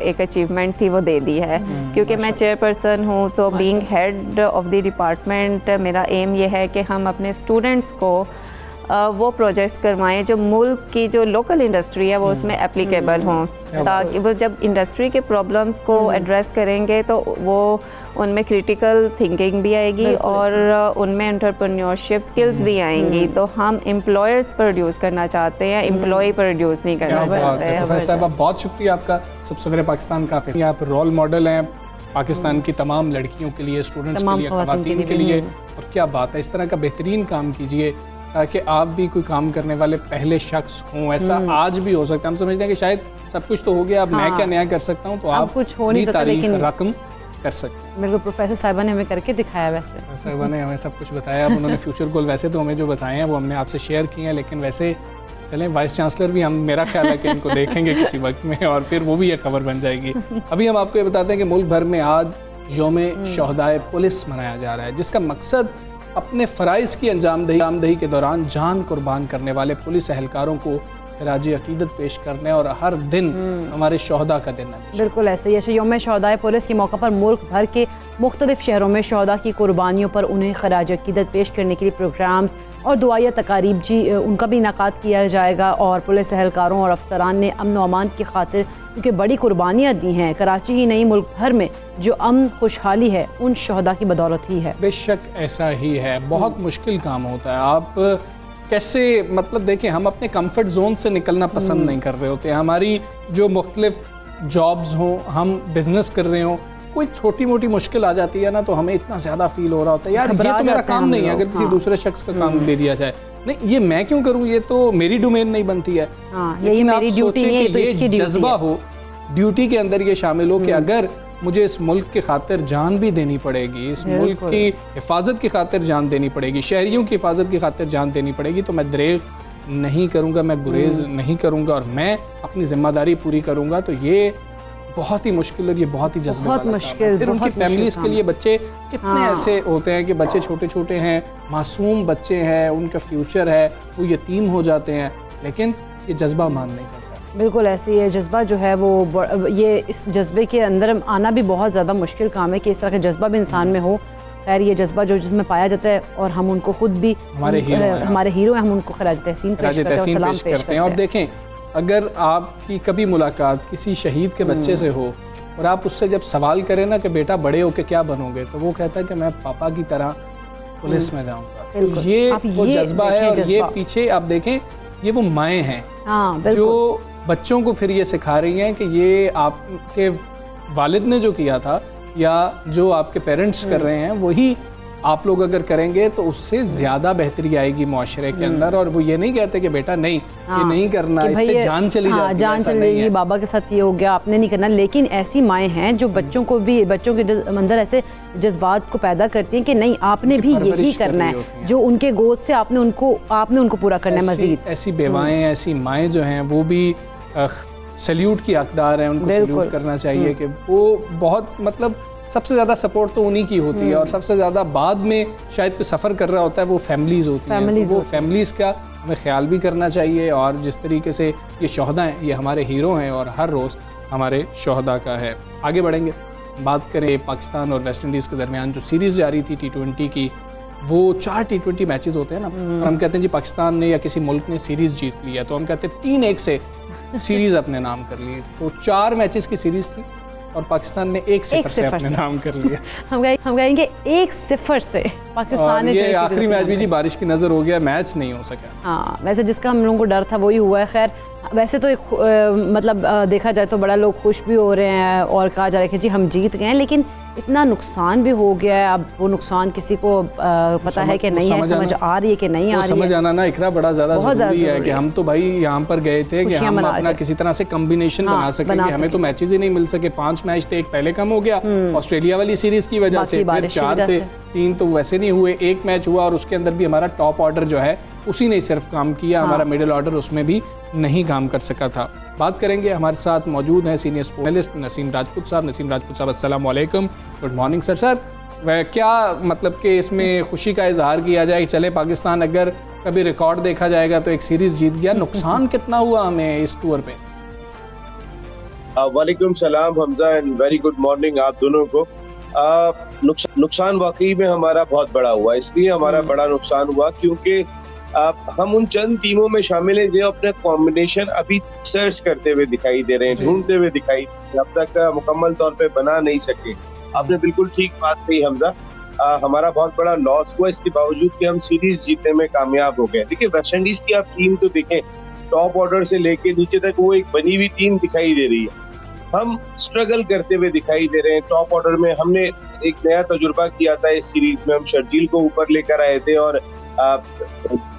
L: एक अचीवमेंट थी वो दे दी है, क्योंकि मैं चेयरपर्सन हूँ। तो being head of the department मेरा एम ये है कि हम अपने स्टूडेंट्स को वो प्रोजेक्ट्स करवाएं जो मुल्क की जो लोकल इंडस्ट्री है वो उसमें एप्लीकेबल हों, ताकि वो जब इंडस्ट्री के प्रॉब्लम्स को एड्रेस करेंगे तो वो उनमें क्रिटिकल थिंकिंग भी आएगी और उनमें एंटरप्रेन्योरशिप स्किल्स भी आएंगी। तो हम एम्प्लॉयर्स प्रोड्यूस करना चाहते हैं, एम्प्लॉय प्रोड्यूस नहीं करना चाहते हैं।
A: प्रोफेसर साहब बहुत शुक्रिया आपका, सबसे पाकिस्तान का आप रोल मॉडल हैं पाकिस्तान की तमाम लड़कियों के लिए, स्टूडेंट्स के लिए, ख़वातीन के लिए। और क्या बात है, इस तरह का बेहतरीन काम कीजिए ताकि आप भी कोई काम करने वाले पहले शख्स हों। ऐसा आज भी हो सकता है, हम समझते हैं कि शायद सब कुछ तो हो गया, अब मैं क्या नया कर सकता हूँ, तो आप
B: कुछ हो नहीं सकता, लेकिन
A: रकम कर सकते हैं।
B: मेरे को प्रोफेसर साहिबा ने हमें करके दिखाया। वैसे
A: साहिबा ने हमें सब कुछ बताया। अब उन्होंने फ्यूचर गोल वैसे तो हमें जो बताए हैं वो हमने आपसे शेयर किए हैं, लेकिन वैसे चलें वाइस चांसलर भी हम, मेरा ख्याल है कि इनको देखेंगे किसी वक्त में और फिर वो भी ये खबर बन जाएगी। अभी हम आपको ये बताते हैं कि मुल्क भर में आज यौम शोहदाए पुलिस मनाया जा रहा है, जिसका मकसद अपने फ़राइज़ की अंजामदही के दौरान जान कुर्बान करने वाले पुलिस एहलकारों को खिराज अकीदत पेश करने और हर दिन हमारे शोहदा का दिन है।
B: बिल्कुल ऐसे ही। यौम शोहदाए पुलिस के मौके पर मुल्क भर के मुख्तलिफ शहरों में शोहदा की कुर्बानियों पर उन्हें खिराज अकीदत पेश करने के लिए प्रोग्राम्स और दुआया तकारीब उनका भी इनाकाद किया जाएगा। और पुलिस एहलकारों और अफसरान ने अमन व अमान की खातिर क्योंकि बड़ी कुर्बानियाँ दी हैं, कराची ही नहीं मुल्क भर में जो अमन खुशहाली है उन शोहदा की बदौलत ही है।
A: बेशक ऐसा ही है, बहुत मुश्किल काम होता है। आप कैसे, मतलब देखें, हम अपने कंफर्ट जोन से निकलना पसंद नहीं कर रहे होते। हमारी जो मुख्तलिफ जॉब्स हों, हम बिजनेस कर रहे हों, कोई छोटी मोटी मुश्किल आ जाती है ना तो हमें इतना ज़्यादा फील हो रहा होता है, यार ये तो मेरा काम नहीं है, अगर किसी दूसरे शख्स का काम दे दिया जाए, नहीं ये मैं क्यों करूँ, ये तो मेरी डोमेन नहीं बनती है। लेकिन आप सोचें कि ये जज्बा हो, ड्यूटी के अंदर ये शामिल हो कि अगर मुझे इस मुल्क की खातिर जान भी देनी पड़ेगी, इस मुल्क की हिफाजत की खातिर जान देनी पड़ेगी, शहरियों की हिफाजत की खातिर जान देनी पड़ेगी, तो मैं दरेग नहीं करूँगा, मैं गुरेज नहीं करूँगा और मैं अपनी जिम्मेदारी पूरी करूँगा। तो ये बहुत ही मुश्किल और ये बहुत ही जज्बे वाला काम है। फिर उनकी फैमिलीज़ के लिए बच्चे कितने ऐसे होते हैं कि बच्चे छोटे छोटे हैं, मासूम बच्चे हैं, उनका फ्यूचर है, वो यतीम हो जाते हैं, लेकिन ये जज्बा मान नहीं करता।
B: बिल्कुल ऐसे ही है। जज्बा जो है वो ये इस जज्बे के अंदर आना भी बहुत ज़्यादा मुश्किल काम है कि इस तरह का जज्बा भी इंसान में हो। खैर ये जज्बा जो जिसमें पाया जाता है और हम उनको खुद भी हमारे हीरो हैं, हम उनको खिराज तहसीन पेश करते हैं।
A: और देखें, अगर आपकी कभी मुलाकात किसी शहीद के बच्चे से हो और आप उससे जब सवाल करें ना कि बेटा बड़े होके क्या बनोगे, तो वो कहता है कि मैं पापा की तरह पुलिस में जाऊंगा। तो ये वो जज्बा है। और ये पीछे आप देखें, ये वो माएँ हैं जो बच्चों को फिर ये सिखा रही हैं कि ये आपके वालिद ने जो किया था या जो आपके पेरेंट्स कर रहे हैं वही आप लोग अगर करेंगे तो उससे ज़्यादा बेहतरी आएगी माशरे के अंदर। और वो ये नहीं कहते कि बेटा नहीं ये नहीं करना, इससे जान चली जाती है,
B: जान चली जाएगी, बाबा के साथ ये हो गया, आपने नहीं करना। लेकिन ऐसी माएँ हैं जो बच्चों के अंदर ऐसे जज्बात को पैदा करती हैं कि नहीं आपने भी यही करना है, जो उनके गोद से आपने उनको पूरा करना है मजीद।
A: ऐसी बेवाएँ, ऐसी माएँ जो हैं वो भी सैल्यूट की हकदार हैं, उनको सैल्यूट करना चाहिए कि वो बहुत, मतलब सबसे ज़्यादा सपोर्ट तो उन्हीं की होती है और सबसे ज़्यादा बाद में शायद कोई सफ़र कर रहा होता है वो फैमिलीज़ होती हैं। तो वो फैमिलीज़ का हमें ख्याल भी करना चाहिए। और जिस तरीके से ये शोहदा हैं, ये हमारे हीरो हैं और हर रोज़ हमारे शोहदा का है। आगे बढ़ेंगे, बात करें पाकिस्तान और वेस्ट इंडीज़ के दरमियान जो सीरीज़ जारी थी T20 की, वो 4 T20 मैचेस होते हैं ना, और हम कहते हैं जी पाकिस्तान ने या किसी मुल्क ने सीरीज़ जीत ली है, तो हम कहते हैं 3-1 से सीरीज़ अपने नाम कर ली। तो 4 मैचेस की सीरीज़ थी और पाकिस्तान ने 1-0 से अपने नाम कर लिया।
B: हम कहेंगे 1-0 से पाकिस्तान ने।
A: ये आखिरी मैच भी जी बारिश की नज़र हो गया, मैच नहीं हो सका।
B: हाँ, वैसे जिसका हम लोगों को डर था वही हुआ है। खैर वैसे तो मतलब देखा जाए तो बड़ा लोग खुश भी हो रहे हैं और कहा जा रहा है कि जी हम जीत गए हैं, लेकिन इतना नुकसान भी हो गया है। अब वो नुकसान किसी को पता है कि नहीं है, समझ आ रही है कि नहीं आ रही है।
A: समझ आना ना इकरा बड़ा ज़्यादा ज़रूरी है कि हम तो भाई यहाँ पर गए थे कि हम अपना किसी तरह से कम्बिनेशन बना सकेंगे। हमें तो मैचेस ही नहीं मिल सके, 5 मैच थे, एक पहले कम हो गया ऑस्ट्रेलिया वाली सीरीज की वजह से, फिर 4 थे, 3 तो वैसे नहीं हुए, 1 मैच हुआ और उसके अंदर भी हमारा टॉप ऑर्डर जो है उसी ने सिर्फ काम किया, हमारा मिडिल ऑर्डर उसमें भी नहीं काम कर सका था। बात करेंगे, हमारे साथ मौजूद हैं senior sports analyst Naseem Rajput साहब। नसीम राजपूत साहब, अस्सलाम वालेकुम, गुड मॉर्निंग सर। सर वह क्या मतलब कि इसमें खुशी का इजहार किया जाए कि चले पाकिस्तान अगर कभी रिकॉर्ड देखा जाएगा तो एक सीरीज जीत गया, नुकसान कितना हुआ हमें इस टूर पे?
M: वालेकुम सलाम Hamza and very good morning आप दोनों को। नुकसान वाकई में हमारा बहुत बड़ा हुआ, इसलिए हमारा बड़ा नुकसान हुआ क्योंकि हम उन चंद टीमों में शामिल हैं जो अपने कॉम्बिनेशन अभी सर्च करते हुए दिखाई दे रहे हैं, ढूंढते हुए दिखाई, अब तक मुकम्मल तौर पे बना नहीं सके। आपने बिल्कुल ठीक बात कही हमजा, हमारा बहुत बड़ा लॉस हुआ, इसके बावजूद कि हम सीरीज जीतने में कामयाब हो गए। देखिए वेस्ट इंडीज की आप टीम तो देखें, टॉप ऑर्डर से लेके नीचे तक वो एक बनी हुई टीम दिखाई दे रही है। हम स्ट्रगल करते हुए दिखाई दे रहे हैं टॉप ऑर्डर में। हमने एक नया तजुर्बा किया था इस सीरीज में, हम शर्जील को ऊपर लेकर आए थे और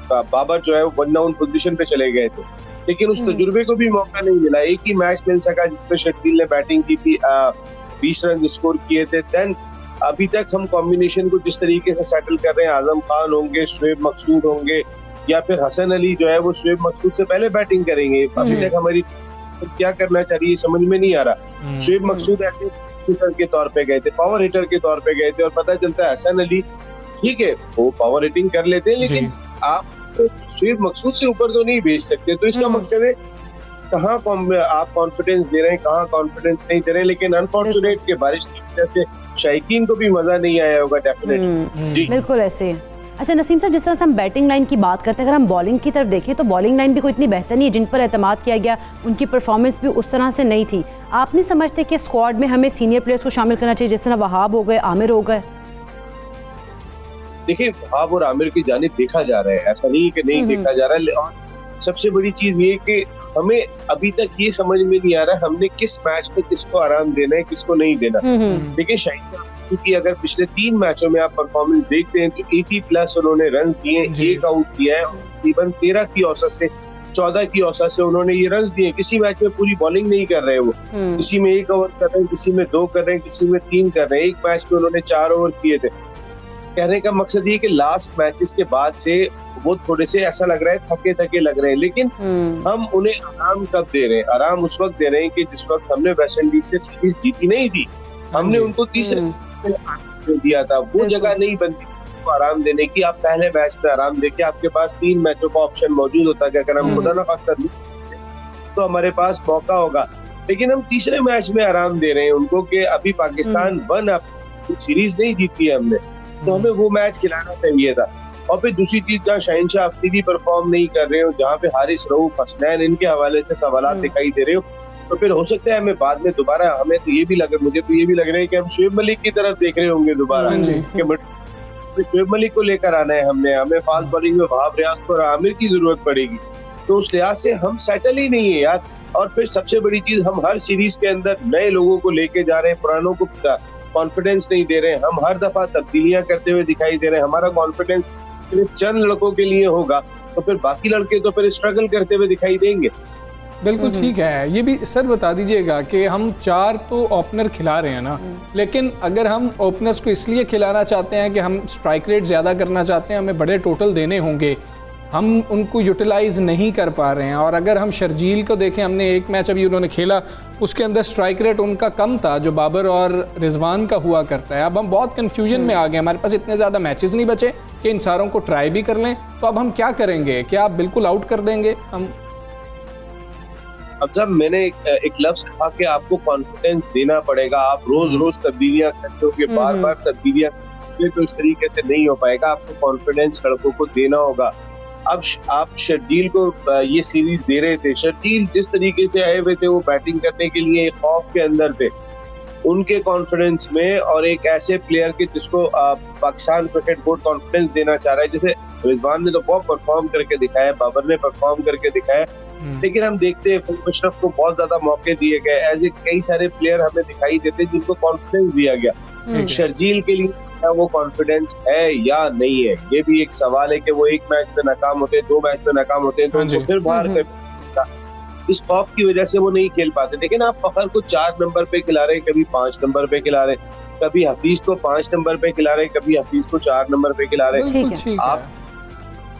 M: बाबर जो है वो 1 डाउन पोजीशन पे चले गए थे, लेकिन उस तजुर्बे को भी मौका नहीं मिला। एक ही मैच मिल सका जिसमें शर्जील ने बैटिंग की थी, 20 रन स्कोर किए थे। देन अभी तक हम कॉम्बिनेशन को जिस तरीके से सेटल कर रहे हैं, आजम खान होंगे, शुएब मकसूद होंगे या फिर हसन अली जो है वो शुएब मकसूद से पहले बैटिंग करेंगे। अभी तक हमारी क्या करना चाहिए समझ में नहीं आ रहा। शुएब मकसूद ऐसे हिटर के तौर पे गए थे, पावर हिटर के तौर पे गए थे और पता चलता है हसन अली ठीक है वो पावर हिटिंग कर लेते हैं, लेकिन आप शुएब मकसूद से ऊपर तो नहीं भेज सकते। तो इसका मकसद है कहाँ आप कॉन्फिडेंस दे रहे हैं, कहाँ कॉन्फिडेंस नहीं दे रहे हैं। लेकिन अनफॉर्चुनेट के बारिश की वजह से शायकीन को भी मजा नहीं आया होगा डेफिनेटली। जी
B: बिल्कुल ऐसे। अच्छा नसीम साहब, जिस तरह से हम बैटिंग लाइन की बात करते हैं, अगर हम बॉलिंग की तरफ देखें तो बॉलिंग लाइन भी कोई इतनी बेहतर नहीं है, जिन पर एतमाद किया गया उनकी परफॉर्मेंस भी उस तरह से नहीं थी। आप नहीं समझते कि स्क्वाड में हमें सीनियर प्लेयर्स को शामिल करना चाहिए, जिस तरह वहाब हो गए, आमिर हो गए?
M: देखिए वहाब और आमिर की जानिब देखा जा रहा है, ऐसा नहीं कि नहीं देखा जा रहा है। और सबसे बड़ी चीज ये कि हमें अभी तक ये समझ में नहीं आ रहा हमने किस मैच में किसको आराम देना है, किसको नहीं देना। देखिए शाहिद की अगर पिछले 3 मैचों में आप परफॉर्मेंस देखते हैं तो 80+ उन्होंने रन दिए, 1 आउट किया है, तकरीबन 13 की औसत से 14 की औसत से उन्होंने ये रन दिए। किसी मैच में पूरी बॉलिंग नहीं कर रहे वो, किसी में 1 ओवर कर रहे हैं, किसी में 2 कर रहे हैं, किसी में 3 कर रहे हैं। एक मैच में उन्होंने 4 ओवर किए थे। कहने का मकसद ये कि लास्ट मैचेस के बाद से वो थोड़े से ऐसा लग रहा है थके थके लग रहे हैं, लेकिन हम उन्हें आराम कब दे रहे हैं? आराम उस वक्त दे रहे हैं कि जिस वक्त हमने वेस्ट इंडीज से सीरीज जीती नहीं थी, हमने उनको तीसरे दिया था, वो जगह नहीं बनती तो आराम देने की। आप पहले मैच में आराम देके आपके पास 3 मैचों का ऑप्शन मौजूद होता है, अगर हम खुदा न खास्ता तो हमारे पास मौका होगा। लेकिन हम तीसरे मैच में आराम दे रहे हैं उनको कि अभी पाकिस्तान 1 सीरीज नहीं जीती है हमने, तो हमें वो मैच खिलाना चाहिए था। और फिर दूसरी चीज, जहाँ शहनशाह अफरीदी परफॉर्म नहीं कर रहे हो, जहाँ पे हारिस रऊफ, हसनैन, इनके हवाले से सवालात दिखाई दे रहे हो, तो फिर हो सकता है हमें बाद में दोबारा मुझे तो ये भी लग रहा है कि हम शुएब मलिक की तरफ देख रहे होंगे दोबारा कि शुएब मलिक को लेकर आना है हमें फास्ट बॉलिंग में वहाब रियाज और आमिर की जरूरत पड़ेगी। तो उस लिहाज से हम सेटल ही नहीं है यार। और फिर सबसे बड़ी चीज, हम हर सीरीज के अंदर नए लोगों को लेके जा रहे हैं, पुरानों को कॉन्फिडेंस नहीं दे रहे हैं। हम हर दफा तब्दीलियां करते हुए दिखाई दे रहे हैं। हमारा कॉन्फिडेंस सिर्फ चंद लड़कों के लिए होगा तो फिर बाकी लड़के तो फिर स्ट्रगल करते हुए दिखाई देंगे।
A: बिल्कुल ठीक है। ये भी सर बता दीजिएगा कि हम 4 तो ओपनर खिला रहे हैं ना, लेकिन अगर हम ओपनर्स को इसलिए खिलाना चाहते हैं कि हम स्ट्राइक रेट ज़्यादा करना चाहते हैं, हमें बड़े टोटल देने होंगे, हम उनको यूटिलाइज़ नहीं कर पा रहे हैं। और अगर हम शर्जील को देखें, हमने एक मैच अभी उन्होंने खेला, उसके अंदर स्ट्राइक रेट उनका कम था जो बाबर और रिजवान का हुआ करता है। अब हम बहुत कन्फ्यूजन में आ गए, हमारे पास इतने ज़्यादा मैचेस नहीं बचे कि इन सारों को ट्राई भी कर लें। तो अब हम क्या करेंगे? क्या आप बिल्कुल आउट कर देंगे हम?
M: अब जब मैंने एक लफ्ज कहा कि आपको कॉन्फिडेंस देना पड़ेगा, आप रोज तब्दीलियां करते हो, बार बार तब्दीलियां करते तो इस तरीके से नहीं हो पाएगा। आपको कॉन्फिडेंस लड़कों को देना होगा। अब आप शर्जील को ये सीरीज दे रहे थे, शर्जील जिस तरीके से आए हुए थे वो बैटिंग करने के लिए खौफ के अंदर थे, उनके कॉन्फिडेंस में, और एक ऐसे प्लेयर के जिसको पाकिस्तान क्रिकेट बोर्ड कॉन्फिडेंस देना चाह रहा है, जैसे रिजवान ने तो बहुत परफॉर्म करके दिखाया, बाबर ने परफॉर्म करके दिखाया, लेकिन हम देखते हैं मुशरफ को बहुत ज्यादा मौके दिए गए, ऐसे कई सारे प्लेयर हमें दिखाई देते जिनको कॉन्फिडेंस दिया गया। शर्जील के लिए क्या वो कॉन्फिडेंस है या नहीं है, ये भी एक सवाल है कि वो एक मैच में नाकाम होते हैं, 2 मैच में नाकाम होते हैं तो उनको फिर बाहर कर, इस खौफ की वजह से वो नहीं खेल पाते। लेकिन आप फखर को 4 नंबर पे खिला रहे हैं, कभी 5 नंबर पे खिला रहे हैं, कभी हफीज को 5 नंबर पे खिला रहे हैं, कभी हफीज को 4 नंबर पे खिला रहे हैं।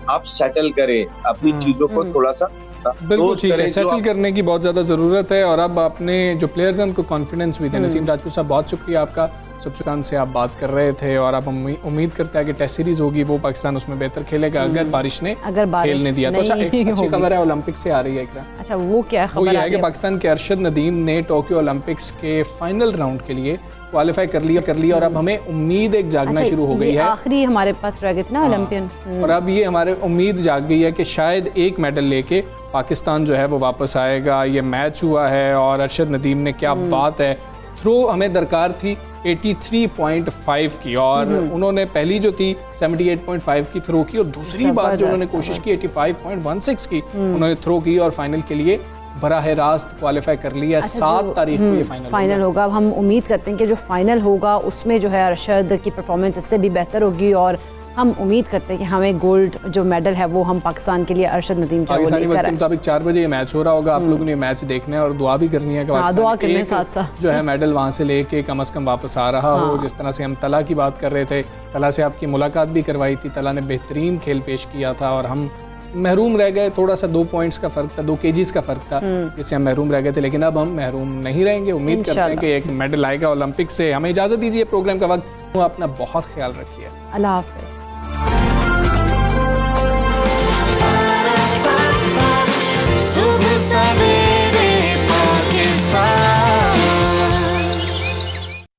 M: आप सेटल करें अपनी चीजों को थोड़ा सा,
A: बिल्कुल ठीक है, सेटल करने की बहुत ज़्यादा ज़रूरत है। और अब अपने जो प्लेयर्स हैं उनको कॉन्फिडेंस भी दें। नसीम राजपूत साहब बहुत शुक्रिया आपका, पाकिस्तान से आप बात कर रहे थे और आप उम्मीद करते हैं कि टेस्ट सीरीज होगी वो पाकिस्तान उसमें बेहतर खेलेगा अगर बारिश ने खेलने दिया तो। अच्छा, एक अच्छी खबर है ओलंपिक से आ रही है इकरा।
B: अच्छा, वो क्या है?
A: वो ये है कि पाकिस्तान के अरशद नदीम ने टोक्यो ओलंपिक्स के फाइनल राउंड के लिए क्वालिफाई कर लिया और अब हमें उम्मीद एक जागना शुरू हो गई है।
B: आखिरी हमारे पास रह गए थे ना ओलंपियन,
A: और अब ये हमारे उम्मीद जाग गई है कि शायद एक मेडल लेके पाकिस्तान जो है वो वापस आएगा। ये मैच हुआ है और अरशद नदीम ने, क्या बात है, थ्रो हमें दरकार थी 83.5 की और उन्होंने पहली जो थी 78.5 की थ्रो की और दूसरी बार जो उन्होंने कोशिश की 85.16 की उन्होंने थ्रो की और फाइनल के लिए बराह रास्त क्वालिफाई कर लिया। 7 तारीख को ये
B: फाइनल होगा। अब हम उम्मीद करते हैं कि जो फाइनल होगा उसमें जो है अरशद की परफॉर्मेंस इससे भी बेहतर होगी और हम उम्मीद करते हैं कि हमें गोल्ड जो मेडल है वो हम पाकिस्तान के लिए अरशद नदीम
A: पाकिस्तानी वक्त के मुताबिक 4 बजे ये मैच हो रहा होगा। आप लोगों ने ये मैच देखना है और दुआ भी करनी है कि पाकिस्तान
B: साथ साथ
A: जो है मेडल वहाँ से लेके कम से कम वापस आ रहा हो। जिस तरह से हम तला की बात कर रहे थे, तला से आपकी मुलाकात भी करवाई थी, तला ने बेहतरीन खेल पेश किया था और हम महरूम रह गए। थोड़ा सा 2 पॉइंट्स का फर्क था, 2 kgs का फर्क था जिससे हम महरूम रह गए थे, लेकिन अब हम महरूम नहीं रहेंगे। उम्मीद करते हैं कि एक मेडल आएगा ओलंपिक से। हमें इजाज़त दीजिए, प्रोग्राम का वक्त, अपना बहुत ख्याल रखिए,
B: अल्लाह हाफ़िज़।